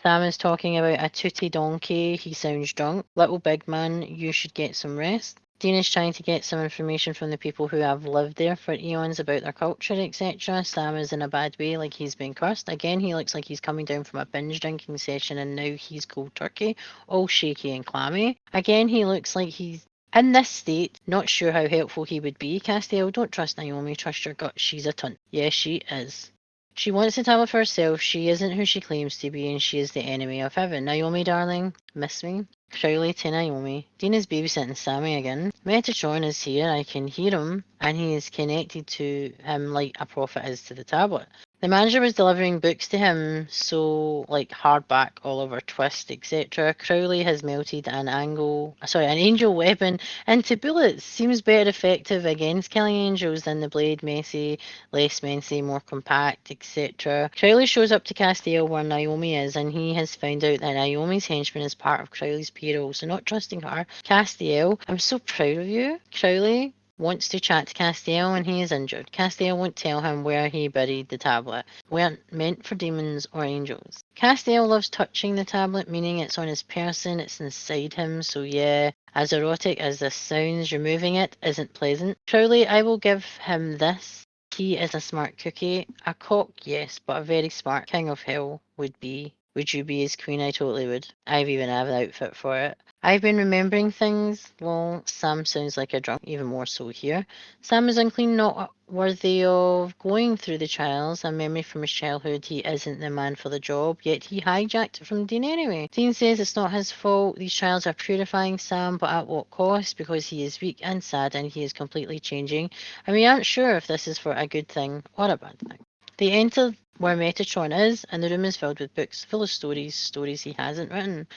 Sam is talking about a tooty donkey. He sounds drunk. Little big man, you should get some rest. Dean is trying to get some information from the people who have lived there for eons about their culture, etc. Sam is in a bad way, like he's been cursed. Again, he looks like he's coming down from a binge drinking session and now he's cold turkey, all shaky and clammy. Again, he looks like he's in this state, not sure how helpful he would be. Castiel, don't trust Naomi, trust your gut. She's a tunt. Yes, she is. She wants the tablet for herself. She isn't who she claims to be, and she is the enemy of heaven. Naomi, darling, miss me? Crowley to Naomi. Dean is babysitting Sammy again. Metatron is here. I can hear him, and he is connected to him like a prophet is to the tablet. The manager was delivering books to him, so like hardback, Oliver Twist, etc. Crowley has melted an angel weapon into bullets. Seems better effective against killing angels than the blade. Messy, less messy, more compact, etc. Crowley shows up to Castiel where Naomi is, and he has found out that Naomi's henchman is part of Crowley's payroll, so not trusting her. Castiel, I'm so proud of you. Crowley wants to chat to Castiel and he is injured. Castiel won't tell him where he buried the tablet. Weren't meant for demons or angels. Castiel loves touching the tablet, meaning it's on his person, it's inside him, so yeah. As erotic as this sounds, removing it isn't pleasant. Crowley, I will give him this. He is a smart cookie. A cock, yes, but a very smart king of hell would be. Would you be his queen? I totally would. I've even have an outfit for it. I've been remembering things. Well, Sam sounds like a drunk, even more so here. Sam is unclean, not worthy of going through the trials. A memory from his childhood. He isn't the man for the job, yet he hijacked it from Dean anyway. Dean says it's not his fault. These trials are purifying Sam, but at what cost? Because he is weak and sad and he is completely changing. And we aren't sure if this is for a good thing or a bad thing. They enter where Metatron is, and the room is filled with books full of stories he hasn't written.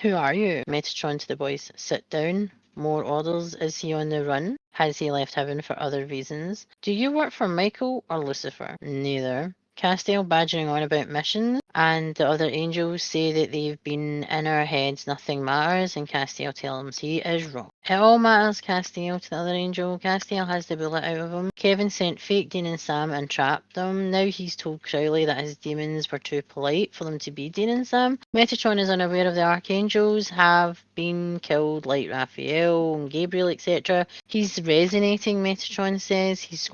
Who are you? Metatron to the boys. Sit down. More orders. Is he on the run? Has he left heaven for other reasons? Do you work for Michael or Lucifer? Neither. Castiel badgering on about missions, and the other angels say that they've been in our heads, nothing matters, and Castiel tells him he is wrong. It all matters, Castiel to the other angel. Castiel has the bullet out of him. Kevin sent fake Dean and Sam and trapped them. Now he's told Crowley that his demons were too polite for them to be Dean and Sam. Metatron is unaware of the archangels have been killed like Raphael and Gabriel, etc. He's resonating, Metatron says. He's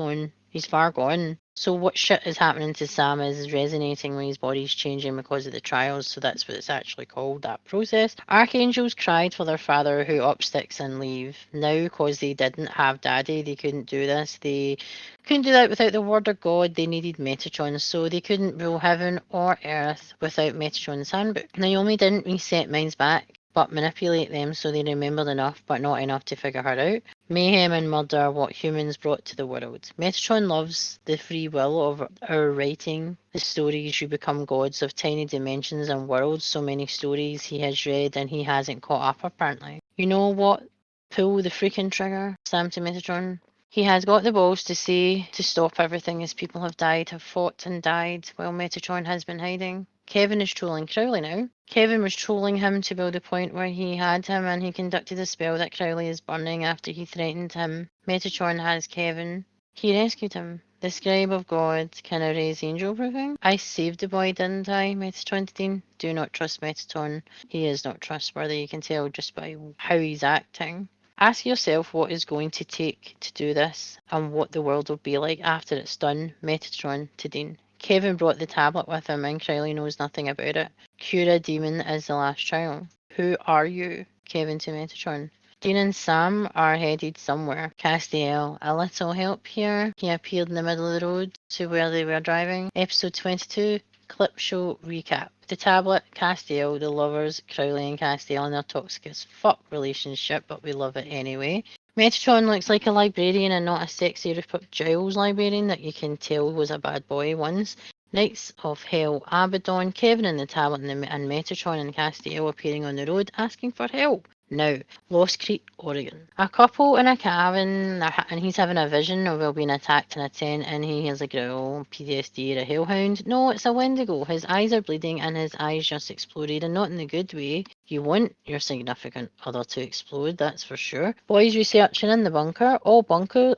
far gone. So what shit is happening to Sam is resonating when his body's changing because of the trials, so that's what it's actually called, that process. Archangels cried for their father who up sticks and leave. Now, because they didn't have daddy, they couldn't do this. They couldn't do that without the word of God. They needed Metatron, so they couldn't rule heaven or earth without Metatron's handbook. Naomi didn't reset minds back, but manipulate them so they remembered enough, but not enough to figure her out. Mayhem and murder are what humans brought to the world. Metatron loves the free will of our writing. The stories you become gods of tiny dimensions and worlds. So many stories he has read and he hasn't caught up apparently. You know what? Pull the freaking trigger, Sam to Metatron. He has got the balls to say to stop everything as people have died, have fought and died while Metatron has been hiding. Kevin is trolling Crowley now. Kevin was trolling him to build a point where he had him and he conducted a spell that Crowley is burning after he threatened him. Metatron has Kevin. He rescued him. The scribe of God can erase angel proofing. I saved the boy, didn't I? Metatron to Dean. Do not trust Metatron. He is not trustworthy. You can tell just by how he's acting. Ask yourself what is going to take to do this and what the world will be like after it's done. Metatron to Dean. Kevin brought the tablet with him and Crowley knows nothing about it. Cure a demon is the last trial. Who are you? Kevin to Metatron. Dean and Sam are headed somewhere. Castiel, a little help here. He appeared in the middle of the road to where they were driving. Episode 22, clip show recap. The tablet, Castiel, the lovers, Crowley and Castiel and their toxic as fuck relationship, but we love it anyway. Metatron looks like a librarian and not a sexy Rupert Giles librarian that you can tell was a bad boy once. Knights of Hell, Abaddon, Kevin and the tablet and Metatron and Castiel appearing on the road asking for help. Now, Lost Creek, Oregon. A couple in a cabin, and he's having a vision of being attacked in a tent, and he hears a growl, PTSD or a hellhound. No, it's a Wendigo. His eyes are bleeding, and his eyes just exploded, and not in the good way. You want your significant other to explode, that's for sure. Boys researching in the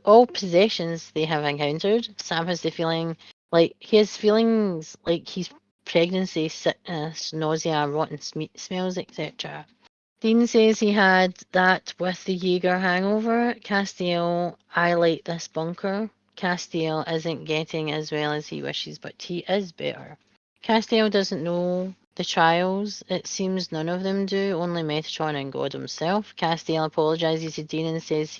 all possessions they have encountered. Sam has the feeling, like, he has feelings like he's pregnancy, sickness, nausea, rotten smells, etc. Dean says he had that with the Jaeger hangover. Castiel, I like this bunker. Castiel isn't getting as well as he wishes, but he is better. Castiel doesn't know the trials. It seems none of them do, only Metatron and God himself. Castiel apologises to Dean and says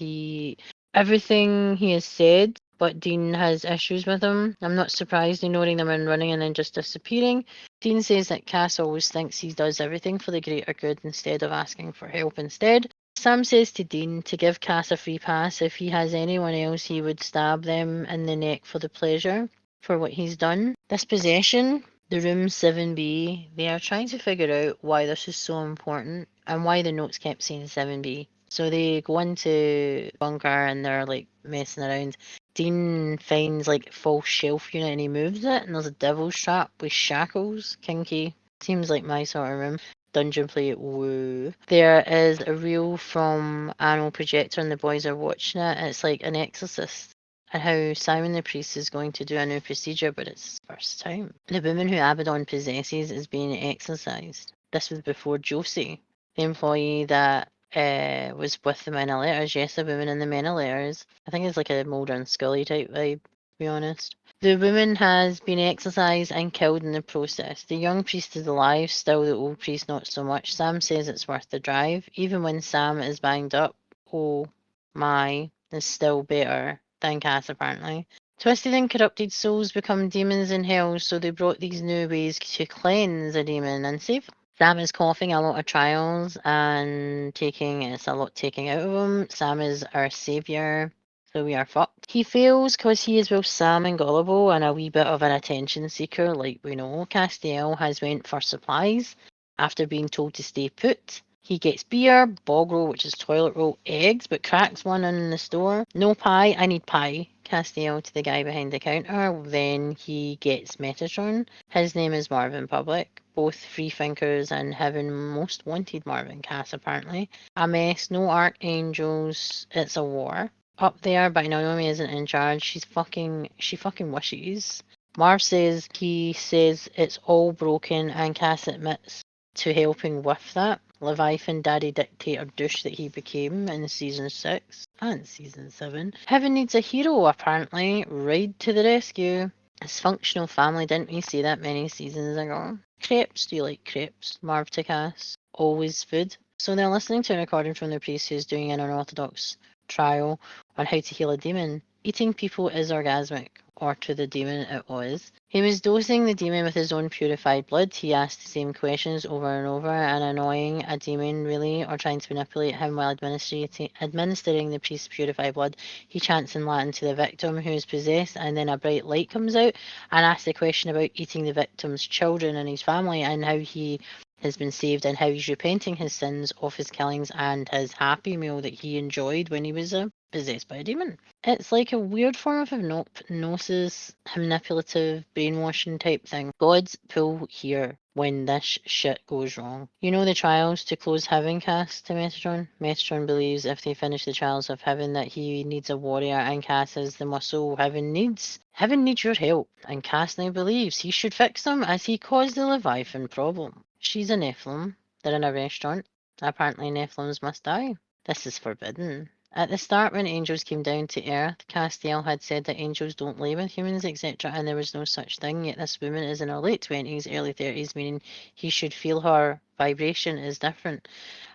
everything he has said, but Dean has issues with him. I'm not surprised, ignoring them and running and then just disappearing. Dean says that Cass always thinks he does everything for the greater good instead of asking for help instead. Sam says to Dean to give Cass a free pass. If he has anyone else, he would stab them in the neck for the pleasure for what he's done. This possession, the room 7B, they are trying to figure out why this is so important and why the notes kept saying 7B. So they go into bunker and they're like messing around. Dean finds like false shelf unit and he moves it, and there's a devil's trap with shackles. Kinky. Seems like my sort of room. Dungeon play, woo. There is a reel from Animal Projector and the boys are watching it. It's like an exorcist and how Simon the priest is going to do a new procedure, but it's his first time. The woman who Abaddon possesses is being exorcised. This was before Josie, the employee that was with the Men of Letters. Yes, the woman in the Men of Letters. I think it's like a Mulder and Scully type vibe, to be honest. The woman has been exorcised and killed in the process. The young priest is alive, still the old priest not so much. Sam says it's worth the drive. Even when Sam is banged up, oh my, is still better than Cass apparently. Twisted and corrupted souls become demons in hell, so they brought these new ways to cleanse a demon and save them. Sam is coughing a lot of trials and it's a lot taking out of him. Sam is our saviour, so we are fucked. He fails because he is both Sam and gullible and a wee bit of an attention seeker, like we know. Castiel has went for supplies after being told to stay put. He gets beer, bog roll, which is toilet roll, eggs, but cracks one in the store. No pie, I need pie. Castiel to the guy behind the counter. Then he gets Metatron. His name is Marvin Public. Both free thinkers and having most wanted Marvin Cass apparently. A mess, no archangels, it's a war. Up there, but Naomi isn't in charge. She fucking wishes. Marv says it's all broken and Cass admits to helping with that. Leviathan daddy dictator douche that he became in season 6 and season 7. Heaven needs a hero apparently. Ride to the rescue. Dysfunctional family, didn't we see that many seasons ago? Crepes, do you like crepes? Marv to Cass. Always food. So they're listening to a recording from the priest who's doing an unorthodox trial on how to heal a demon. Eating people is orgasmic, or to the demon it was. He was dosing the demon with his own purified blood. He asked the same questions over and over and annoying a demon really, or trying to manipulate him while administering the priest's purified blood. He chants in Latin to the victim who is possessed, and then a bright light comes out and asks the question about eating the victim's children and his family and how he has been saved and how he's repenting his sins of his killings and his happy meal that he enjoyed when he was possessed by a demon. It's like a weird form of hypnosis, manipulative, brainwashing type thing. God's pull here when this shit goes wrong. You know the trials to close heaven cast to Metatron? Metatron believes if they finish the trials of heaven that he needs a warrior and Cass is the muscle heaven needs. Heaven needs your help, and Cass now believes he should fix them as he caused the Leviathan problem. She's a Nephilim. They're in a restaurant. Apparently Nephilims must die. This is forbidden. At the start, when angels came down to earth, Castiel had said that angels don't lay with humans, etc., and there was no such thing, yet this woman is in her late 20s, early 30s, meaning he should feel her vibration is different.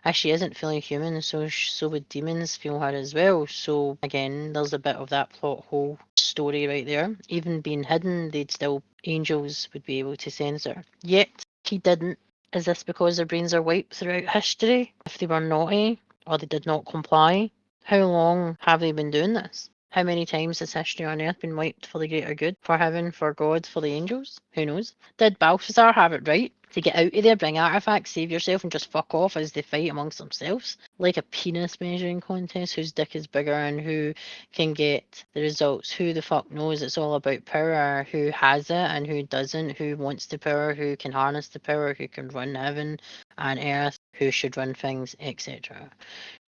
As she isn't feeling human, so would demons feel her as well. So, again, there's a bit of that plot hole story right there. Even being hidden, angels would be able to sense her. Yet, he didn't. Is this because their brains are wiped throughout history? If they were naughty, or they did not comply? How long have they been doing this? How many times has history on Earth been wiped for the greater good? For heaven, for God, for the angels? Who knows? Did Balthazar have it right? to get out of there, bring artifacts, save yourself, and just fuck off as they fight amongst themselves. Like a penis measuring contest, whose dick is bigger and who can get the results. Who the fuck knows? It's all about power. Who has it and who doesn't? Who wants the power? Who can harness the power? Who can run heaven and earth? Who should run things, etc.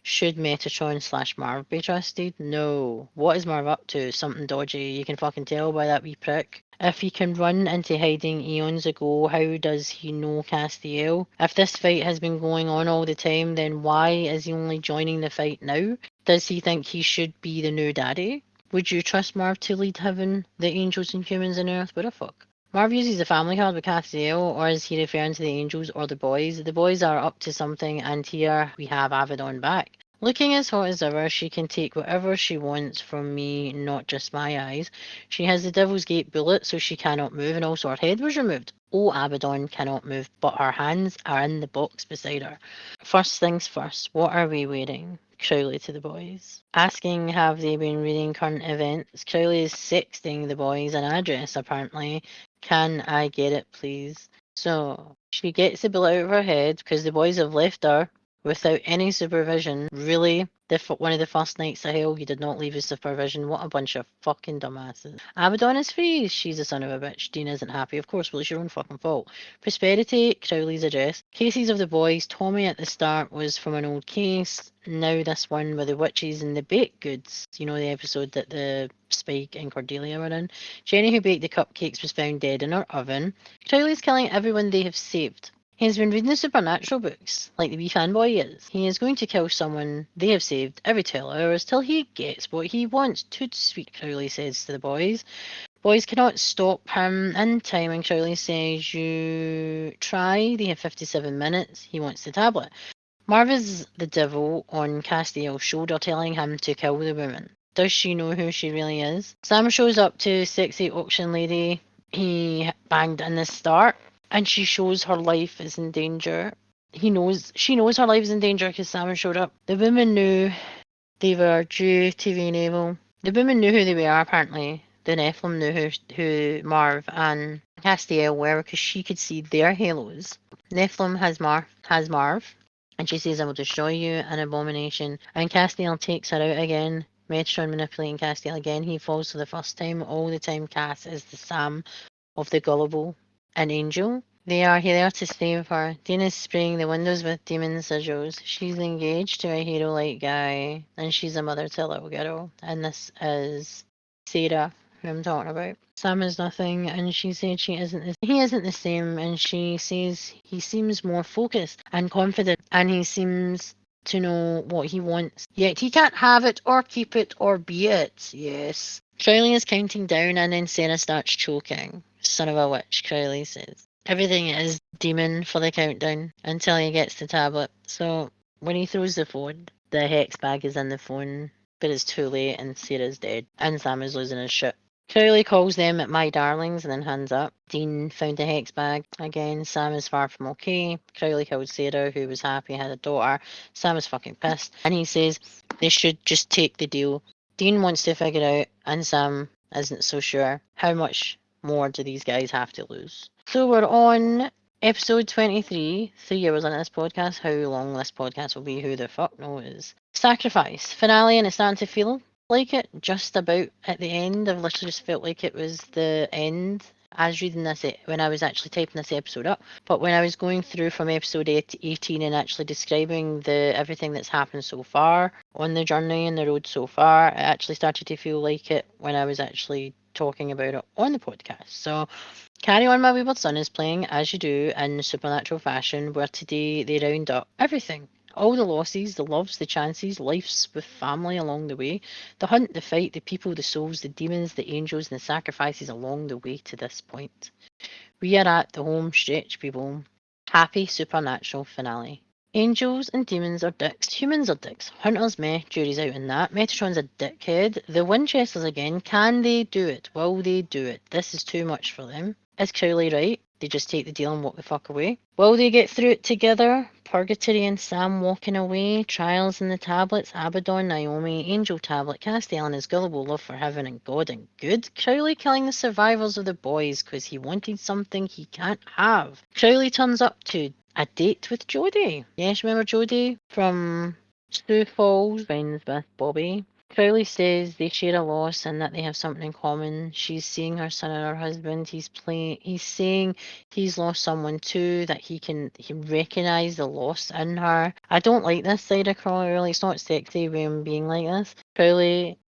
Should Metatron/Marv be trusted? No. What is Marv up to? Something dodgy. You can fucking tell by that wee prick. If he can run into hiding eons ago, how does he know Castiel? If this fight has been going on all the time, then why is he only joining the fight now? Does he think he should be the new daddy? Would you trust Marv to lead heaven, the angels and humans on earth? What the fuck? Marv uses the family card with Castiel, or is he referring to the angels or the boys? The boys are up to something, and here we have Avedon back. Looking as hot as ever, she can take whatever she wants from me, not just my eyes. She has the Devil's Gate bullet, so she cannot move, and also her head was removed. Oh, Avedon cannot move, but her hands are in the box beside her. First things first, what are we wearing? Crowley to the boys. Asking have they been reading current events. Crowley is sexting the boys an address, apparently. Can I get it, please? So, she gets the bullet out of her head because the boys have left her without any supervision. Really? One of the first nights of hell, you did not leave with supervision. What a bunch of fucking dumbasses. Abaddon is free. She's a son of a bitch. Dean isn't happy. Of course, well, it's your own fucking fault. Prosperity, Crowley's address. Cases of the boys. Tommy at the start was from an old case. Now this one with the witches and the baked goods. You know the episode that the Spike and Cordelia were in. Jenny, who baked the cupcakes, was found dead in her oven. Crowley's killing everyone they have saved. He's been reading the supernatural books, like the wee fanboy is. He is going to kill someone they have saved every 12 hours till he gets what he wants. Toot sweet, Crowley says to the boys. Boys cannot stop him in time, and Crowley says, you try. They have 57 minutes. He wants the tablet. Marv is the devil on Castiel's shoulder telling him to kill the woman. Does she know who she really is? Sam shows up to sexy auction lady he banged in the start, and she shows her life is in danger. She knows her life is in danger because Sam showed up. The women knew they were due to be evil. The women knew who they were, apparently. The Nephilim knew who Marv and Castiel were because she could see their halos. Nephilim has Marv, and she says, I will destroy you, an abomination. And Castiel takes her out again. Metatron manipulating Castiel again. He falls for the first time. All the time, Cass is the Sam of the gullible, an angel. They are here to save her. Dean is spraying the windows with demon sigils. She's engaged to a hero-like guy, and she's a mother to a little girl. And this is Sarah, who I'm talking about. Sam is nothing, and she said he isn't the same, and she says he seems more focused and confident, and he seems to know what he wants. Yet he can't have it, or keep it, or be it. Yes. Crowley is counting down, and then Sarah starts choking. Son of a witch, Crowley says. Everything is demon for the countdown until he gets the tablet. So when he throws the phone, the hex bag is in the phone, but it's too late and Sarah's dead. And Sam is losing his shit. Crowley calls them my darlings and then hands up. Dean found the hex bag. Again, Sam is far from okay. Crowley killed Sarah, who was happy, had a daughter. Sam is fucking pissed. And he says they should just take the deal. Dean wants to figure out, and Sam isn't so sure, how much more do these guys have to lose. So we're on episode 23, 3 hours into this podcast. How long this podcast will be, who the fuck knows. Sacrifice. Finale, and it's starting to feel like it just about at the end. I've literally just felt like it was the end. I was reading this when I was actually typing this episode up, but when I was going through from episode 18 and actually describing everything that's happened so far on the journey and the road so far, it actually started to feel like it when I was actually talking about it on the podcast. So Carry On My Wayward Son is playing as you do in supernatural fashion, where today they round up everything. All the losses, the loves, the chances, lives with family along the way, the hunt, the fight, the people, the souls, the demons, the angels, and the sacrifices along the way to this point. We are at the home stretch, people. Happy supernatural finale. Angels and demons are dicks. Humans are dicks. Hunter's meh. Jury's out in that. Metatron's a dickhead. The Winchesters again. Can they do it? Will they do it? This is too much for them. Is Crowley right? They just take the deal and walk the fuck away. Will they get through it together? Purgatory and Sam walking away, Trials in the Tablets, Abaddon, Naomi, Angel Tablet, Castiel and his gullible love for heaven and God and good, Crowley killing the survivors of the boys because he wanted something he can't have. Crowley turns up to a date with Jodie. Yes, remember Jodie from Sioux Falls, friends with Bobby. Crowley says they share a loss and that they have something in common. She's seeing her son and her husband. He's saying he's lost someone too, that he recognise the loss in her. I don't like this side of Crowley really. It's not sexy when I'm being like this. Crowley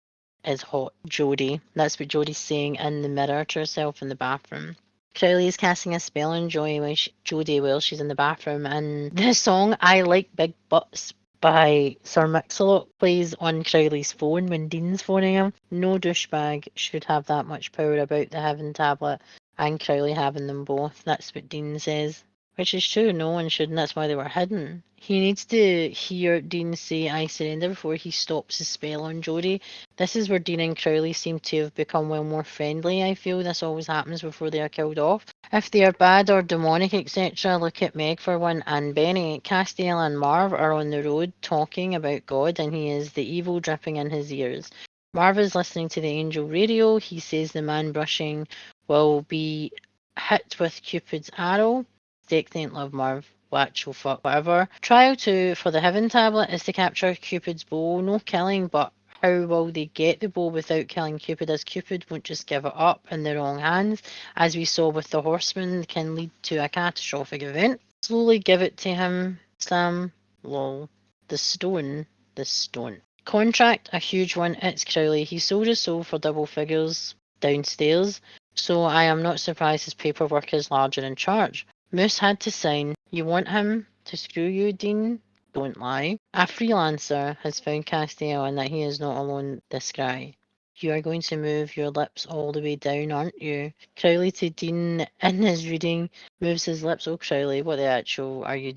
is hot. Jodie. That's what Jodie's saying in the mirror to herself in the bathroom. Crowley is casting a spell on Jodie while she's in the bathroom, and the song I Like Big Butts by Sir Mix-a-Lot plays on Crowley's phone when Dean's phoning him. No douchebag should have that much power about the Heaven Tablet and Crowley having them both. That's what Dean says. Which is true, no one should, and that's why they were hidden. He needs to hear Dean say I surrender before he stops his spell on Jodie. This is where Dean and Crowley seem to have become well more friendly. I feel this always happens before they are killed off. If they are bad or demonic, etc., look at Meg for one and Benny. Castiel and Marv are on the road talking about God and he is the evil dripping in his ears. Marv is listening to the angel radio. He says the man brushing will be hit with Cupid's arrow. Dick ain't love Marv. Watch, fuck, whatever. Trial 2 for the Heaven Tablet is to capture Cupid's bow. No killing, but how will they get the bow without killing Cupid, as Cupid won't just give it up in the wrong hands, as we saw with the Horseman, can lead to a catastrophic event. Slowly give it to him, Sam. Lol. The stone. Contract, a huge one. It's Crowley. He sold his soul for double figures downstairs, so I am not surprised his paperwork is large and in charge. Moose had to sign. You want him to screw you, Dean? Don't lie. A freelancer has found Castiel and that he is not alone, this guy. You are going to move your lips all the way down, aren't you? Crowley to Dean in his reading moves his lips. Oh, Crowley, what the actual are you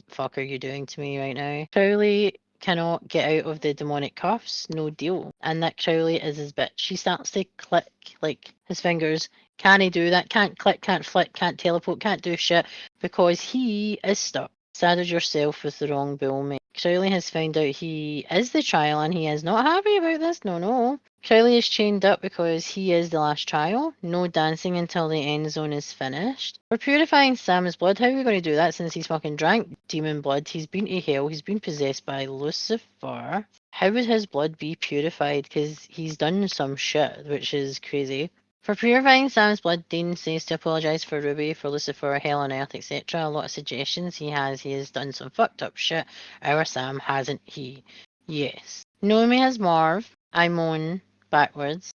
doing to me right now? Crowley cannot get out of the demonic cuffs. No deal. And that Crowley is his bitch. She starts to click like his fingers. Can he do that? Can't click, can't flick, can't teleport, can't do shit because he is stuck. Saddled yourself with the wrong bull, mate. Crowley has found out he is the trial and he is not happy about this. No. Crowley is chained up because he is the last trial. No dancing until the end zone is finished. We're purifying Sam's blood. How are we going to do that since he's fucking drank demon blood? He's been to hell. He's been possessed by Lucifer. How would his blood be purified? Because he's done some shit, which is crazy. For purifying Sam's blood, Dean says to apologise for Ruby, for Lucifer, Hell on Earth, etc. A lot of suggestions he has done some fucked up shit. Our Sam hasn't he? Yes. Naomi has Marv. I moan backwards.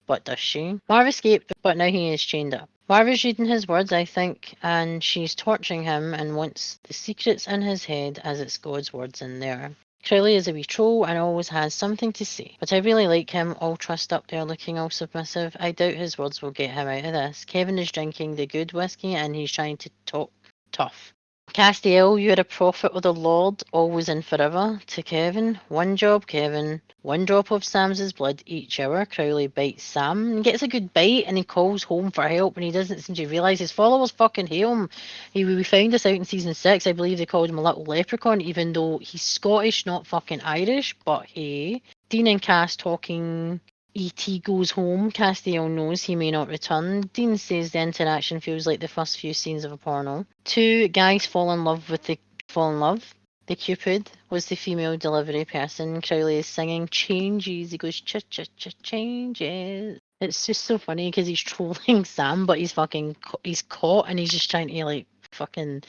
What does she? Marv escaped, but now he is chained up. Marv is reading his words, I think, and she's torturing him and wants the secrets in his head as it's God's words in there. Crowley is a wee troll and always has something to say. But I really like him, all trussed up there looking all submissive. I doubt his words will get him out of this. Kevin is drinking the good whiskey and he's trying to talk tough. Castiel, you're a prophet of the Lord, always and forever. To Kevin, one job, Kevin. One drop of Sam's blood each hour. Crowley bites Sam and gets a good bite and he calls home for help and he doesn't seem to realise his followers fucking hate him. We found this out in season 6. I believe they called him a little leprechaun even though he's Scottish, not fucking Irish. But hey. Dean and Cass talking. E.T. goes home. Castiel knows he may not return. Dean says the interaction feels like the first few scenes of a porno. Two guys fall in love. The Cupid was the female delivery person. Crowley is singing changes. He goes changes. It's just so funny because he's trolling Sam, but he's caught and he's just trying to like fucking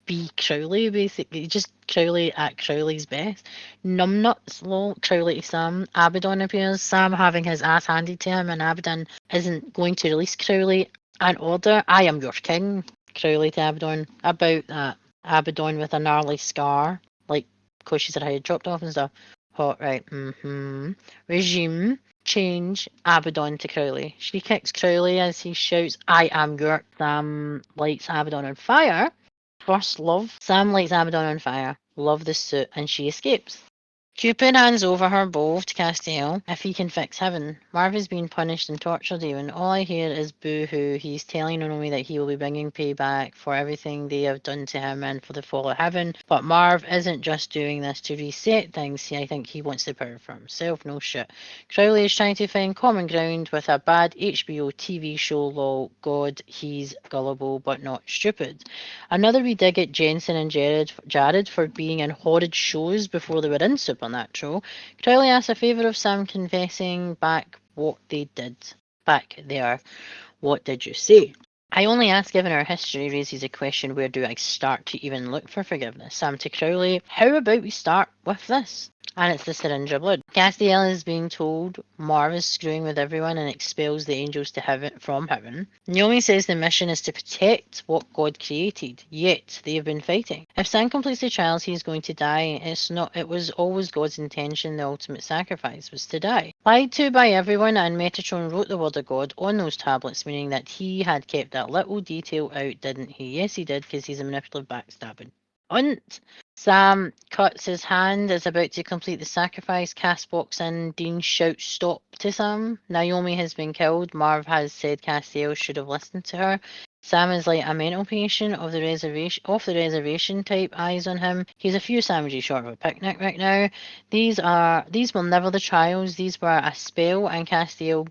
be Crowley, basically. Just Crowley at Crowley's best. Numbnuts, lol, Crowley to Sam. Abaddon appears. Sam having his ass handed to him, and Abaddon isn't going to release Crowley. An order. I am your king. Crowley to Abaddon. About that. Abaddon with a gnarly scar. Like, because she's had her head chopped off and stuff. Hot, right. Regime. Change. Abaddon to Crowley. She kicks Crowley as he shouts, I am your. Sam lights Abaddon on fire. First love. Sam lights Abaddon on fire. Love the suit and she escapes. Cupid hands over her bow to Castiel if he can fix heaven. Marv is being punished and tortured even. All I hear is boo-hoo. He's telling Nonomi that he will be bringing payback for everything they have done to him and for the fall of heaven. But Marv isn't just doing this to reset things. See, I think he wants the power for himself. No shit. Crowley is trying to find common ground with a bad HBO TV show. Lol. God, he's gullible but not stupid. Another we dig at Jensen and Jared for being in horrid shows before they were in Supernatural. Crowley asks a favour of Sam confessing back what they did. Back there. What did you say? I only ask given our history raises a question, where do I start to even look for forgiveness? Sam to Crowley, how about we start with this? And it's the syringe of blood. Castiel is being told Marv is screwing with everyone and expels the angels to heaven from heaven. Naomi says the mission is to protect what God created, yet they have been fighting. If Sam completes the trials, he is going to die. It was always God's intention, the ultimate sacrifice was to die. Lied to by everyone, and Metatron wrote the word of God on those tablets, meaning that he had kept that little detail out, didn't he? Yes, he did, because he's a manipulative backstabbing. Hunt! Sam cuts his hand, is about to complete the sacrifice. Cass walks in. Dean shouts stop to Sam. Naomi has been killed. Marv has said Castiel should have listened to her. Sam is like a mental patient of the reservation type eyes on him. He's a few sandwiches short of a picnic right now. These were never the trials. These were a spell, and Castiel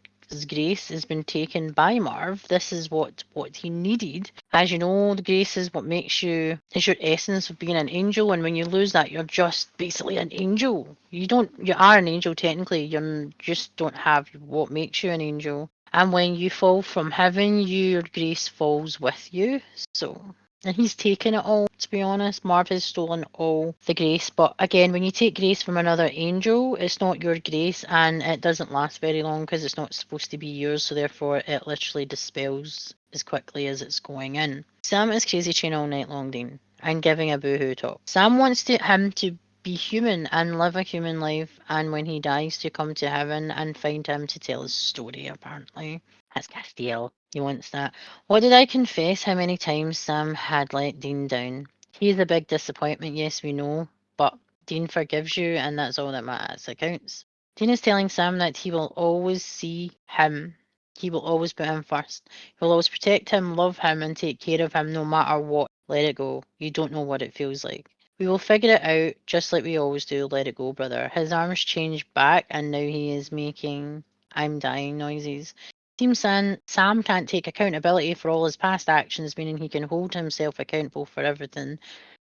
grace has been taken by Marv. This is what he needed. As you know, the grace is what makes you, is your essence of being an angel, and when you lose that, you're just basically an angel. You are an angel technically, you just don't have what makes you an angel. And when you fall from heaven, your grace falls with you. So, and he's taken it all, to be honest. Marv has stolen all the grace. But again, when you take grace from another angel, it's not your grace, and it doesn't last very long because it's not supposed to be yours. So therefore, it literally dispels as quickly as it's going in. Sam is crazy chain all night long, Dean, and giving a boohoo talk. Sam wants him to be human and live a human life, and when he dies, to come to heaven and find him to tell his story, apparently. That's Castiel. He wants that. What did I confess how many times Sam had let Dean down? He's a big disappointment, yes, we know, but Dean forgives you, and that's all that matters. That counts. Dean is telling Sam that he will always see him. He will always put him first. He will always protect him, love him, and take care of him no matter what. Let it go. You don't know what it feels like. We will figure it out, just like we always do. Let it go, brother. His arms changed back, and now he is making I'm dying noises. Seems Sam can't take accountability for all his past actions, meaning he can hold himself accountable for everything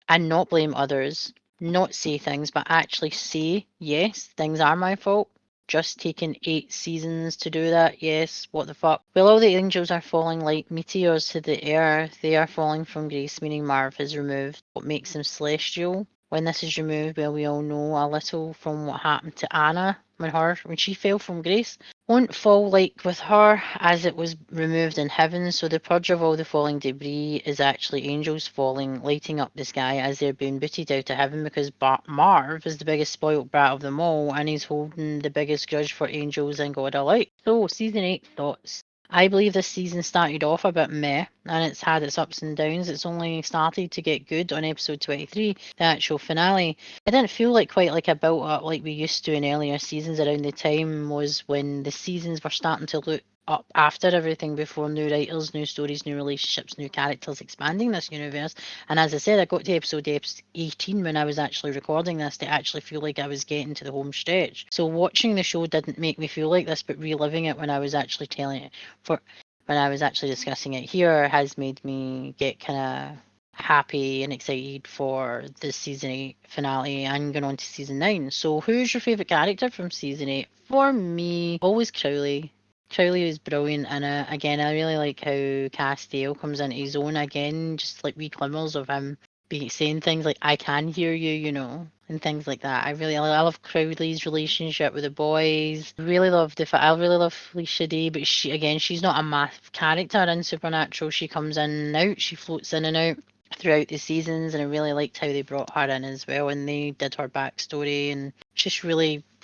and not blame others, not say things, but actually say, yes, things are my fault. Just taking 8 seasons to do that, yes, what the fuck. Well, all the angels are falling like meteors to the earth. They are falling from grace, meaning Marv is removed. What makes him celestial? When this is removed, well, we all know a little from what happened to Anna when she fell from grace. Won't fall like with her, as it was removed in heaven, so the purge of all the falling debris is actually angels falling, lighting up the sky as they're being booted out of heaven, because Marv is the biggest spoilt brat of them all, and he's holding the biggest grudge for angels and God alike. So, season 8 thoughts. I believe this season started off a bit meh, and it's had its ups and downs. It's only started to get good on episode 23, the actual finale. It didn't feel like quite like a built up like we used to in earlier seasons. Around the time was when the seasons were starting to look up after everything, before new writers, new stories, new relationships, new characters expanding this universe. And as I said, I got to episode 18 when I was actually recording this to actually feel like I was getting to the home stretch. So watching the show didn't make me feel like this, but reliving it when I was actually when I was actually discussing it here has made me get kind of happy and excited for the season 8 finale and going on to season 9. So who's your favourite character from season 8? For me, always Crowley. Crowley is brilliant in it. Again, I really like how Castiel comes into his own again, just like wee glimmers of him saying things like "I can hear you," and things like that. I love Crowley's relationship with the boys. I really love Felicia Day, but she's not a massive character in Supernatural. She comes in and out, she floats in and out throughout the seasons, and I really liked how they brought her in as well, and they did her backstory, and she's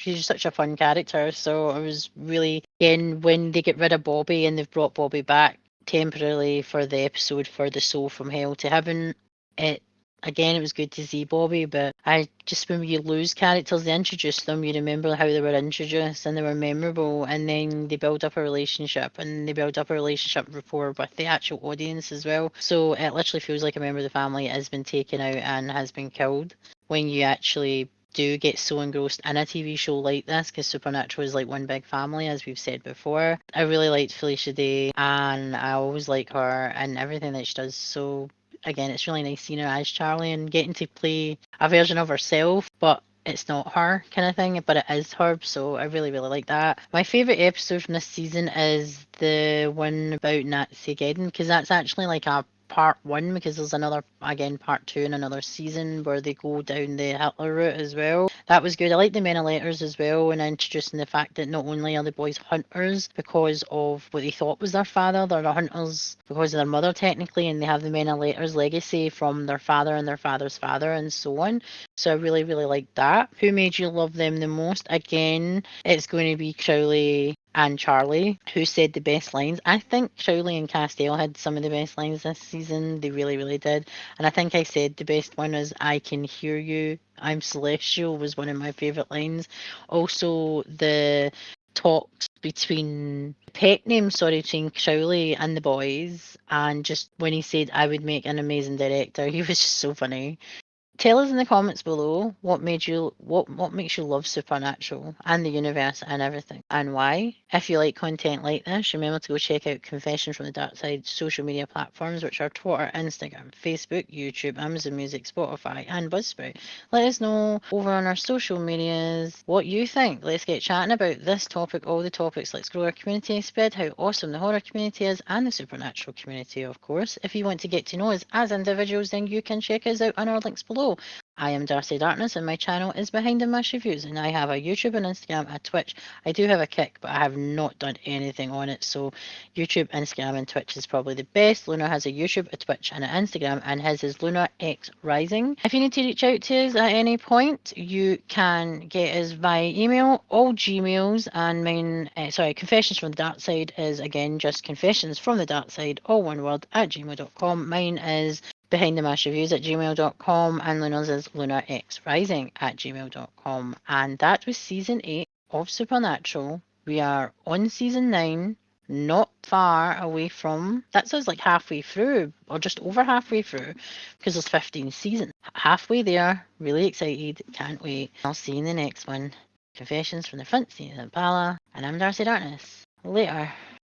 just such a fun character. So I was really, again, when they get rid of Bobby and they've brought Bobby back temporarily for the episode for the soul from hell to heaven, it again, it was good to see Bobby, but I just, when you lose characters, they introduce them, you remember how they were introduced and they were memorable, and then they build up a relationship and they build up a relationship rapport with the actual audience as well. So it literally feels like a member of the family has been taken out and has been killed when you actually do get so engrossed in a TV show like this, because Supernatural is like one big family, as we've said before. I really liked Felicia Day, and I always like her and everything that she does. So again, it's really nice seeing her as Charlie and getting to play a version of herself, but it's not her kind of thing, but it is her. So I really, really like that. My favourite episode from this season is the one about Nazi-geddon, because that's actually like a part one, because there's another, again, part two in another season where they go down the Hitler route as well. That was good. I like the many letters as well, and introducing the fact that not only are the boys hunters because of what they thought was their father, they're the hunters because of their mother technically, and they have the many letters legacy from their father and their father's father and so on. So I really, really like that. Who made you love them the most? Again, it's going to be Crowley and Charlie, who said the best lines. I think Crowley and Castell had some of the best lines this season. They really, really did. And I think I said the best one was "I can hear you, I'm celestial" was one of my favourite lines. Also, the talks between pet name, sorry, between Crowley and the boys, and just when he said I would make an amazing director, he was just so funny. Tell us in the comments below what makes you love Supernatural and the universe and everything, and why. If you like content like this, remember to go check out Confessions from the Darkside social media platforms, which are Twitter, Instagram, Facebook, YouTube, Amazon Music, Spotify, and Buzzsprout. Let us know over on our social medias what you think. Let's get chatting about this topic, all the topics. Let's grow our community, spread how awesome the horror community is and the supernatural community, of course. If you want to get to know us as individuals, then you can check us out on our links below. I am Darcy Darkness, and my channel is Behind the Mash Reviews, and I have a YouTube and Instagram, a Twitch. I do have a Kick, but I have not done anything on it, so YouTube, Instagram, and Twitch is probably the best. Luna has a YouTube, a Twitch, and an Instagram, and his is Luna X Rising. If you need to reach out to us at any point, you can get us via email, all Gmails, and mine, Confessions from the Dark Side is again just Confessions from the Dark Side, all one word, at gmail.com. Mine is behindthemashReviews at gmail.com, and Luna's is lunaxrising at gmail.com. And that was season 8 of Supernatural. We are on season 9, not far away from, that's us like halfway through, or just over halfway through, because there's 15 seasons. Halfway there, really excited, can't wait. I'll see you in the next one. Confessions from the Front Seat of Impala, and I'm Darcy Darkness. Later.